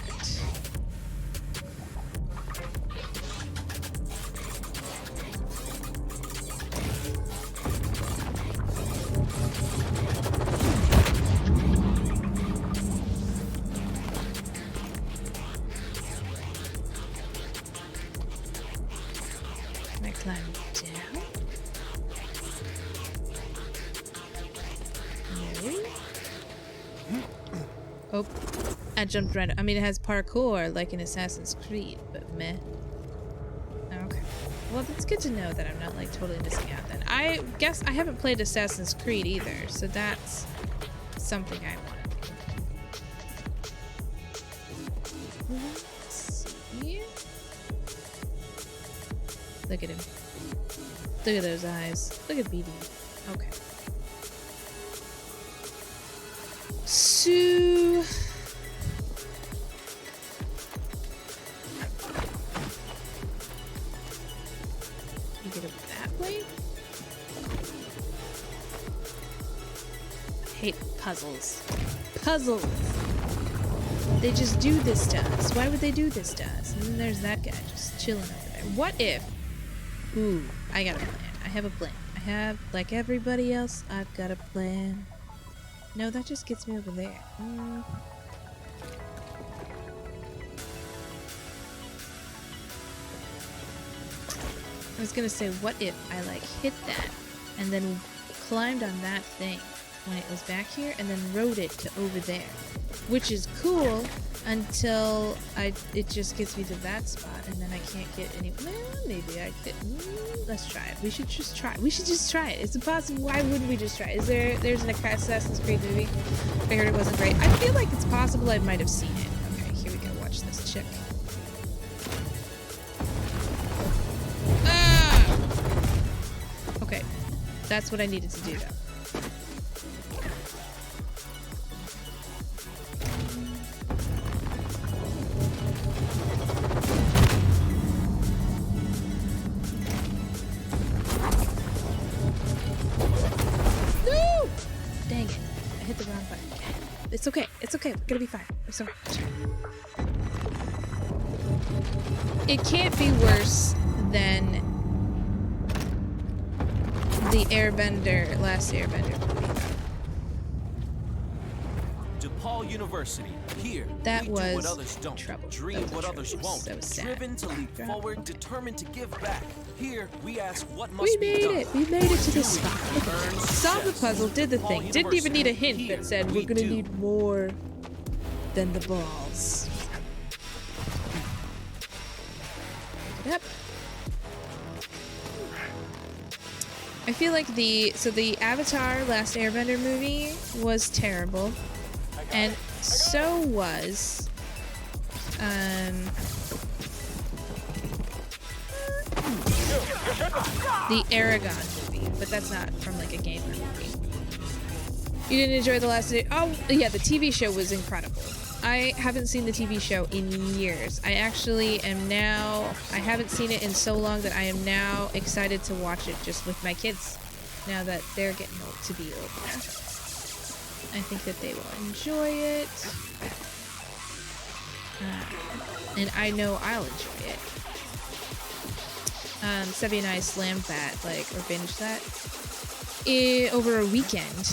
Can I climb down? No. Oh, I jumped right. I mean, it has parkour like in Assassin's Creed, but meh. Okay. Well, that's good to know that I'm not like totally missing out then. I guess I haven't played Assassin's Creed either, so that's something I want to do. Let's see. Look at him. Look at those eyes. Look at BD. Okay. So... You get it that way? I hate puzzles. Puzzles! They just do this to us. Why would they do this to us? And then there's that guy just chilling over there. What if... Ooh, I got a plan. I have a plan. I have, like everybody else, I've got a plan. No, that just gets me over there. I was gonna say, what if I like hit that and then climbed on that thing when it was back here and then rode it to over there? which is cool until it just gets me to that spot, and then I can't get any. Well, maybe I could. Let's try it. We should just try. We should just try it. It's impossible. Why wouldn't we just try it? There's an Assassin's Creed movie. I heard it wasn't great. I feel like it's possible I might have seen it. Okay, here we go. Watch this chick. Ah! Okay, that's what I needed to do though. It's okay. It's okay. We're gonna be fine. It's alright. It can't be worse than the Airbender, last Airbender movie. DePaul University. Here, that was do what others don't. Trouble. Dream what others won't. So sad. Driven to leap forward, determined to give back. Here, we ask what must be done. We made it to this spot. Solved the puzzle, did the thing. Didn't even need a hint that said we're gonna need more than the balls. Yep. I feel like the Avatar Last Airbender movie was terrible, and so was the Aragon movie, but that's not from like a gamer movie. You didn't enjoy the last day? Oh yeah, the TV show was incredible. I haven't seen the TV show in years. I actually am now, I haven't seen it in so long that I am now excited to watch it just with my kids, now that they're getting old to be older. I think that they will enjoy it. And I know I'll enjoy it. Sebby and I slammed that, like, or binged that over a weekend.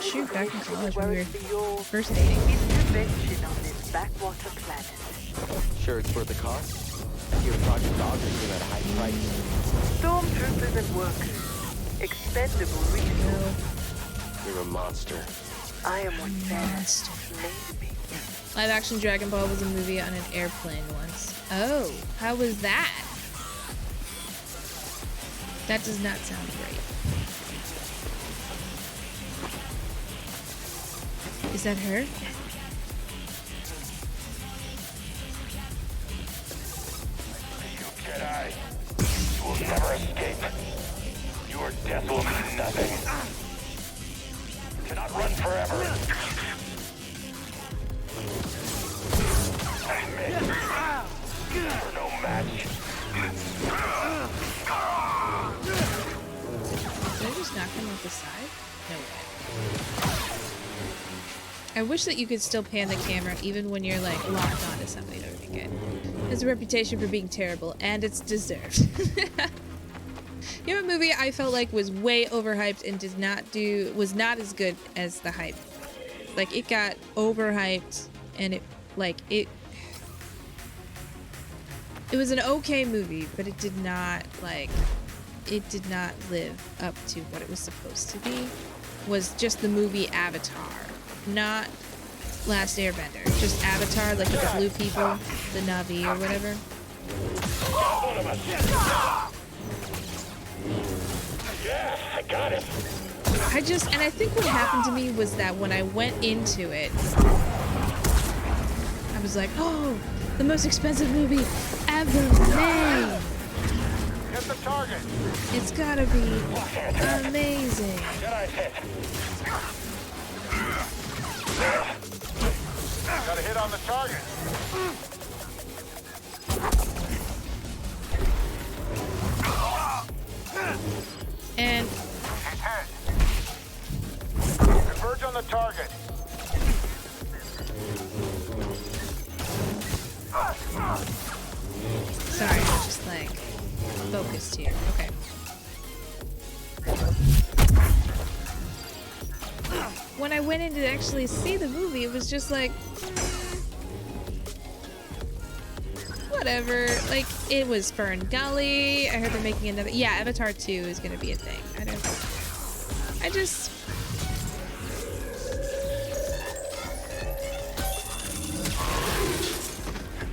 Shoot, back in college when we were first dating. Sure it's worth the cost? Your Project Augers are at a high price. Stormtroopers and workers. Expendable resources. You're a monster. I am what Zaz made me. Live action Dragon Ball was a movie on an airplane once. Oh, how was that? That does not sound great. Is that her? You Jedi, you will never escape. Your death will mean nothing. You cannot run forever. You're no match. Did I just knock him off the side? No way. I wish that you could still pan the camera even when you're like locked onto somebody. That would be good. It has a reputation for being terrible, and it's deserved. You know, a movie I felt like was way overhyped and was not as good as the hype. Like, it got overhyped, and it was an okay movie, but it did not live up to what it was supposed to be. Was just the movie Avatar, not Last Airbender. Just Avatar, like with the blue people, the Na'vi or whatever. Yeah, I got it. And I think what happened to me was that when I went into it, I was like, oh, the most expensive movie ever made. Hit the target. It's gotta be amazing. Got a hit on the target. And he's hit. Converge on the target. sorry, I'm just like focused here. Okay. When I went in to actually see the movie, it was just like, whatever. Like, it was Fern Gully. I heard they're making another. Yeah, Avatar 2 is gonna be a thing.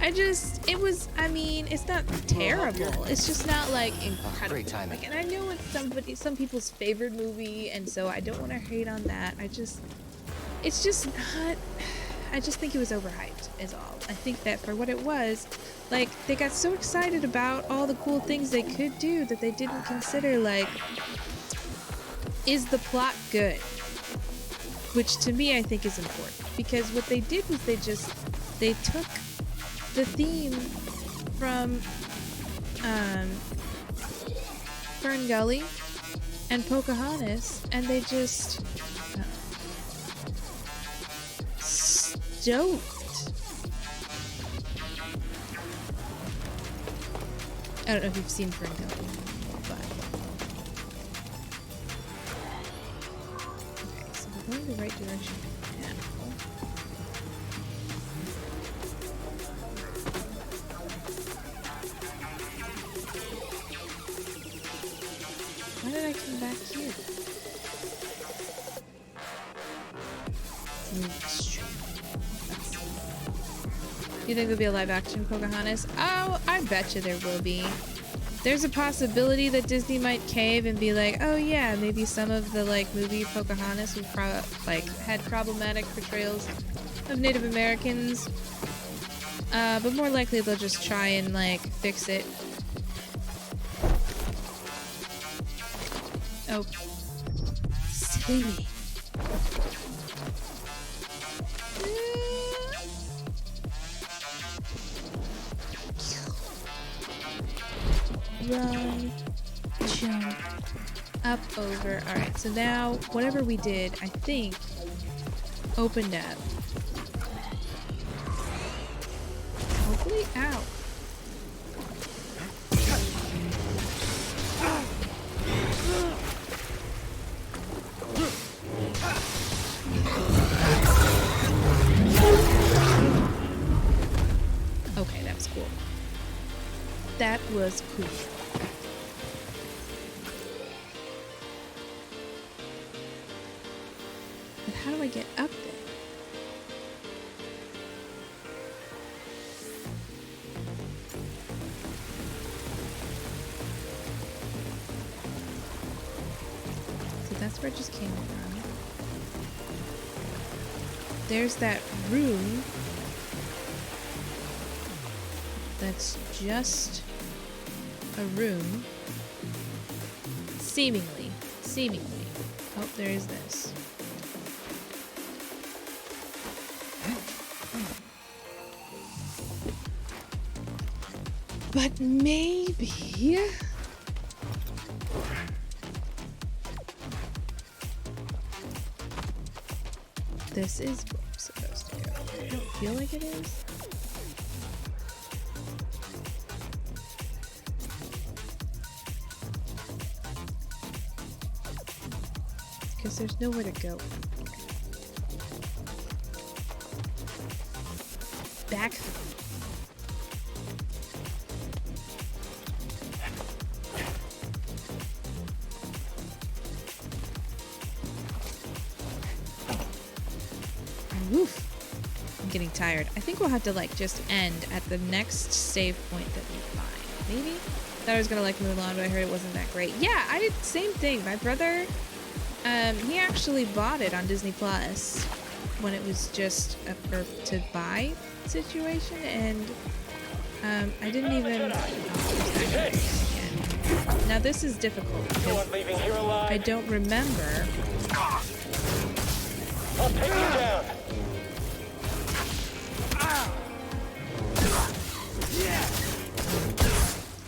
it was, I mean, it's not terrible. It's just not like incredible. Great timing. Like, and I know it's some people's favorite movie, and so I don't want to hate on that. It's just not, I just think it was overhyped is all. I think that for what it was, like, they got so excited about all the cool things they could do that they didn't consider, like, is the plot good? Which to me I think is important, because what they did was they took the theme from Fern Gully and Pocahontas, and they just stoked. I don't know if you've seen Fern Gully, but okay, so we're going the right direction now. Why did I come back here? You think there'll be a live action Pocahontas? Oh, I bet you there will be. There's a possibility that Disney might cave and be like, oh yeah, maybe some of the like movie Pocahontas was had problematic portrayals of Native Americans. But more likely they'll just try and like fix it. Oh. Silly me. Run, jump, up, over. Alright, so now whatever we did, I think, opened up. Hopefully, ow. Okay, that was cool. That was cool. But how do I get up there? So that's where it just came from. There's that room that's just a room. Seemingly. Oh, there is this. But maybe this is where I'm supposed to go. I don't feel like it is. Because there's nowhere to go. Back. Woof. I'm getting tired. I think we'll have to like just end at the next save point that we find. Maybe? Thought I was gonna like Mulan, but I heard it wasn't that great. Yeah, I did the same thing. My brother, he actually bought it on Disney Plus when it was just a to buy situation, and I didn't even. Now this is difficult because I don't remember. I'll take you down.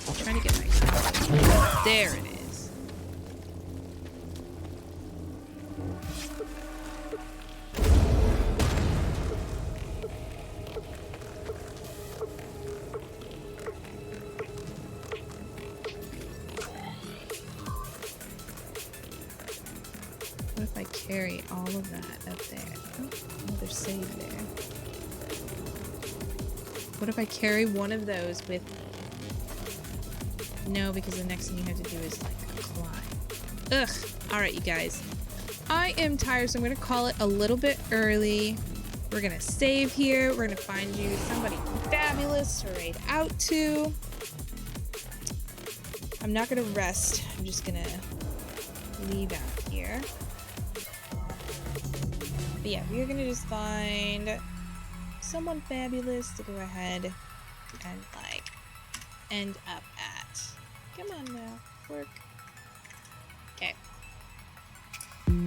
I'm trying to get my. There it is. What if I carry all of that up there? Oh, another save there. What if I carry one of those with... No, because the next thing you have to do is like climb. Ugh. Alright, you guys. I am tired, so I'm going to call it a little bit early. We're gonna save here. We're gonna find you somebody fabulous to raid out to. I'm not gonna rest. I'm just gonna leave out here. But yeah, we're gonna just find someone fabulous to go ahead and like end up at. Come on now, work. Okay.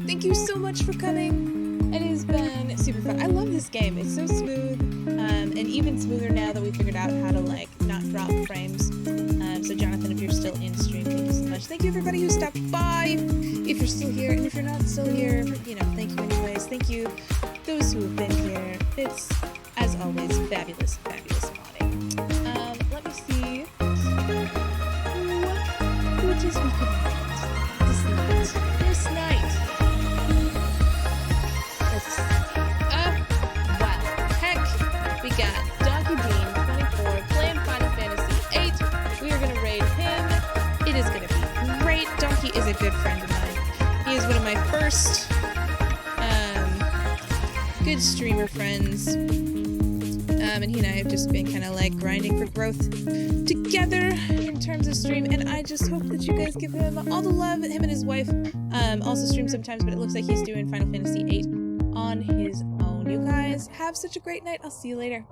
Thank you so much for coming. It has been super fun. I love this game. It's so smooth, and even smoother now that we figured out how to like not drop frames. So Jonathan, if you're still in stream, thank you so much. Thank you everybody who stopped by. If you're still here, and if you're not still here, you know, thank you anyways. Thank you those who have been here. It's as always fabulous, fabulous modding. Let me see. What is we could this night. Let's see. Well, heck, we got Donkey Bean 24 playing Final Fantasy 8. We are gonna raid him. It is gonna be great. Donkey is a good friend of mine. He is one of my first good streamer friends. And he and I have just been kind of like grinding for growth together in terms of stream, and I just hope that you guys give him all the love. Him and his wife also stream sometimes, but it looks like he's doing Final Fantasy 8 on his own. You guys have such a great night. I'll see you later.